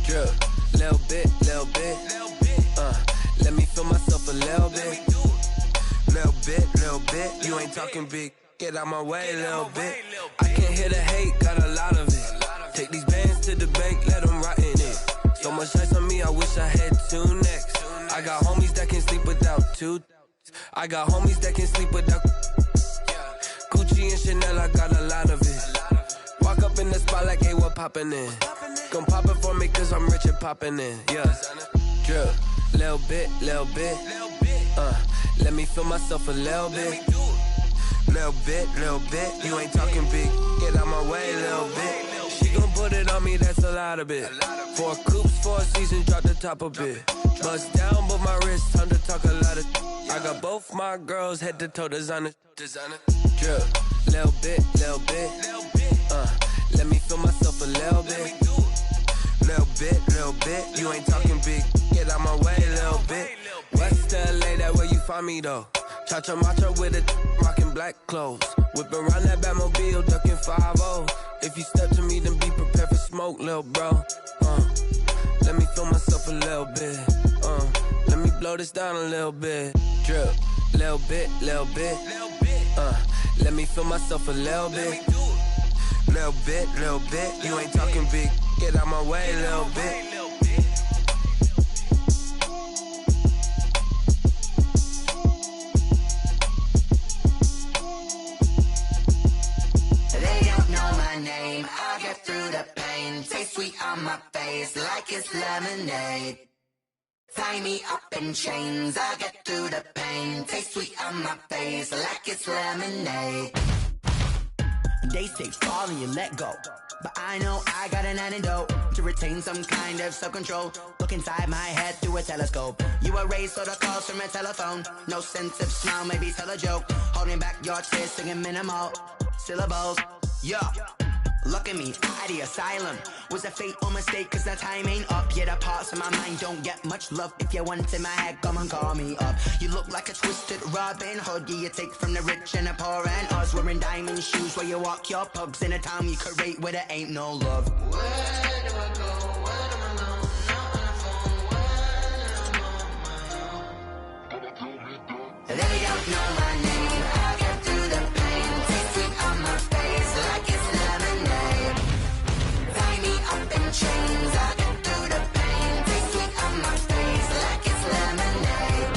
drip, little bit, let me feel myself a little bit, you ain't talking big, get out my way, little bit, I can't hear the hate, got a lot of it, take these bands to the bank, let them rot in it, so much ice on me, I wish I had two necks, I got homies that can sleep without two, I got homies that can sleep without, Gucci and Chanel, I got a lot of it, walk up in the spot like, hey, what poppin' in? Gon' pop it for me cause I'm rich and poppin' in, yeah. Drip, little bit, let me feel myself a little bit. Little bit, you ain't talking big, get out my way, little bit. She gon' put it on me, that's a lot of it. 4 coops, 4 seasons, drop the top a bit. Bust down, but my wrist, time to talk a lot of. I got both my girls, head to toe designer. Drip, little bit, let me feel myself a little bit. Little bit, you ain't talking big, get out my way, little bit. West LA, that where you find me though. Cha-cha matcha with it, rockin' black clothes. Whip around that Batmobile, ducking 5-0. If you step to me, then be prepared for smoke, little bro. Let me feel myself a little bit. Let me blow this down a little bit. Drip, little bit. Let me feel myself a little bit. Little bit, you ain't talking big, get out my way, little bit. They don't know my name, I'll get through the pain, taste sweet on my face. face like it's lemonade. Tie me up in chains, I'll get through the pain. Taste sweet on my face like it's lemonade. They say fall and you let go, but I know I got an antidote to retain some kind of self-control. Look inside my head through a telescope. You erase all the calls from a telephone. No sense of smile, maybe tell a joke. Holding back your tears, singing minimal syllables. Yeah. Look at me, out of the asylum. Was a fate or mistake, cause the time ain't up. Yeah, the parts of my mind don't get much love. If you want in my head, come and call me up. You look like a twisted Robin Hood. Yeah, you take from the rich and the poor and us. Wearing diamond shoes where you walk your pugs. In a town you create where there ain't no love. Where do I go? Where do I go? Not on the phone, when I'm on my own. They don't know my name. I'll get through the pain. Taste sweet on my face like it's lemonade. Tie me up in chains. I'll get through the pain. Taste sweet on my face like it's lemonade.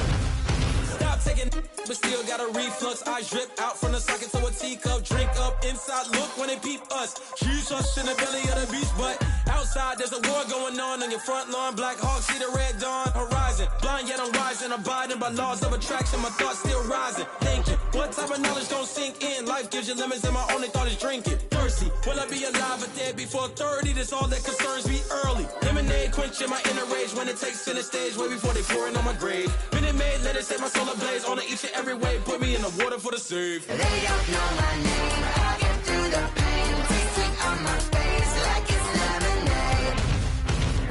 Stop taking, but still got a reflux. Eyes drip out from the socket to a teacup. Drink up inside, look when they peep us. Huge us in the belly of the beast, but outside there's a war going on your front lawn. Black Hawk, see the red dawn horizon. Blind yet I'm rising, abiding by laws of attraction. My thoughts still rising. Thinking, what type of knowledge gon' sink in? Life gives you lemons and my only thought is drinking. Thirsty, will I be alive or dead before 30? That's all that concerns me early. Lemonade quenching my inner rage when it takes center stage way before they pour it on my grave. Minute Maid, let it set my soul ablaze on each and every way. Put me in the water for the save. They don't know my name. I'll get through the pain. Taste sweet on my face like it's lemonade.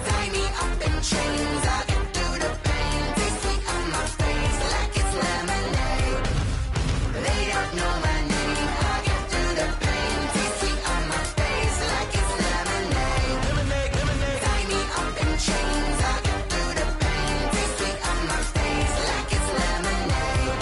Tie me up in chains. I'll get through the pain. Taste sweet on my face like it's lemonade. They don't know my name. I'll get through the pain. Taste sweet on my face like it's lemonade. Lemonade, lemonade. Tie me up in chains. I'll get through the pain. Taste sweet on my face like it's lemonade.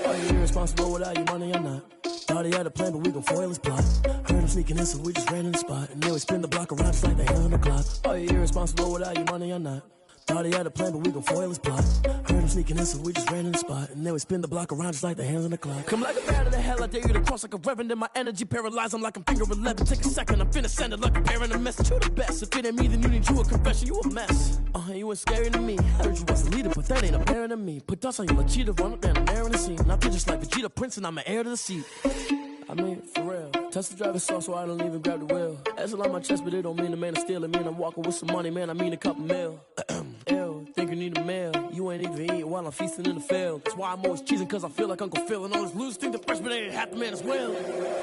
Are you irresponsible without your money or not? Thought he had a plan, but we gon' foil his plot. Heard him sneaking in, so we just ran in the spot. And then we spin the block around just like the hand on the clock. Are you irresponsible without your money or not? Thought he had a plan, but we gon' foil his plot. Heard him sneaking in, so we just ran in the spot. And then we spin the block around just like the hands on the clock. Come like a bat of the hell, I dare you to cross like a reverend. And my energy paralyzed, I'm like I'm finger 11. Take a second, I'm finna send it like a bear in a message. You the best, if it ain't me, then you need you a confession. You a mess, you ain't scary to me. Heard you was a leader, but that ain't apparent to me. Put dust on your cheetah, run up down the air in the scene. And I feel just like Vegeta Prince, and I'm an heir to the seat. I mean, for real. Touch the driver's sauce so I don't even grab the wheel. That's on my chest, but it don't mean the man is stealing. Man, I'm walking with some money, man, I mean a couple mil. Ew, think you need a meal. You ain't even eating while I'm feasting in the field. That's why I'm always cheesing, cause I feel like Uncle Phil. And all those losers think the freshman ain't half the man as well.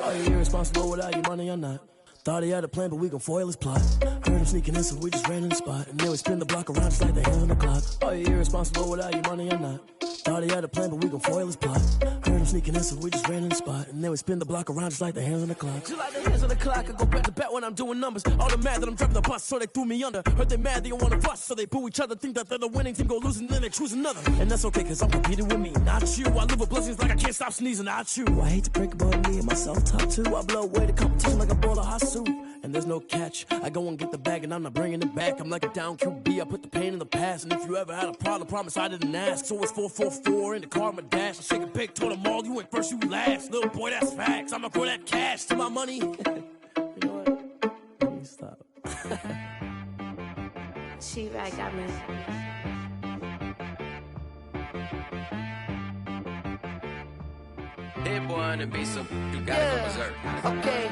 Are you irresponsible without your money or not? Thought he had a plan, but we gon' foil his plot. Heard him sneaking in, so we just ran in the spot. And then we spin the block around just like the hand on the clock. Are you irresponsible without your money or not? Thought he had a plan, but we gon' foil his plot. Heard him sneaking in, so we just ran in the spot. And then we spin the block around just like the hands on the clock. Just like the hands on the clock, I go back to back when I'm doing numbers. All the mad that I'm driving the bus, so they threw me under. Heard they mad, they don't wanna bust, so they boo each other. Think that they're the winning team, go losing, then they choose another. And that's okay, cause I'm competing with me, not you. I live with blessings like I can't stop sneezing, not you. I hate to break about me and my self-talk too. I blow away the competition like a bowl of hot soup. And there's no catch, I go and get the bag and I'm not bringing it back. I'm like a down QB, I put the pain in the past. And if you ever had a problem, promise I didn't ask. So it's 444 in the car, my dash. I shake a big, told them all, you ain't first, you last. Little boy, that's facts, I'ma throw that cash to my money. You know what? Let me stop. She right, got me. Hit boy on the beat, so you gotta go berserk. Okay.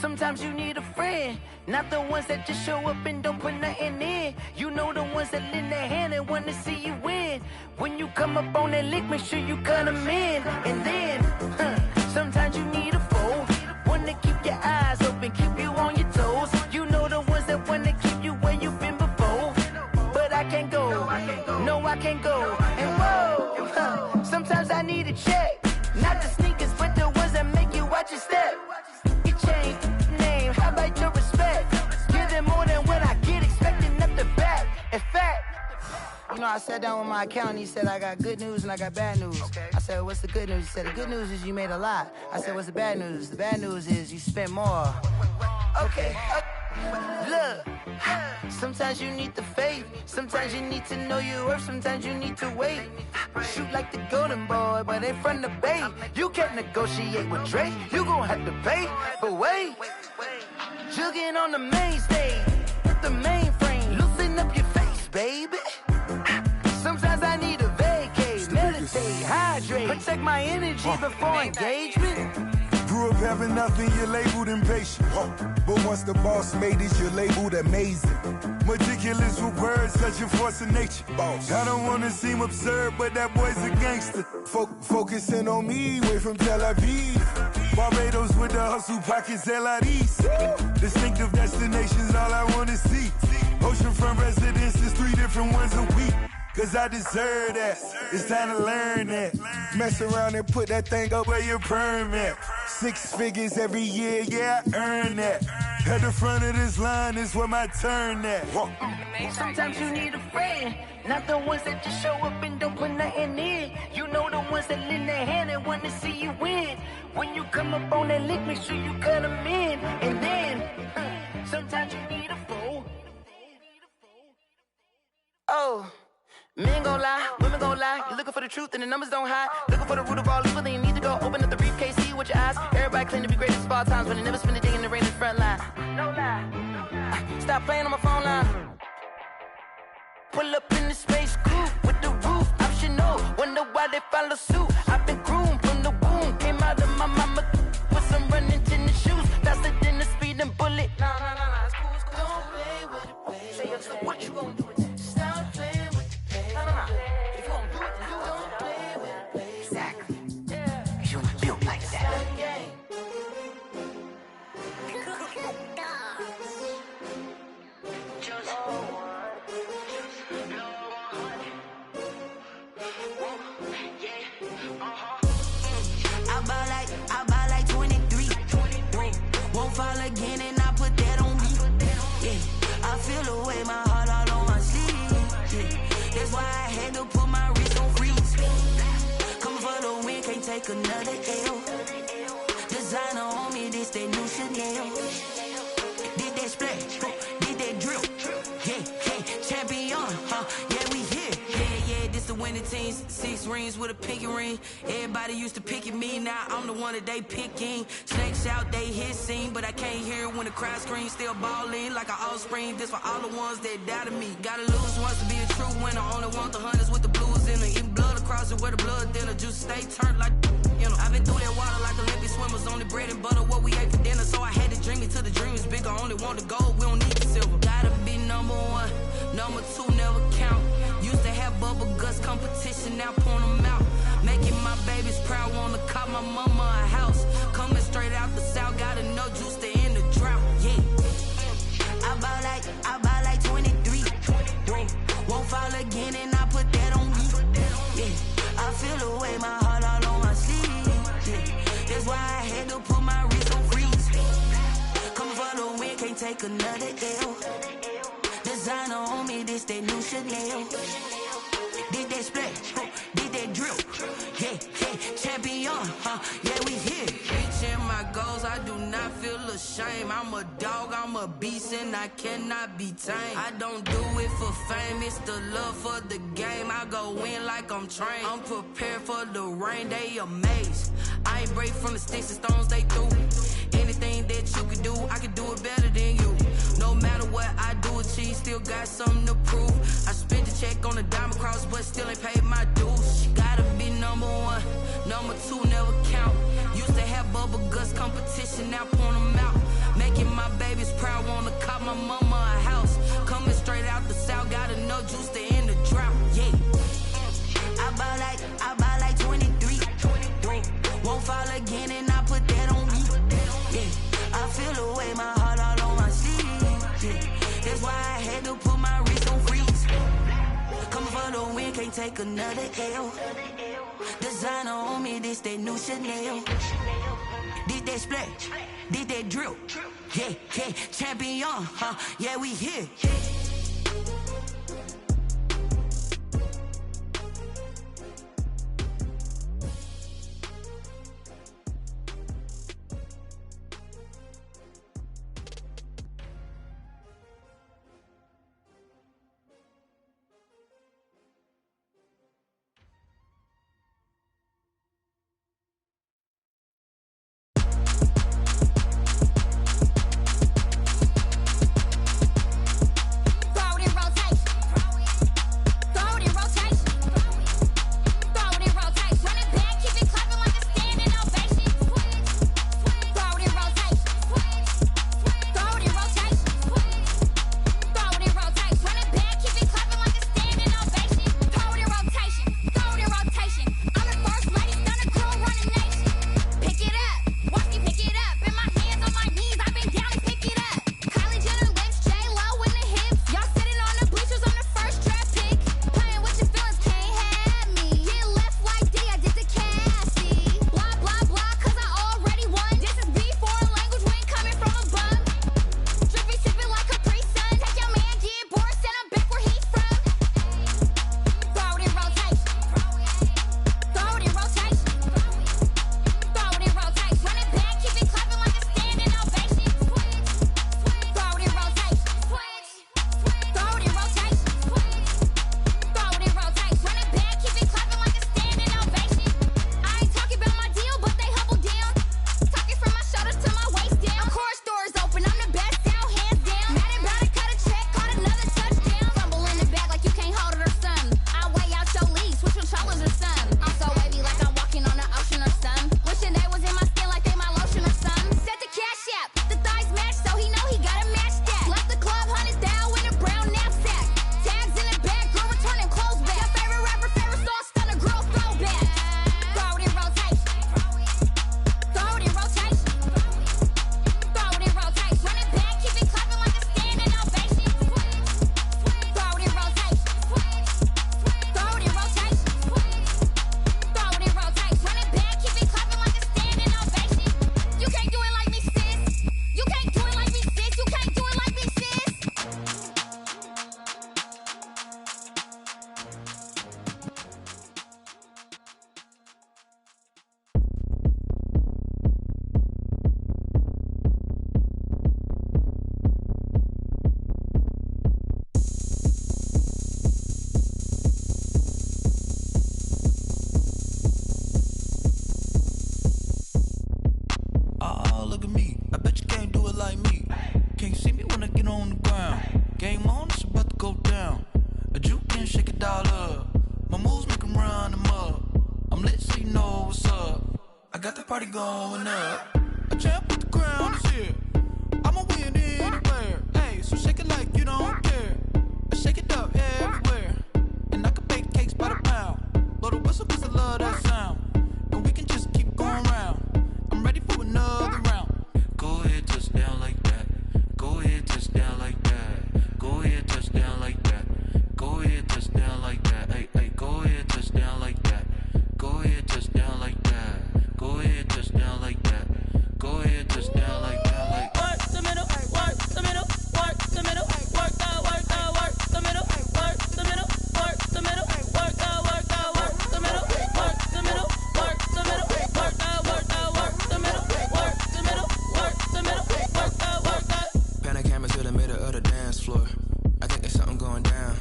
Sometimes you need a friend, not the ones that just show up and don't put nothing in. You know the ones that lend their hand and want to see you win. When you come up on that lick, make sure you cut them in. And then, sometimes you need a foe, one to keep your eyes I can't go. And whoa, sometimes I need a check. Not the sneakers, but the ones that make you watch your step. You change name, how about your respect? Give them more than what I get, expecting up the back. In fact, you know, I sat down with my accountant. He said, I got good news and I got bad news. Okay. I said, what's the good news? He said, the good news is you made a lot. I said, what's the bad news? The bad news is you spent more. Okay. Look, sometimes you need the faith. Sometimes you need to know your worth. Sometimes you need to wait. Shoot like the golden boy, but ain't from the bay. You can't negotiate with Drake. You gon' have to pay. But wait, jugging on the main stage with the mainframe. Loosen up your face, baby. Sometimes I need a vacate, meditate, hydrate, protect my energy before engagement. Grew up having nothing, you're labeled impatient. But once the boss made it, you're labeled amazing. Meticulous with words, such a force of nature. I don't wanna seem absurd, but that boy's a gangster. Focusing on me, way from Tel Aviv. Barbados with the hustle pockets, LIDs. Distinctive destinations, all I wanna see. Oceanfront residences, 3 different ones a week. Cause I deserve that, it's time to learn that. Mess around and put that thing up where your perm at. 6 figures every year, yeah, I earn that. At the front of this line is where my turn at. Sometimes you need a friend, not the ones that just show up and don't put nothing in. You know the ones that lend their hand and want to see you win. When you come up on that lick, make sure you cut them in. And then, sometimes you need a fool. Oh. Men gon' lie, women gon' lie. You're looking for the truth and the numbers don't hide. Looking for the root of all evil, then you need to go open up the briefcase, see with your eyes. Everybody claim to be greatest of all times, but they never spend a day in the rain in the front line. No lie. Stop playing on my phone line. Pull up in the space coupe with the roof optional. Wonder why they follow suit. I've been groomed from the womb. Came out of my mama with some running tennis shoes. Faster than the speeding bullet. No, it's cool, it's cool. Don't play with it, baby. Say what you gon' do with it? Stop playing. If you don't do it, then you don't play with it, baby. Exactly. Cause you ain't built like that. I buy like 23. Won't fall again and I put that on me. Yeah, I feel the way my heart all on my sleeve. Yeah. That's why I had to put my wrist on freeze. Come for the win, can't take another L. Designer on me, this that new Chanel. Did that splash, did that drill. Yeah, champion, yeah, we here. Yeah, this the winning teams. 6 rings with a pinky ring. Everybody used to picking me, now I'm the one that they picking. Snakes out, they hissing, but I can't hear when the crowd screams. Still balling like an offspring. This for all the ones that doubted me. Gotta lose once to be a true winner. Only want the hunters with the blues in it. Even blood across it where the blood dinner. Juice stay turned like, you know. I've been through that water like Olympic swimmers. Only bread and butter, what we ate for dinner. So I had to dream it till the dream is bigger. Only want the gold, we don't need the silver. Gotta be number 1, number 2 never count. Used to have bubble guts competition, now point them out. Making my babies proud, wanna call my mama a house. Coming straight out the south, gotta know juice to end the drought. Yeah, I buy like 23. Won't fall again and I put that on me. Yeah, I feel the way my heart all on my sleeve. Yeah, that's why I had to put my wrist on freeze. Coming for the win, can't take another L. Designer on me, this that new Chanel. Did that splash, did that drill. Yeah, champion, yeah, we here. Reaching my goals, I do not feel ashamed. I'm a dog, I'm a beast, and I cannot be tamed. I don't do it for fame, it's the love for the game. I go in like I'm trained. I'm prepared for the rain, they amazed. I ain't break from the sticks and stones they threw. Anything that you can do, I can do it better than you. No matter what I do, achieve, still got something to prove. I spent the check on the diamond cross, but still ain't paid my dues. Gotta be number 1, number 2 never count. Used to have bubble guts competition, now point them out. Making my babies proud, wanna call my mama a house. Coming straight out the south, gotta know juice to end the drought. Yeah, I buy like 23. Won't fall again and I put that on me. Yeah, I feel the way my heart all on my sleeve. Yeah, that's why I had to put my wrist on freeze. Coming for the can win, can't take another L. Designer on me, this that new Chanel. Did that splash, did that drill. Yeah, yeah, champion, huh? Yeah, we here. Party going up. A champ with the crown is here. I'ma win anywhere. Hey, so shake it like you don't care. I shake it up everywhere. And I can bake cakes by the pound. Blow the whistle cause I love that sound. And we can just keep going round. I'm ready for another round. Go ahead, touch down like that. Go ahead, touch down like that. Go ahead, touch down like that. Go ahead, touch down like that. Hey, hey, go ahead, touch down like that. Go ahead, touch down like that. Go ahead, touch down like that. Go ahead, touch down like that. Like work the middle, work the middle, work the middle, work the middle, work the middle, work the middle, work the middle, work the middle, work the middle, work the middle, work the middle, work the middle, work the. Pan a camera to the middle of the dance floor. I think there's something going down.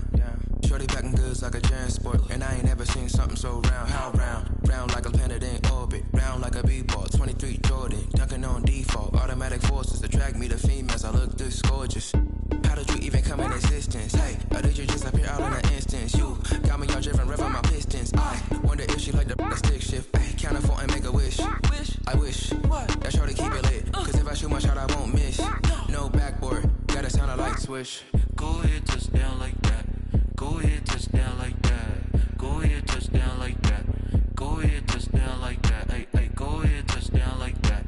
Shorty packing goods like a transport, and I ain't never seen something so round. How round? Round like a planet in orbit, round like a b-ball. 23 Jordan, dunking on default. Automatic forces attract me to females. I look this gorgeous. How did you even come in existence? Hey, or did you just appear out in an instance? You got me all driven, revving my pistons. I wonder if she like the stick shift. Hey, count it 4 and make a wish. I wish that shorty keep it lit. Cause if I shoot my shot, I won't miss. No backboard, gotta sound a light switch. go ahead, touch down like that. Go ahead, touch down like that. Go ahead, touch down like that. Go ahead, touch down like that. Hey, hey, go ahead, touch down like that.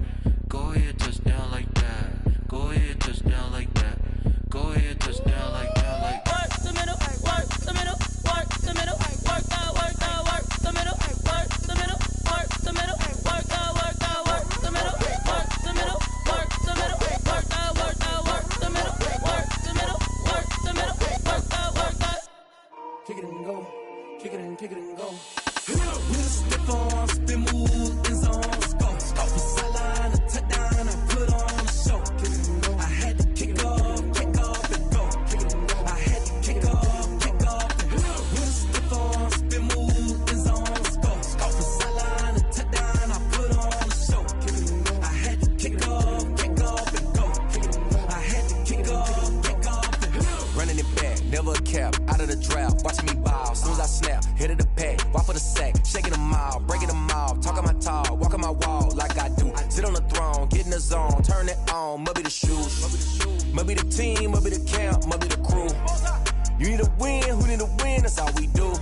Go ahead, touch down like that. Go ahead, touch down like that. Go ahead, touch down like that. Like work the middle, work the middle, work the middle, kick it and go. With a stiff arm, spin move, in zone, score. Off the sideline, a touchdown, I put on a show. I had to kick off and go. I had to kick off and go. With a stiff arm, spin move, in zone, score. Off the sideline, a touchdown, I put on a show. I had to kick off and go. I had to kick off and go. Running it back, never a cap, out of the drought, watching me ball. Soon as I snap, hit of the pack, walk for the sack, shaking them all, breaking them all, talking my talk, walking my wall like I do. Sit on the throne, get in the zone, turn it on, must be the shoes, must be the team, must be the camp, must be the crew. You need a win, who need a win, that's all we do.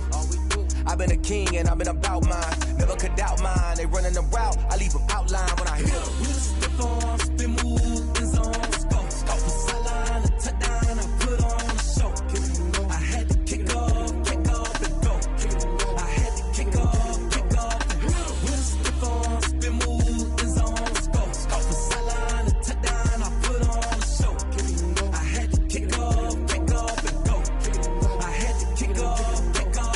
I've been a king and I've been about mine, never could doubt mine. They running the route, I leave them outline when I hit them. With a stiff arm, spin move, in zone, score. Off the sideline, a touchdown, I put on a show. I had to kick off and go. I had to kick off and go. With a stiff arm, spin move, in zone, score. Off the sideline, a touchdown, I put on a show. I had to kick off and go. I had to kick off and go.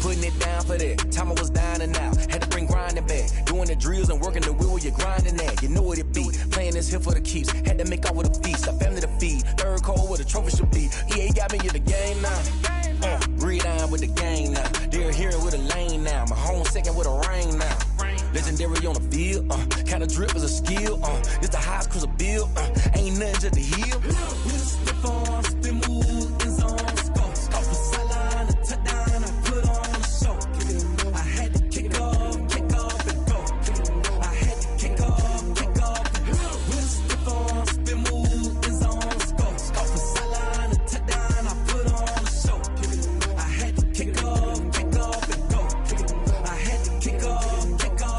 Putting it down for that, time I was down and out, had to bring grinding back, doing the drills and working the wheel where you're grinding at, you know what it be, playing this here for the keeps, had to make out with a feast, a family to feed, third cold where the trophy should be, EA got me in the game now, breathe on with the gang now, they're hearing with a lane now, my home second with a rain now, legendary on the field, kind of drip is a skill, it's the highest cruiser bill, ain't nothing just to heal. With a stiff arm, spin move, in zone, score. Off the sideline, a touchdown, I put on a show. I had to kick off and go. I had to kick off and go. With a stiff arm, spin move, in zone, score. Off the sideline, a touchdown, I put on a show. I had to kick off and go. I had to kick off and go.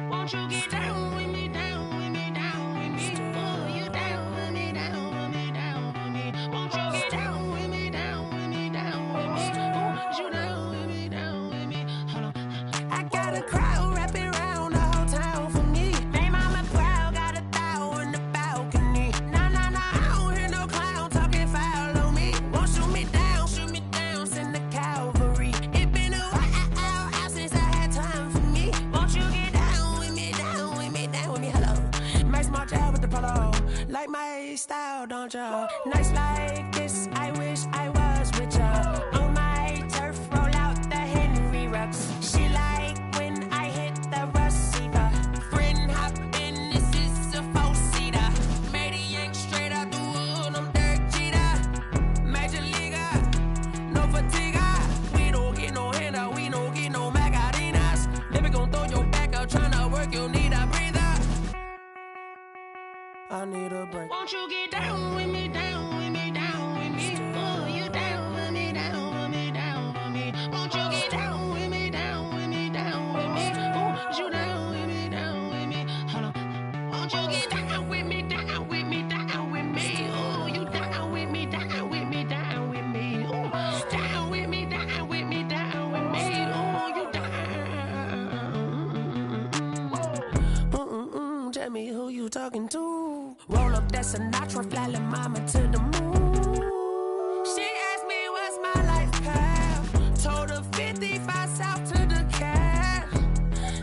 Won't you get down with me, down with me, down with me? Oh, you down with me, down with me, down with me. Won't you get down with me, down with me, down with me? Oh, you down with me, down with me? Hold on. I got a crowd wrapping around the whole town for me. They mama proud, got a thou in the balcony. Nah, I don't hear no clown talking foul on me. Won't shoot me down, send the cavalry. It been a while since I had time for me. Won't you get down with me, down with me, down with me? Hello. Max March out with the polo. Like my style, don't y'all? Nights like this, I wish I was with y'all. On my turf, roll out the Henry Rux. She like when I hit the receiver. Friend hop in, this is a four-seater. Made a yank straight out the wood, I'm Derek Jeter. Major leaguer, no fatigue. We don't get no handout, we don't get no Macarinas. Never gon' throw your back out, tryna work, you need a breather. I need a break. Won't you get down with me, down with me, down with me? Oh, you down with me, down with me, down with me? Won't you get down with me, down with me, down with me? Oh, you down with me, down with me? Hold on. Won't you get down with me, down with me, down with me? Oh, you down with me, down with me, down with me? Oh, down with me, down with me, down with me? Oh, you down. Tell me who you talking to. Roll up that Sinatra, fly la mama to the moon. She asked me what's my life path. Told her 55 south to the cat.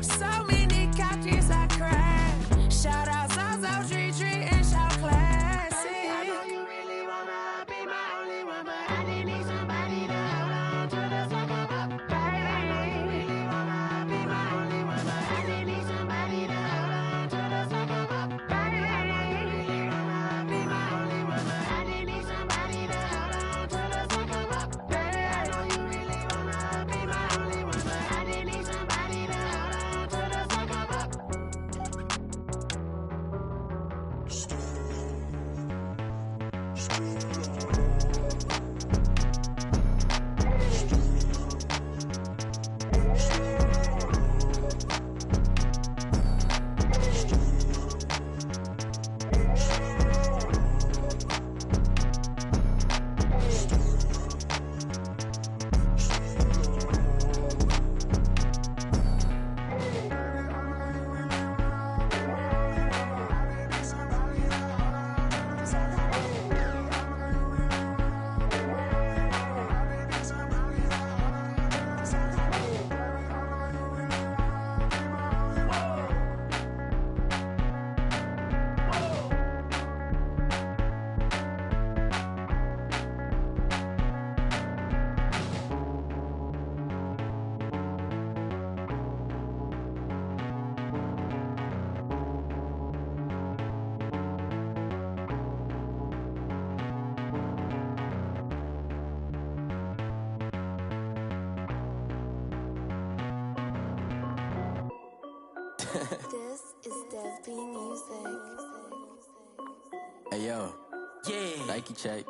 So many couches I crashed. Shout out South Tree and shout classic. I know you really wanna be my only one, but I didn't need somebody to hold on to the sucker up. I know you really wanna be my only one, but I didn't need somebody to hold on to the sucker up. I know you really wanna be my only one, but I didn't need somebody to hold on to This is Dev Music. Hey yo, yeah. Nike check.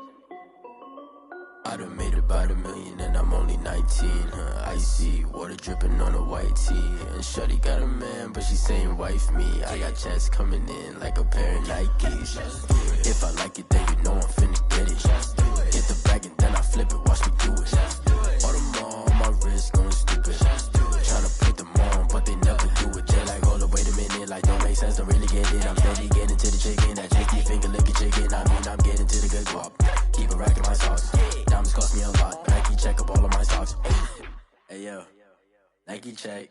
I done made about $1 million and I'm only 19. Icy water dripping on a white tee. And shorty got a man, but she saying wife me. I got checks coming in like a pair of Nikes. If I like it, then you know I'm finna get it. Get the bag and then I flip it, watch me do it. All them on my wrist going stupid. Tryna put them on, but they never do it. They're like, hold up, wait a minute, like don't make sense, don't really get it. I'm steady getting to the chicken, that chicky finger licking chicken. I mean, I'm getting to the good guap. Keep a rack in my socks. Diamonds cost me a lot. Nike check up all of my socks. Hey yo, Nike check.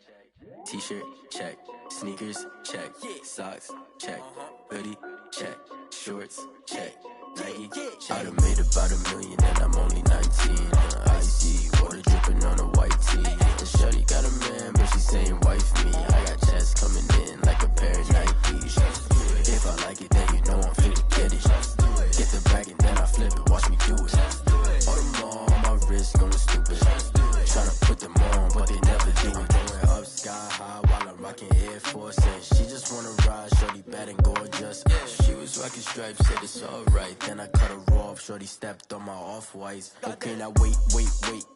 T-shirt check. Sneakers check. Socks check. Hoodie check. Shorts check. Nike I done made about $1 million and I'm only 19. Icy water dripping on a white tee. And shorty got a man, but she saying wife me. I got checks coming in like a pair of Nikes. If I like it, then you know I'm finna get it. Get the bag and then I flip it, watch me do it. All them on my wrist going stupid. Tryna put them on, but they never do it. Going up sky high while I'm rocking Air Force. And she just wanna ride, shorty bad and gorgeous. She was rocking stripes, said it's alright. Then I cut her off, shorty stepped on my off-whites. Okay, now wait.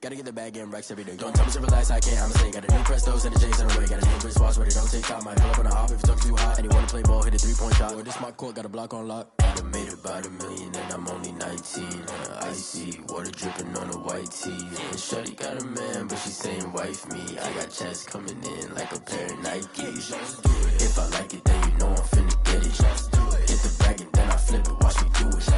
Gotta get the bag and racks every day. Don't tell me to relax, I can't, I'ma say. Got a new Prestos and a J's in a way. Got a new wristwatch, but it don't take time. I pull up on a hop if it's talking too hot. And you wanna play ball, hit a 3-point shot. Or this my court, got a block on lock. I done made about $1 million and I'm only 19. Icy water dripping on a white tee. And shorty got a man, but she saying wife me. I got checks coming in like a pair of Nikes. If I like it, then you know I'm finna get it. Get the bag and then I flip it, watch me do it.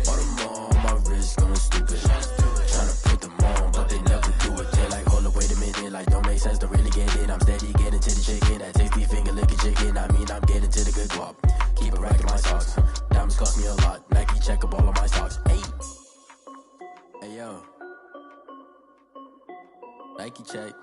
All them on my wrist going stupid. Tryna put them on, but they never do it. They're like, hold up, wait a minute, like don't make sense, don't really get it. I'm steady getting to the chicken, that tasty finger licking chicken. I mean, I'm getting to the good guap. Keep a rack in my socks. Diamonds cost me a lot. Nike check up all of my stocks. Hey yo, Nike check.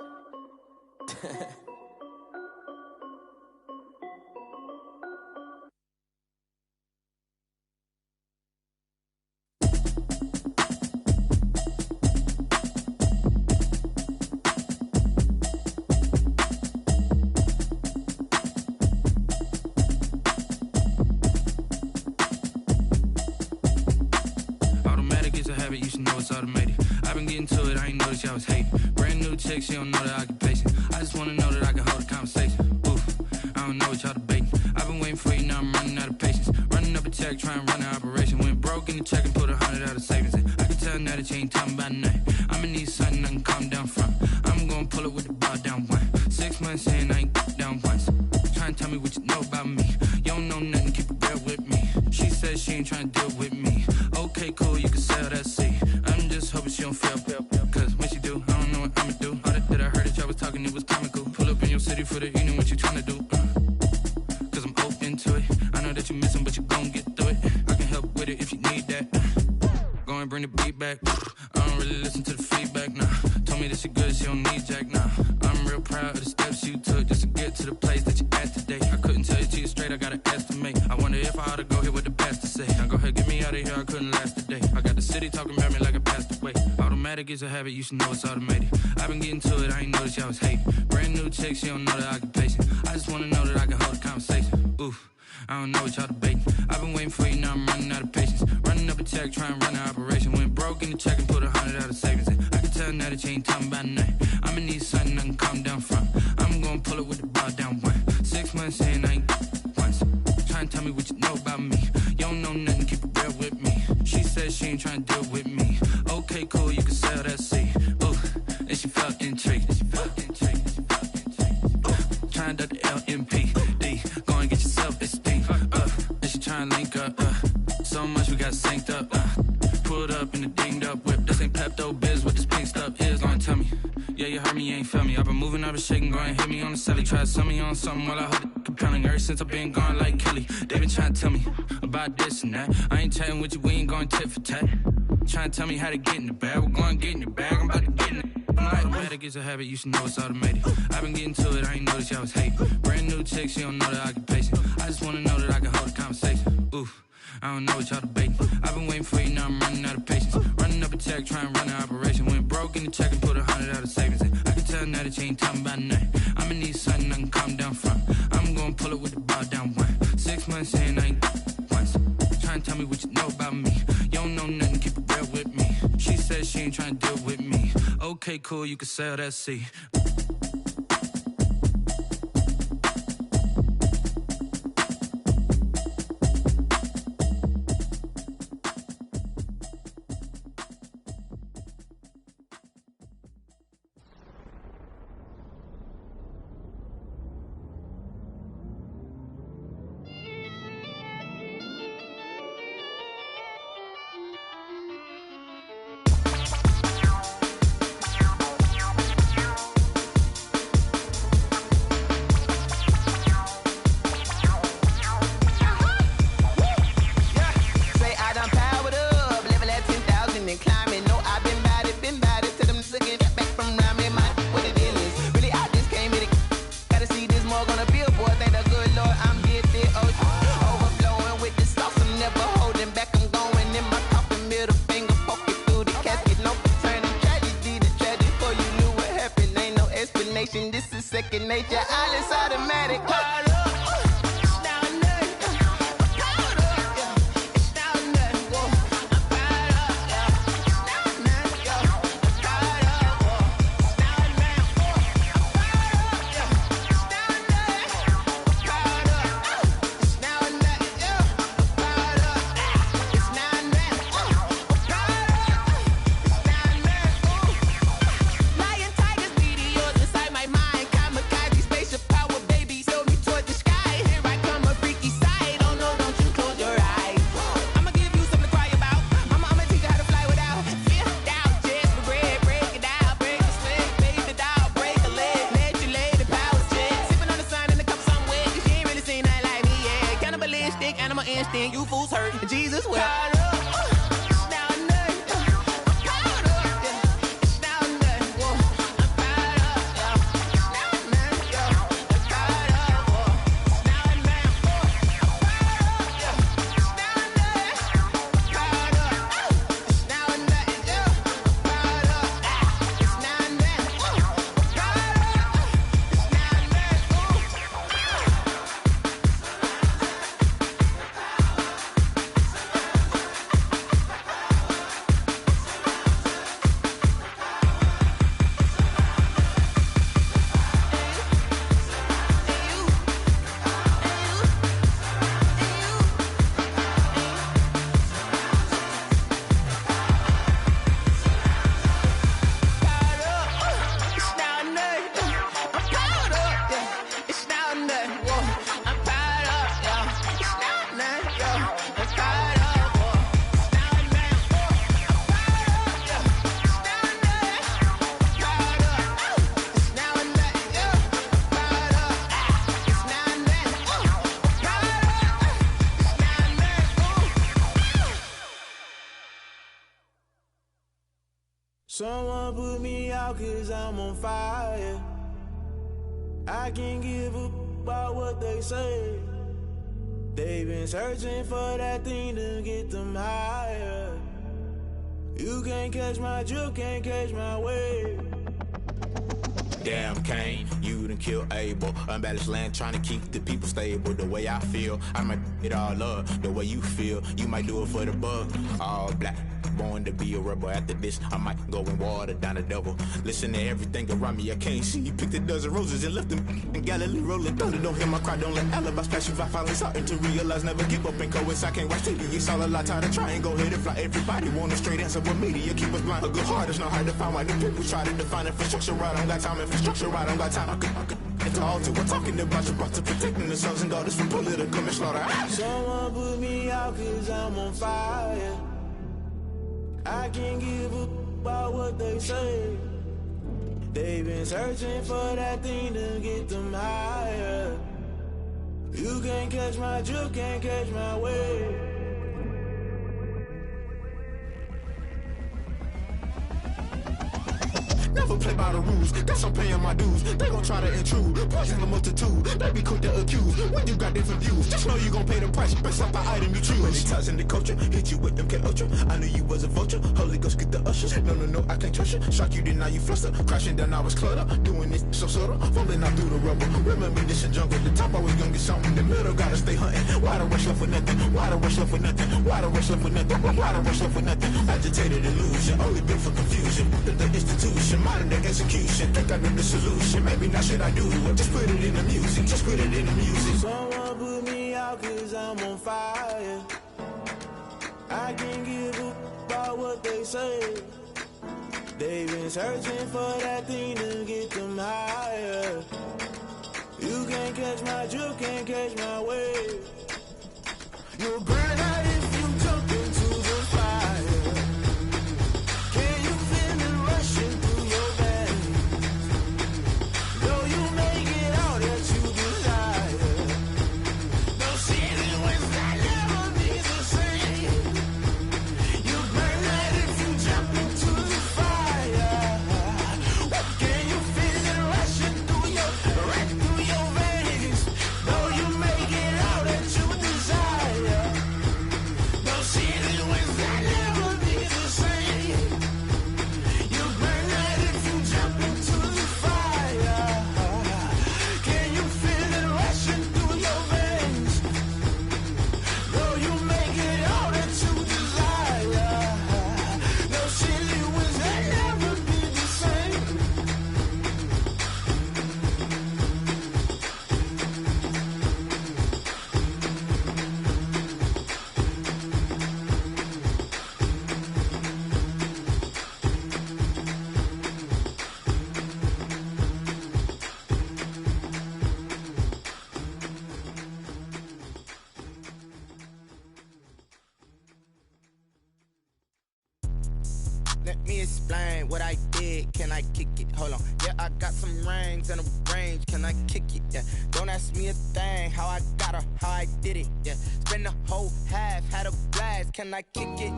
You should know it's automated. I've been getting to it, I ain't noticed y'all was hating. Brand new chick, she don't know the occupation. I just wanna know that I can hold a conversation. Oof, I don't know what y'all debating. I've been waiting for you, now I'm running out of patience. Running up a check, trying to run an operation. Went broke in the check and put 100 out of savings in. I can tell now that you ain't talking about nothing. I'ma need something I can calm down from. I'm gonna pull it with the bar down one. 6 months in, I ain't down once. Trying to tell me what you know about me. You don't know nothing, keep it real with me. She said she ain't trying to deal with me. Okay, cool, you can sell that seat. I'm just hoping she don't fail. Cause when she do, I don't know what I'ma do. All that I heard that y'all was talking, it was comical. Pull up in your city for the evening, what you tryna do? Cause I'm open to it. I know that you missing, but you gon' get through it. I can help with it if you need that. Go and bring the beat back. I don't really listen to the feedback, nah. Told me that she good, she don't need jack, nah. I'm real proud of the steps you took just to get to the place that you at today. I couldn't tell you to you straight, I gotta estimate. I wonder if I ought to go here with the best to say. Now go ahead, get me out of here, I couldn't last today. I got the city talking about me like I passed away. Automatic is a habit, you should know it's automated. I've been getting to it, I ain't noticed y'all was hating. Brand new chick, she don't know the occupation. I just wanna know that I can hold a conversation. Oof, I don't know what y'all debating. I've been waiting for you, now I'm running out of patience. Running up a check, trying to run an operation. Went broke in the check and put 100 out of savings in. I can tell now that you ain't talking about nothing. I'ma need something I can calm down from. I'm gonna pull it with the ball down one. 6 months in, I ain't once. Trying to tell me what you know about me. You don't know nothing, keep it real with me. She said she ain't trying to deal with me. Okay, cool, you can sell that seed. Ooh, and she felt intrigued. Trying to the LMPD. Go and get your self-esteem. And she trying to link up. So much we got synced up. Pulled up in the dinged up whip. This ain't Pepto-Biz, what this pink stuff is. Gonna tell me. Yeah, you heard me, you ain't felt me. I've been moving, I've been shaking, go and hit me on the celly. Try to sell me on something while I hold it compelling. Ever since I've been gone like Kelly, they been trying to tell me about this and that. I ain't chatting with you, we ain't going tit for tat. Trying to tell me how to get in the bag. We're going to get in your bag, I'm about to get in it. I'm like, better get a habit, you should know it's automated. I've been getting to it, I ain't noticed y'all was hating. Brand new chick, she don't know the occupation. I just wanna know that I can hold a conversation. Oof, I don't know what y'all debating. I've been waiting for you, now I'm running out of patience. Running up a check, trying to run an operation. Went broke in the check and put 100 out of savings in. I can tell now that you ain't talking about nothing. I'ma need something I can calm down from. I'm gonna pull it with the ball down one. 6 months in, I ain't once. Trying to tell me what you know about me. You don't know nothing, keep it real with me. She said she ain't trying to deal with me. Okay, cool, you can sell that seed. This is second nature, all is automatic. You fools hurt. Jesus will. Someone put me out 'cause I'm on fire. I can't give up about what they say. They've been searching for that thing to get them higher. You can't catch my drift, can't catch my wave. damn Cain. You done killed Abel. Unbalanced land trying to keep the people stable. The way I feel, I might it all up. The way you feel, you might do it for the buck. All black, born to be a rebel. After this, I might go and water down the devil. Listen to everything around me, I can't see. You picked a dozen roses and left them in Galilee rolling thunder. Don't hear my cry, don't let alibis pass you by. Finally starting to realize, never give up and coincide. Can't watch TV, it's all a lot. Tired of trying, go ahead and fly. Everybody want a straight answer with media. Keep us blind. A good heart is not hard to find. Why the people try to define infrastructure right? I don't got time. Infrastructure right, I don't got time. I could it's all to. We're talking about you brought to protecting the sons and daughters from political and slaughter. Someone put me out 'cause I'm on fire. I can't give a about what they say. They've been searching for that thing to get them higher. You can't catch my drift, can't catch my wave. Never play by the rules, guess I'm paying my dues. They gon' try to intrude, poison the multitude. They be quick to accuse when you got different views. Just know you gon' pay the price based off the item you choose. Many ties in the culture, hit you with them K-Ultra. I knew you was a vulture, Holy Ghost get the ushers. No, I can't trust you. Shock you, then now you fluster. Crashing down, I was cluttered. Doing this so subtle, falling out through the rubble. Remember this in jungle, the top I was gonna get something. The middle gotta stay hunting. Why the rush left for nothing? Why the rush left for nothing? Why the rush left for nothing? Why the rush left for nothing? Agitated illusion, only built for confusion. The institution, modern day execution. Think I know the solution. Maybe not should I do it? Just put it in the music. Just put it in the music. Someone put me out 'cause I'm on fire. I can't give a about what they say. They've been searching for that thing to get them higher. You can't catch my drift, can't catch my wave. You'll burn out if you jump into the fire. Can you feel it rushing through your veins? Though you make it all that you desire. No city was that never be the same. You burn out if you jump into the fire. Can you feel it rushing through your veins? Though you make it all that you desire. No city was that never be the same. You burn out if you jump into the fire. Can you feel it rushing through your veins? Though you make it all that you desire. No city was that never be the same. Let me explain what I did. Can I kick it? Hold on. Yeah, I got some rings and a range. Can I kick it? Yeah. Don't ask me a thing. How I got her, how I did it. Yeah. Spend the whole half, had a blast. Can I kick it?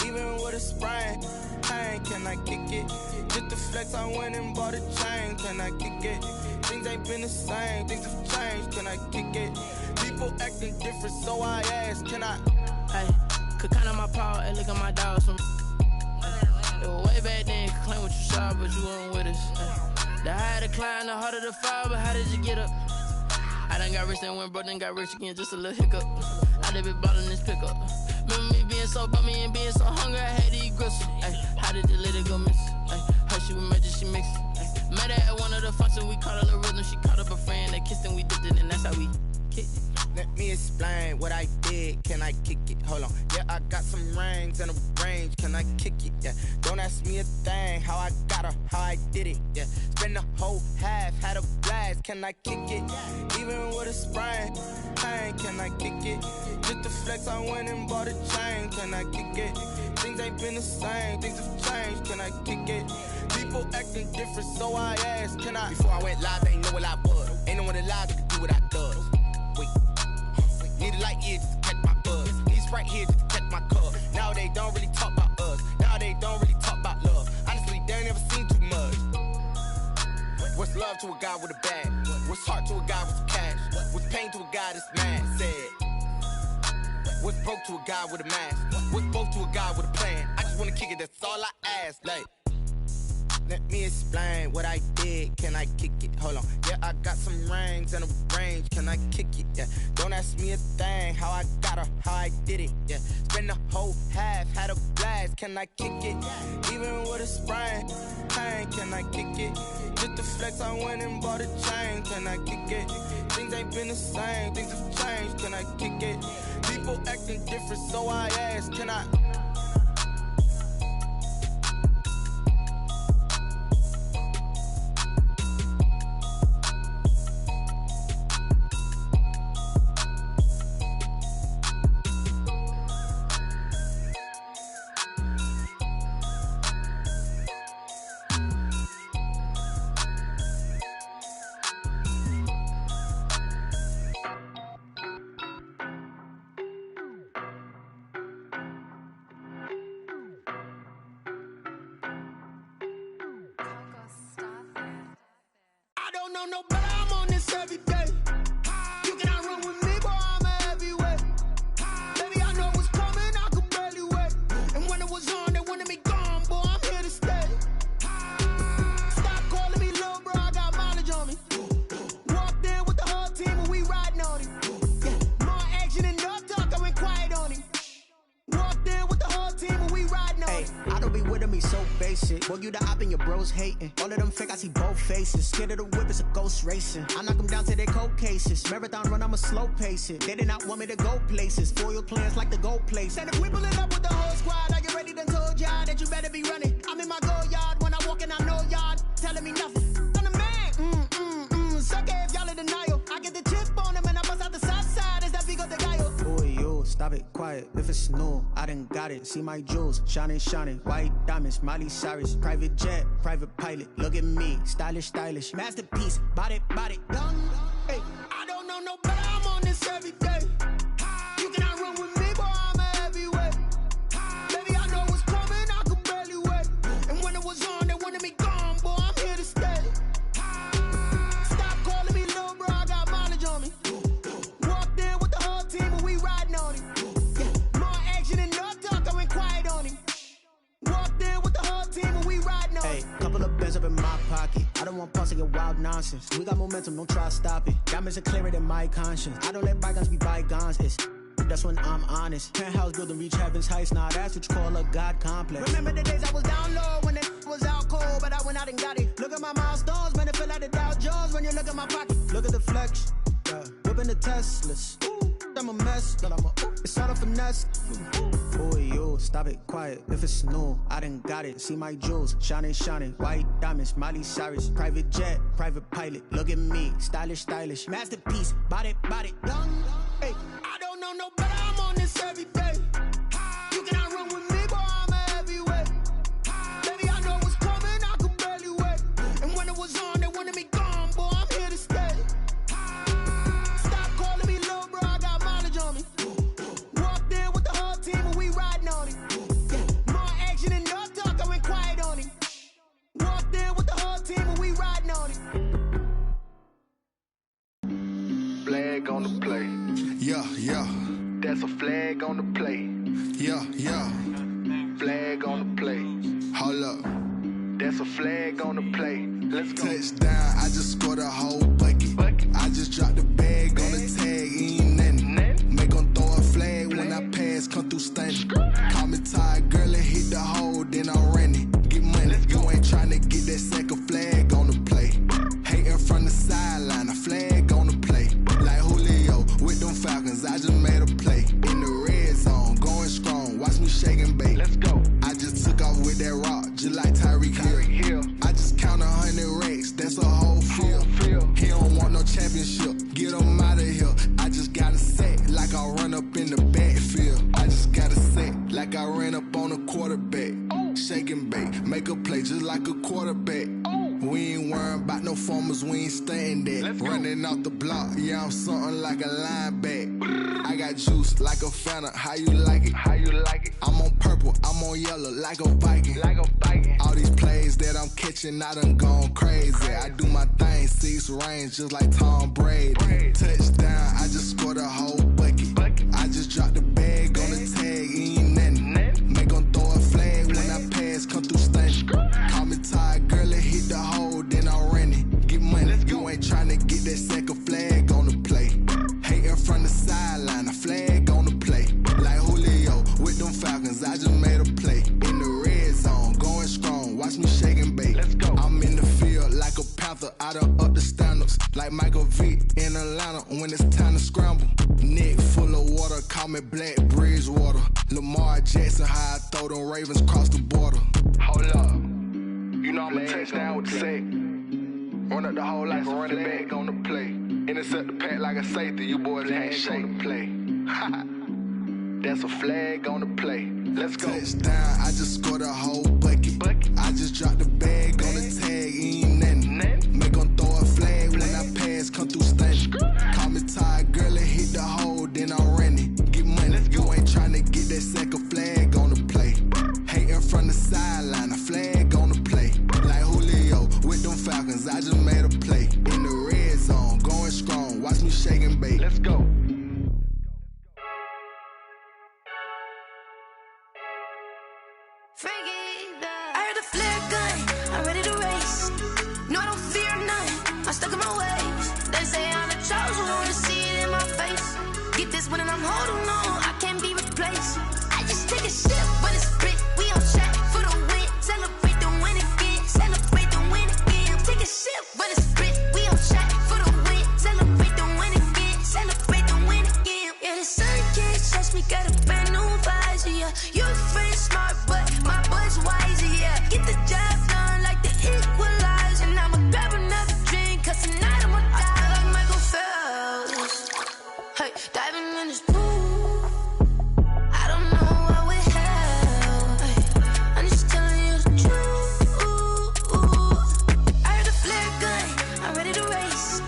Even with a sprain. Hey, can I kick it? Just the flex, I went and bought a chain. Can I kick it? Things ain't been the same. Things have changed. Can I kick it? People acting different, so I ask. Can I? Hey, could count on my power and look at my dogs from. It was way back then, could claim what you saw, but you weren't with us. The higher the climb, the harder the fall, but how did you get up? I done got rich and went broke, then got rich again, just a little hiccup. I done been ballin' this pickup. Remember me being so bummy and being so hungry, I had to eat gristle. Ay, how did the lady go miss? Ay, her she was magic, she mixed. Ay, met her at one of the functions, we caught her the rhythm, she caught up a friend, they kissed and we dipped it, and that's how we kicked it. Let me explain what I did. Can I kick it? Hold on. Yeah, I got some rings and a range. Can I kick it? Yeah. Don't ask me a thing. How I got her, how I did it. Yeah. Spend the whole half, had a blast. Can I kick it? Even with a sprain. Hey, can I kick it? Just the flex, I went and bought a chain. Can I kick it? Things ain't been the same. Things have changed. Can I kick it? People acting different, so I asked. Can I? Before I went live, they ain't know what I was. Ain't no one alive that could do what I does. Wait. Need a light here just to catch my buzz. Need Sprite here just to catch my cup. Now they don't really talk about us. Now they don't really talk about love. Honestly, they ain't never seen too much. What's love to a guy with a bag? What's heart to a guy with some cash? What's pain to a guy that's mad? Said. What's broke to a guy with a mask? What's both to a guy with a plan? I just wanna kick it, that's all I ask. Like, let me explain what I did. Can I kick it? Hold on. Yeah, I got some rings and a range. Can I kick it? Yeah. Don't ask me a thing. How I got her, how I did it. Yeah. Spend the whole half, had a blast. Can I kick it? Even with a sprain. Pain, can I kick it? Just the flex, I went and bought a chain. Can I kick it? Things ain't been the same. Things have changed. Can I kick it? People acting different, so I ask. Can I? No, but I'm on this every day. You cannot run with me, boy, I'm a heavyweight. Baby, I know what's coming, I could barely wait. And when it was on, they wanted me gone, boy, I'm here to stay. Stop calling me little bro, I got mileage on me. Walked in with the whole team and we riding on it. Yeah. More action and no talk, I went quiet on it. Walked in with the whole team and we riding on it. I don't be with him, he's so basic. Boy, you the op and your bros hating. All of them fake, I see both faces. Scared of the whip, it's a ghost racing. I knock them down to their cold cases. Marathon run, I'ma slow pace it. They did not want me to go places. Foil plans like the go place. And if we pulling up with the whole squad, I get ready done told y'all that you better be running. I'm in my go yard when I walk in, I know y'all telling me nothing. I'm the man, suck it if y'all in denial. I get the chip on them and I bust out the south side. Is that Vigo de Gallo? Boy, yo, stop it, quiet. If it's new, I done got it. See my jewels, shining, shining. White diamonds, Miley Cyrus. Private jet, private pilot. Look at me, stylish, stylish. Masterpiece, body, done. Hey, I don't know no better, I'm on this every day. You cannot run with me, boy, I'm a heavyweight. Baby, I know what's coming, I could barely wait. And when it was on, they wanted me gone, boy, I'm here to stay. Stop calling me little bro, I got mileage on me. Walked in with the whole team and we riding on it. Yeah. More action and no talk, I went quiet on it. Walked in with the whole team and we riding on it. Hey, couple of bands up in my pocket. I don't want pause to get wild nonsense. We got momentum, don't try to stop it. Diamonds are clearer than my conscience. I don't let bygones be bygones. It's that's when I'm honest. Penthouse building reach heaven's heights. Nah, that's what you call a God complex. Remember the days I was down low when it was out cold, but I went out and got it. Look at my milestones, man, it feel like the Dow Jones when you look at my pocket. Look at the flex, yeah. Whipping the Teslas. I'm a mess, but it's all a finesse. Boy, yo, stop it, quiet. If it's new, I done got it. See my jewels, shining, shining. White diamonds, Miley Cyrus. Private jet, private pilot. Look at me, stylish, stylish. Masterpiece, body, done. Hey, I don't know no better, I'm on this every day. You cannot run with me, boy, I'm a heavyweight. Baby, I know what's coming, I could barely wait. And when it was on, they wanted me gone, boy, I'm here to stay. Stop calling me little bro, I got mileage on me. Walked in with the whole team and we riding on it. Yeah. More action and no talk, I went quiet on it. Walked in with the whole team and we riding on it. Flag on the play. Yeah. That's a flag on the play. Yeah. Flag on the play. Hold up. That's a flag on the play. Let's go. Touchdown, I just scored a whole bucket. I just dropped the bag on the tag, ain't nothing. Make 'em throw a flag when I pass, come through stunning. Call me tired, girl, and hit the hole, then I'm running. Get money, you ain't tryna get that second flag on the play. Hating from the sideline, a flag on the play. Like Julio with them Falcons, I just made a play. In the red zone, going strong, watch me shake and bake. Let's go. I just took off with that rock, just like Tyreek Hill. I just count 100 racks, that's a whole field. He don't want no championship, get him out of here. I just got a set, like I run up in the backfield. I just got a set, like I ran up on a quarterback. Shake and bake, make a play just like a quarterback. We ain't worrying about no formers, we ain't staying there. Running off the block, yeah, I'm something like a linebacker. I got juice like a Fanta, how you like it? I'm on purple, I'm on yellow, like a Viking. All these plays that I'm catching, I done gone crazy. I do my thing, 6 range, just like Tom Brady. Touchdown, I just scored a whole bucket. I just dropped the bag on the tag, ain't nothing. Make 'em throw a flag when I pass, come through stunning. Call me tired, girl. Jackson, how I throw them Ravens across the border. Hold up. You know I'm a touchdown with the sack. Run up the whole life and run it back on the play. Intercept the pack like a safety. You boys ain't shake the play. That's a flag on the play. Let's go. Touchdown, I just scored a whole bucket. I just dropped the bag on the tag, ain't nothing. Make them throw a flag when I pass, come through stunning. Call me tired, girl, and hit the hole, then I'm running. Get money, you ain't tryna get that second flag on the play. Hating from the sideline, a flag on the play. Like Julio with them Falcons, I just made a play. In the red zone, going strong, watch me shake and bake. Let's go. I heard the flare gun, I'm ready to race. No, I don't fear nothing, I'm stuck in my ways. They say I'm the chosen one, see it in my face. Get this one and I'm holding on, I can't be replaced. I just take a sip, but it's split, we on track for the win. Celebrate the win again, celebrate the win again. Take a sip, but it's split, we on track for the win. Celebrate the win again, celebrate the win again. Yeah, the sun can't touch me, got a brand new visor, yeah. Your friend smart, but my boy's wiser, yeah. Get the job done like the equalizer. And I'ma grab another drink, cause tonight I'ma die like Michael Phelps. Hey, diving in this pool, I don't know what we have. Hey, I'm just telling you the truth. I heard the flare gun, I'm ready to race.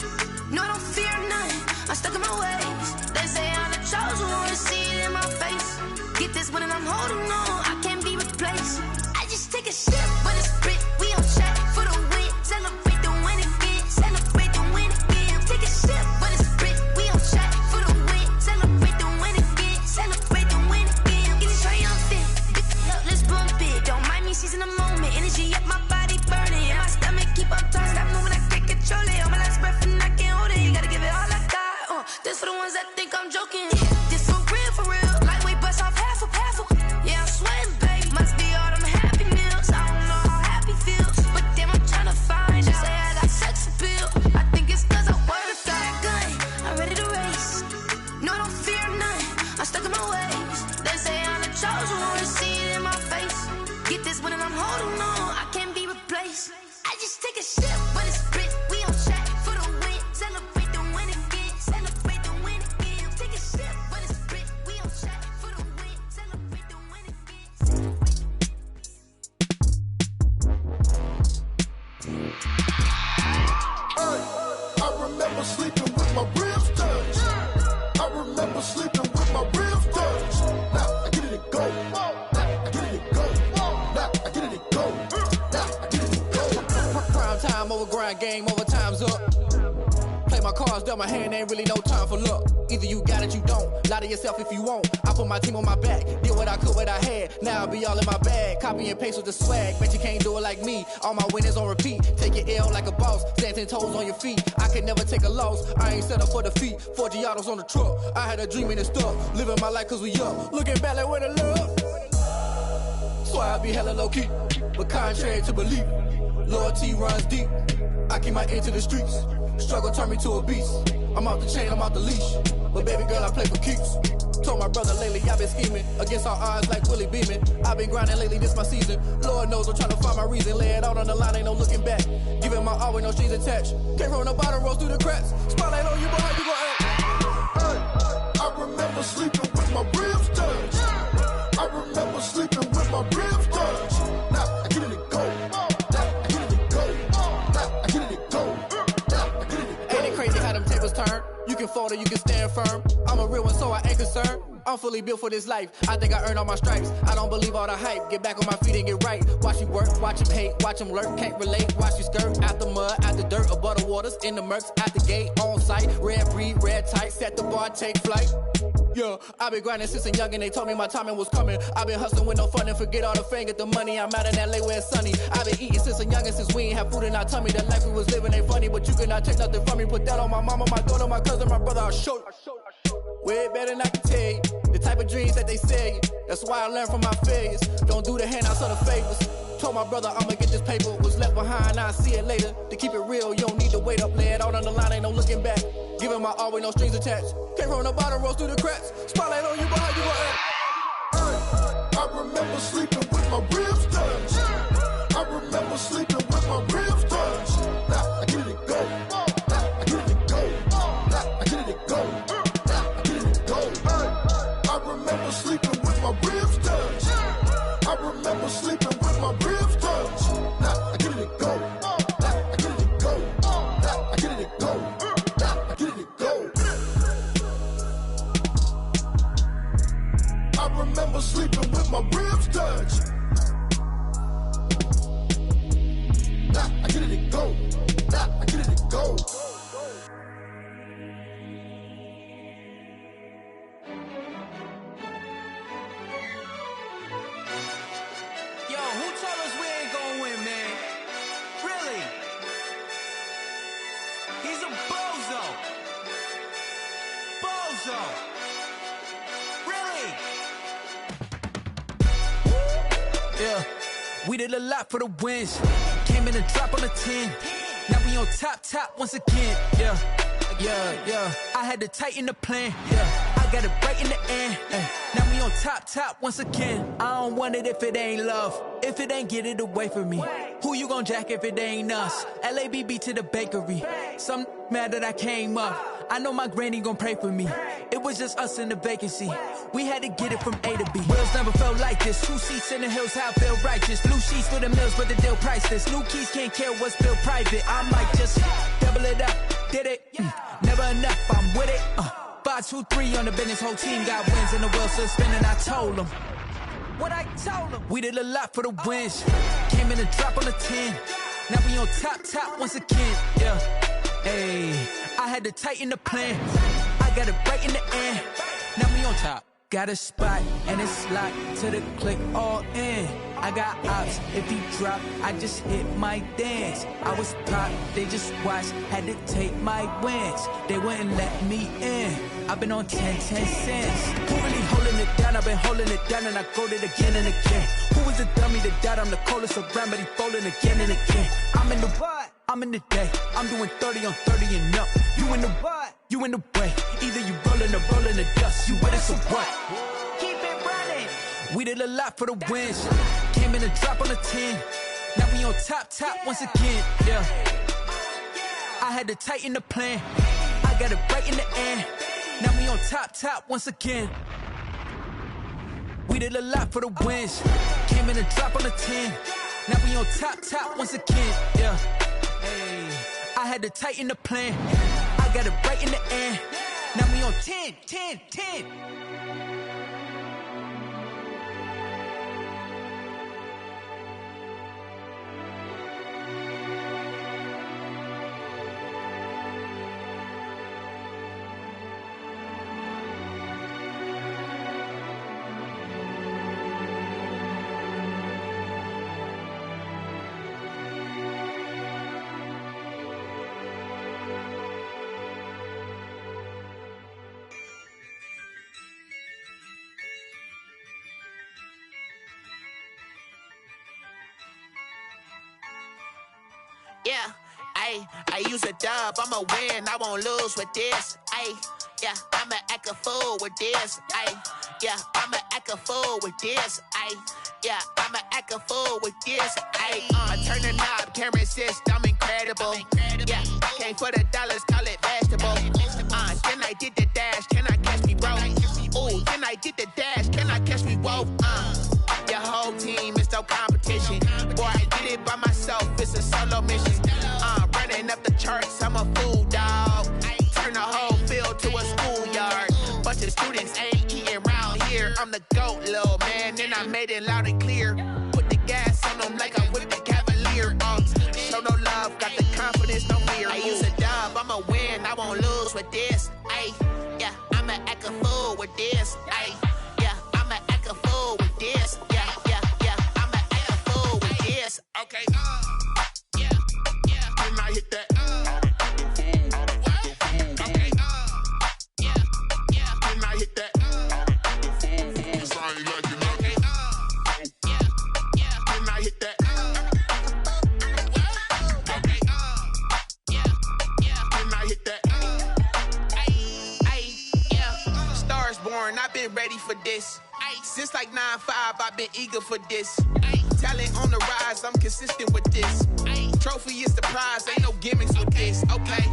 No, I don't fear nothing, I'm stuck in my ways. They say I'm the chosen one, see it in my face. Get this one and I'm holding on, I can't be replaced. I just take a sip, but it's split, we on track for the win. Celebrate the win again, celebrate the win again. Take a sip, but it's split, we on track for the win. Celebrate the win again, celebrate the win again. Get it triumphant, big up, let's bump it. Don't mind me seizing the moment, energy up my body burning. And my stomach keep up tight, stop moving, I can't control it. On my last breath and I can't hold it, you gotta give it all I got. This for the ones that think I'm joking. This for real, lightweight bust off half a. Yeah, I'm sweating, babe, must be all them happy meals. I don't know how happy feels, but damn, I'm tryna find out. Say I got sex appeal, I think it's cause I wear the fire gun. I'm ready to race, no, I don't fear nothing, I'm stuck in my ways. They say I'm the chosen one, see it in my face. Get this one and I'm holding on, I can't be replaced. I just take a sip, but it's split, we on track for the win. Celebrate the win again, celebrate the win again. Take a sip, but it's split, we on track for the win. Celebrate the win again. I remember sleeping with my ribs touched. I remember sleeping with my ribs touched. Now I get it and go. Now I get it and go. Now I get it and go. Now I get it and go. Prime time over grind game, over time's up. Play my cards, dealt my hand, ain't really no time for luck. Either you got it, you don't. Lie to yourself if you won't. I put my team on my back, did what I could, what I had. Now I'll be all in my bag. Copy and paste with the swag. Bet you can't do it like me. All my winners on repeat. Take your L like a boss. Stand 10 toes on your feet. I could never take a loss. I ain't set up for defeat. 4 Giottos on the truck. I had a dream and it stuck. Living my life cause we up. Looking back like where the love. So I be hella low key. But contrary to belief, loyalty runs deep. I keep my ear to the streets. Struggle turned me to a beast. I'm off the chain, I'm off the leash. But baby girl, I play for keeps. Told my brother lately, I've been scheming. Against all odds like Willie Beeman. I've been grinding lately, this my season. Lord knows I'm trying to find my reason. Lay it out on the line, ain't no looking back. Giving my all with no strings attached. Came from the bottom, rose through the cracks. Spotlight on you, boy, how you gon' act? I remember sleeping with my ribs touched. I remember sleeping with my ribs touched. Now I get it and go. Now I get it and go. Now I get it and go. Now I get it and go. Ain't it crazy how them tables turn? You can fold or you can stand firm. I'm a real one, so I ain't concerned. I'm fully built for this life. I think I earned all my stripes. I don't believe all the hype. Get back on my feet and get right. Watch you work, watch him hate, watch him lurk. Can't relate, watch you skirt. Out the mud, out the dirt, above the waters, in the murks, out the gate, on site. Red breed, red tight, set the bar, take flight. Yeah, I been grinding since a youngin', they told me my timing was coming. I been hustling with no fun and forget all the fame, get the money. I'm out in LA where it's sunny. I been eating since a youngin', since we ain't have food in our tummy. The life we was living ain't funny, but you cannot take nothing from me. Put that on my mama, my daughter, my cousin, my brother, I'll show you. Way better than I can tell you. The type of dreams that they sell you. That's why I learned from my failures. Don't do the handouts or the favors. Told my brother I'ma get this paper. Was left behind, I'll see it later. To keep it real, you don't need to wait up. Lay it out on the line, ain't no looking back. Giving my all with no strings attached. Came from the bottom, rose through the cracks. Spotlight on you, but how you gon' act? remember sleeping with my ribs touched. I remember sleeping with my ribs touched. Nah, I get it go. Nah, I get it go. Nah, I get it go. Nah, I get it go. I remember sleeping with my ribs touched. I remember sleeping with my ribs touched. Nah, I get it go. Nah, I get it go. Nah, I get it go. Nah, I get it go. I remember sleeping with my ribs touched. Nah, I get it go. Nah, I get it go. Yo, who told us we ain't gonna win, man? Really? He's a bozo. Bozo. Really? Yeah, we did a lot for the wins. Came in and drop on the 10. Now we on top once again. Yeah. I had to tighten the plan. Yeah, I got it right in the end. Now we on top once again. I don't want it if it ain't love. If it ain't, get it away from me. Who you gon' jack if it ain't us? LABB to the bakery. Some mad that I came up. I know my granny gon' pray for me. It was just us in the vacancy. We had to get it from A to B. Wheels never felt like this. 2 seats in the hills, how I feel righteous. Blue sheets for the mills, but the deal priceless. New keys can't care what's built private. I might just double it up. Did it? Never enough, I'm with it. 5, 2, 3 on the business. Whole team got wins and the wheels still spinning. I told them what I told them. We did a lot for the wins. Came in and drop on the 10. Now we on top once again. Yeah. Hey, I had to tighten the plan. I got it right in the end. Now we on top. Got a spot and it's locked to the click all in. I got ops, if he drop, I just hit my dance. I was pop, they just watched, had to take my wins. They wouldn't let me in. I've been on 10 cents. Who really holding it down? I've been holding it down and I go it again and again. Who was the dummy that died? I'm the coldest around, but he folding again and again. I'm in the what? I'm in the day. I'm doing 30 on 30 and up. You in the what? You in the way. Either you rolling or rolling the dust. You with us or what? Keep it running. We did a lot for the wins. Came in and drop on the 10. Now we on top once again. Yeah. I had to tighten the plan. I got it right in the end. Now we on top once again. We did a lot for the wins. Came in and drop on the 10. Now we on top once again. Yeah. Hey, I had to tighten the plan. I got it right in the end. Now we on 10. Yeah, I use a dub, I'ma win, I won't lose with this. Yeah, I'ma act a fool with this. Yeah, I'ma act a fool with this. Yeah, I'ma act a fool with this. I turn the knob, can't resist, I'm incredible. Yeah, came for the dollars, call it vegetable. Then I did the dash, can I catch me, bro? Ooh, then I did the dash, can I catch me, whoa? Your whole team is no competition. Boy, I did it by myself, it's a solo mission. Running up the charts, I'm a fool, dog. Turn the whole field to a schoolyard. Bunch of students ain't eating round here. I'm the GOAT, little man, and I made it loud and clear. Put the gas on them like I'm with the Cavalier. Show no love, got the confidence, no fear. I use a dub, I'ma win, I won't lose with this. Yeah, I'ma act a fool with this. Yeah, I'ma act a fool with this. Yeah, I'ma act a fool with this. Okay. When I hit that. Okay. When I hit that. 'Cause I ain't like it. Okay. like 9'5", I've been eager for this. Talent on the rise, I'm consistent with this. Trophy is the prize, ain't no gimmicks with this. Okay,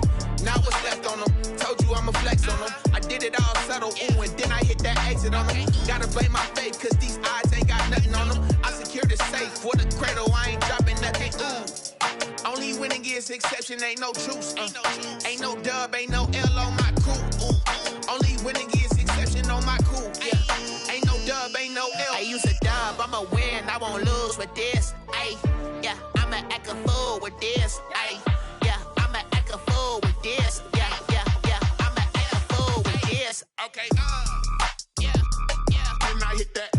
now what's left on them? Told you I'ma flex on them. I did it all subtle, ooh, and then I hit that exit on them. Gotta blame my faith, cause these odds ain't got nothing on them. I secured the safe for the cradle, I ain't dropping nothing, ooh. Only winning is exception, ain't no truce. Ain't no dub, ain't no L on my crew. Ooh. Only winning is exception on my crew. Yeah. Ain't no dub, ain't no L. I use a dub, I'ma win, I won't lose with this. Ay, yeah, I'ma act a fool with this. Ay, yeah, I'ma act a fool with this. Yeah, yeah, yeah, I'ma act a fool with this. Okay, yeah, yeah. Then I hit that.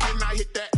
Then I hit that.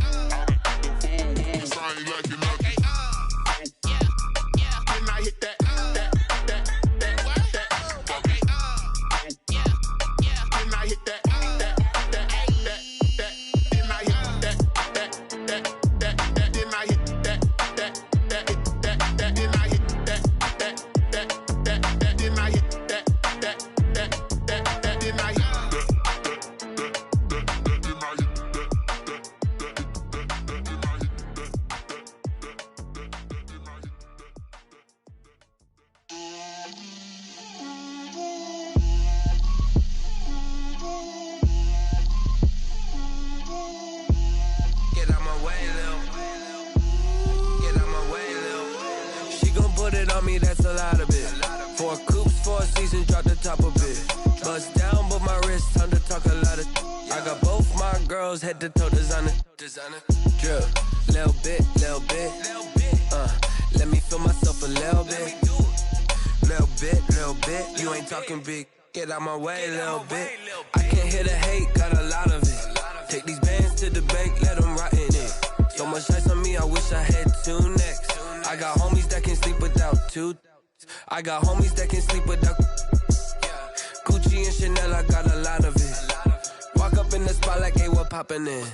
Head to toe designer, drip, little bit, let me feel myself a little bit, you ain't talking big, get out my way a little bit, I can't hear the hate, got a lot of it, take these bands to the bank, let them rot in it, so much ice on me, I wish I had two necks, I got homies that can sleep without two, I got homies that can sleep without, Gucci and Chanel, I got a lot of it, walk up in the spot like, hey, what poppin' in?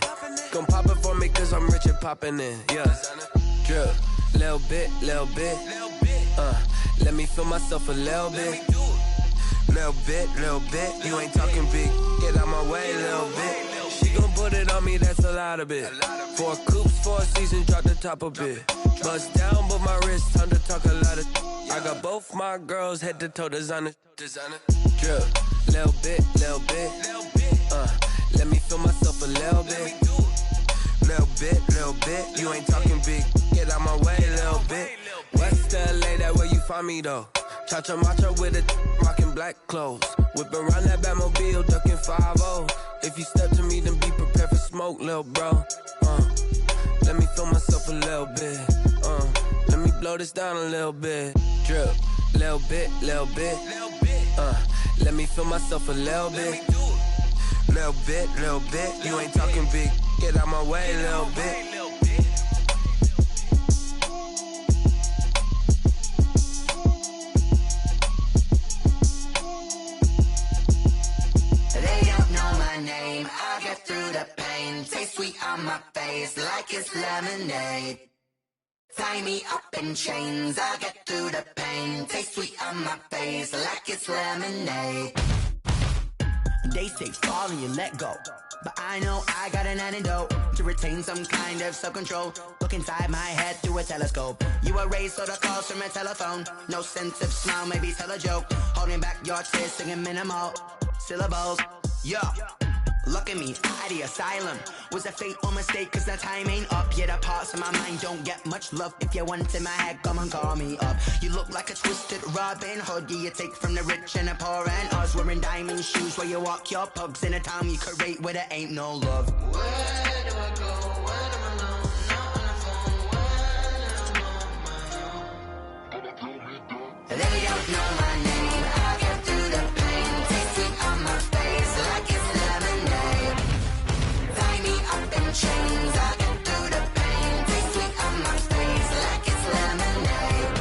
Gon' pop it for me cause I'm rich and poppin' in, yeah. Drip, little bit, let me feel myself a little bit. Little bit, you ain't talking big, get out my way a little bit. She gon' put it on me, that's a lot of it. 4 coops, 4 seasons, drop the top a bit. Bust down, but my wrist, time to talk a lot of. I got both my girls, head to toe designer. Drip, little bit, let me feel myself a little bit. Little bit, you ain't talking big, get out my way a little bit. West LA, that where you find me though. Cha-cha matcha with a rockin' black clothes. Whip around that Batmobile, ducking 5-0. If you step to me, then be prepared for smoke, lil' bro. Let me feel myself a little bit. Let me blow this down a little bit. Drip, little bit. Let me feel myself a little bit. Little bit, you ain't talking big, get out my way a little bit. They don't know my name, I get through the pain. Taste sweet on my face like it's lemonade. Tie me up in chains, I get through the pain. Taste sweet on my face like it's lemonade. They say fall and you let go, but I know I got an antidote to retain some kind of self-control. Look inside my head through a telescope. You erase all the calls from a telephone. No sense of smile, maybe tell a joke. Holding back your tears, singing minimal syllables. Yo, look at me, out the asylum. Was a fate or mistake, cause the time ain't up. Yet the parts of my mind don't get much love. If you want in my head, come and call me up. You look like a twisted Robin Hood. Yeah, you take from the rich and the poor and us. Wearing diamond shoes where you walk your pugs in a town you create where there ain't no love. Where do I go? When am I alone? Not on the phone. When am I on my own? They don't know my name, I get through the pain. Taste sweet on my face like it's lemonade. Tie me up in chains, I get through the pain. Taste sweet on my face like it's lemonade.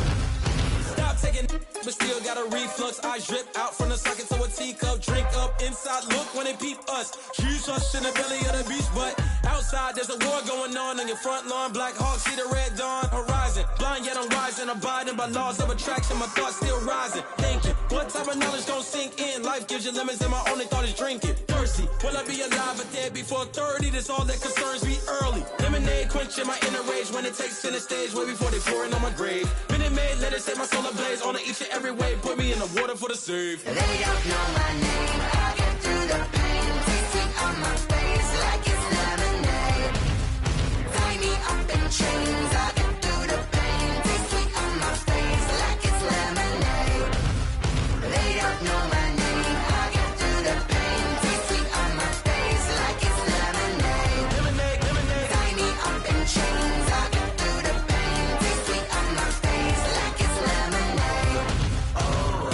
Stop taking, but still got a reflux. I drip out from the socket to a teacup. Drink up inside look when they peep us. Shoes us in the belly of the beast, but outside there's a war going on your front lawn. Black Hawk see the red dawn horizon. Blind yet I'm rising, abiding by laws of attraction. My thoughts still rising, thinking what type of knowledge don't sink in? Life gives you lemons and my only thought is drinking. Thirsty, will I be alive or dead before 30? That's all that concerns me early. Lemonade quenching my inner rage when it takes center stage way before they pouring on my grave. Minute Maid, let it set my soul ablaze on each and every way. Put me in the water for the save. They don't know my name. I get through the pain. Taste sweet on my face like it's lemonade. Tie me up in chains. I get through the pain. Taste sweet on my face like it's lemonade. They don't know my name. I get through the pain. Taste sweet on my face like it's lemonade. Lemonade, lemonade. Tie me up in chains. I get through the pain. Taste sweet on my face like it's lemonade. Oh.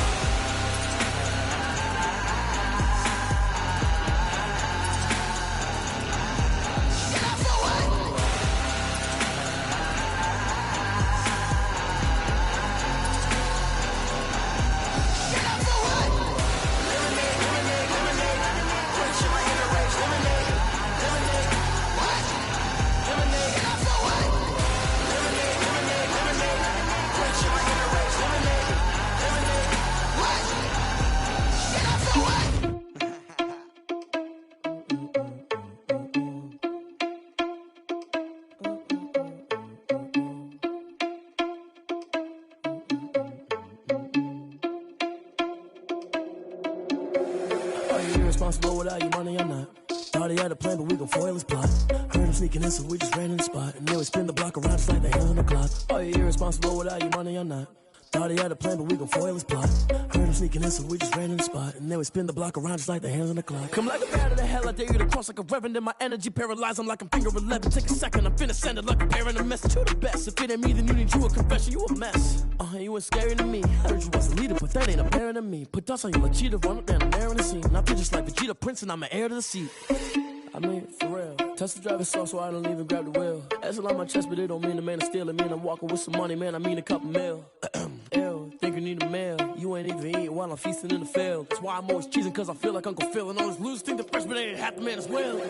Irresponsible without your money or not. Thought he had a plan, but we gon' foil his plot. Heard him sneaking in, so we just ran in the spot. And then we spin the block around just like the hands on the clock. Are you irresponsible without your money or not? Thought he had a plan, but we gon' foil his plot. Heard him sneaking in, so we just ran in the spot. And then we spin the block around just like the hands on the clock. Come like a bat of the hell, I dare you to cross like a reverend. In my energy paralyzed, I'm like I'm finger 11. Take a second, I'm finna send it like a parent a message to the best. If it ain't me, then you need you a confession, you a mess. You ain't scary to me. Heard you was a leader, but that ain't apparent to me. Put dust on you like cheetah, run up down the air in the scene. I feel just like Vegeta Prince, and I'm an heir to the seat. I mean, for real. Touch the driver's soft, so I don't even grab the wheel. That's a lot on my chest, but it don't mean the man is stealing. Mean I'm walking with some money, man. I mean a couple mil. Ew, think you need a meal. You ain't even eating while I'm feasting in the field. That's why I'm always cheesing, cause I feel like Uncle Phil. And all this loose think the freshman ain't half the man as well.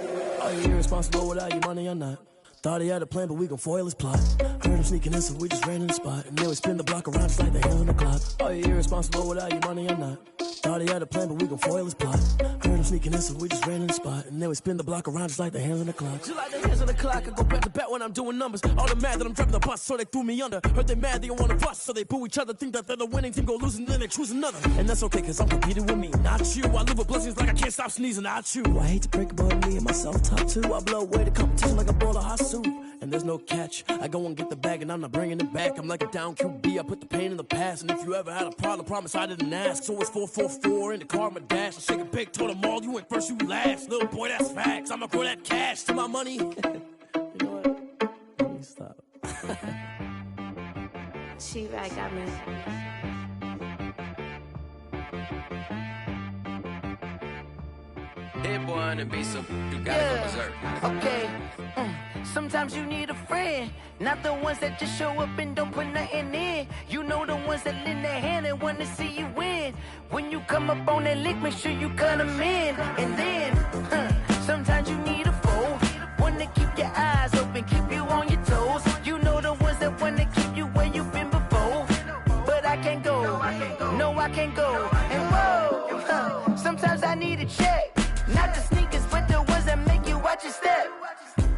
Are you irresponsible without your money or not? Thought he had a plan, but we gon' foil his plot. Heard him sneaking in, so we just ran in the spot. And then we spin the block around just like the hands on the clock. Are you irresponsible without your money or not? Thought he had a plan, but we gon' foil his plot. Heard him sneaking in, so we just ran in the spot. And then we spin the block around just like the hands on the clock. Just like the hands on the clock, I go back to back when I'm doing numbers. All the mad that I'm driving the bus, so they threw me under. Heard they mad, they don't wanna bust, so they boo each other. Think that they're the winning team, go losing, then they choose another. And that's okay, cause I'm competing with me, not you. I live with blessings like I can't stop sneezing, not you. I hate to break it, but me and myself top too. I blow away the competition like a bowl of hot soup. And there's no catch. I go and get the bag and I'm not bringing it back. I'm like a down QB, I put the pain in the past. And if you ever had a problem, promise I didn't ask. So it's 444 in the car, my dash. I shake a big, told them all, you went first, you last. Little boy, that's facts. I'ma grow that cash to my money. You know what? Let me stop. She-Rag got me. Hit boy on the beat, so you gotta go berserk. Okay. Sometimes you need a friend, not the ones that just show up and don't put nothing in. You know the ones that lend their hand and want to see you win. When you come up on that lick, make sure you cut them in. And then, sometimes you need a foe, one to keep your eyes open, keep you on your toes. You know the ones that want to keep you where you've been before. But I can't go, no I can't go. And whoa, sometimes I need a check, not the sneakers, but the ones that make you watch your step.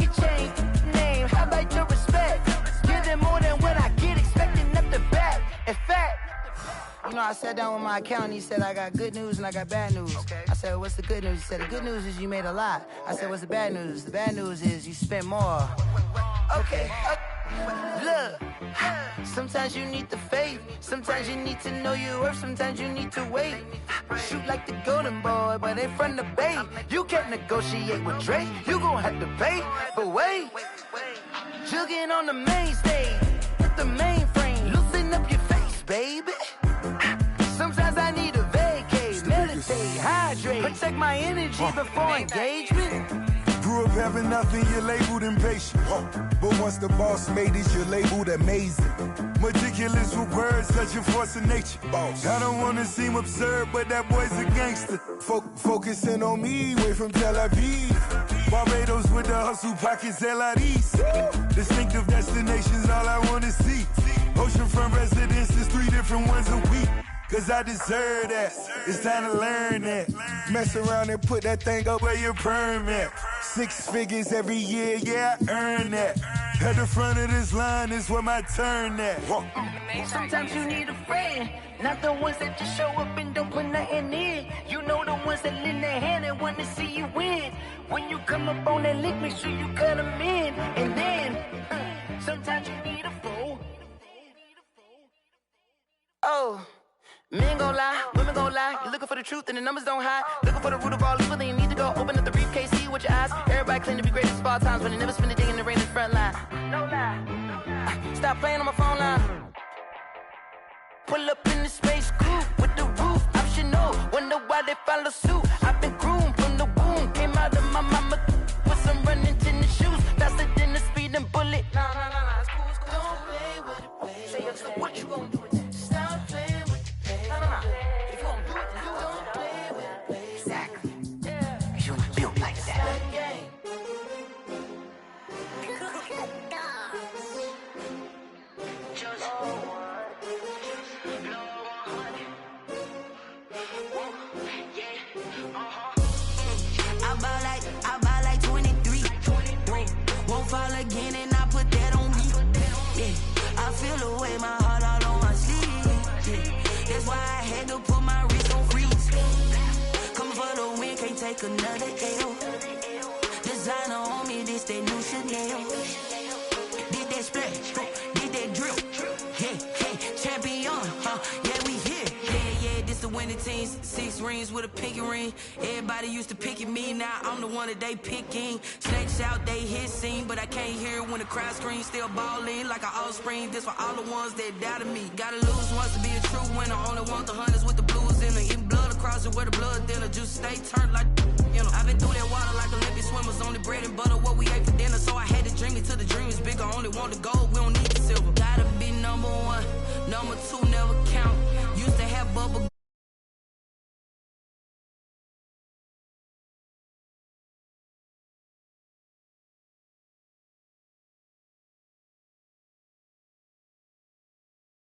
You change name, how about your respect? Give them more than what I get, expecting up the back. In fact, you know, I sat down with my accountant, he said, I got good news and I got bad news. I said, what's the good news? He said, the good news is you made a lot. I said, what's the bad news? The bad news is you spent more. Okay, look, sometimes you need the faith, sometimes you need to know your worth, sometimes you need to wait. Shoot like the golden boy, but in front of the bay. You can't negotiate with Drake, you gon' have to pay. But wait, jugging on the main stage, with the mainframe, loosen up your face, baby. Sometimes I need a vacate, meditate, hydrate, protect my energy before engagement. Grew up having nothing, you're labeled impatient. But once the boss made it, you're labeled amazing. Meticulous with words, such a force of nature. I don't wanna seem absurd, but that boy's a gangster. Focusing on me, way from Tel Aviv. Barbados with the hustle, pockets LIDs. Distinctive destinations, all I wanna see. Oceanfront residences, 3 different ones a week. Cause I deserve that, it's time to learn that. Mess around and put that thing up where your permit. 6 figures every year, yeah, I earn that. At the front of this line is where my turn at. Sometimes you need a friend, not the ones that just show up and don't put nothing in. You know the ones that lend their hand and want to see you win. When you come up on that lick, make sure you cut them in. And then, sometimes you need a fool. Oh. Men gon' lie, women gon' lie. You're looking for the truth and the numbers don't hide. Looking for the root of all evil, then you need to go open up the briefcase, see with your eyes. Everybody claim to be greatest of all times, but they never spend a day in the rain in the front line. No lie. Stop playing on my phone line. Pull up in the space coupe with the roof optional. Wonder why they follow suit. I've been groomed from the womb. Came out of my mama with some running tennis shoes. Faster than the speeding bullet. Nah, it's cool, it's cool. Don't play with it, play. Say so what you gon' do with that? Stop playing. If you don't do it, then don't play with it. Exactly. You were built like that. I buy like 23. Won't fall again and I put that on me. Yeah, I feel the way my heart all on my sleeve. Yeah. That's why I had to put my wrist on freeze. Coming for the win, can't take another L. Designer on me, this that new Chanel. Did that splash, did that drill. Yeah, champion, yeah, we here. Yeah, this the winning teams. 6 rings with a pinky ring. Everybody used to pick at me, now I'm the one that they picking. Snakes out, they hit scene, but I can't hear it when the crowd screams. Still balling like an offspring. This for all the ones that doubted me. Gotta lose once to be a true winner. Only want the hunters with the blues in it. Eating blood across it where the blood thinner. Just stay turned like, you know. I've been through that water like Olympic swimmers. Only bread and butter, what we ate for dinner. So I had to dream it till the dream is bigger. Only want the gold, we don't need the silver. Gotta be number 1, number 2 never count.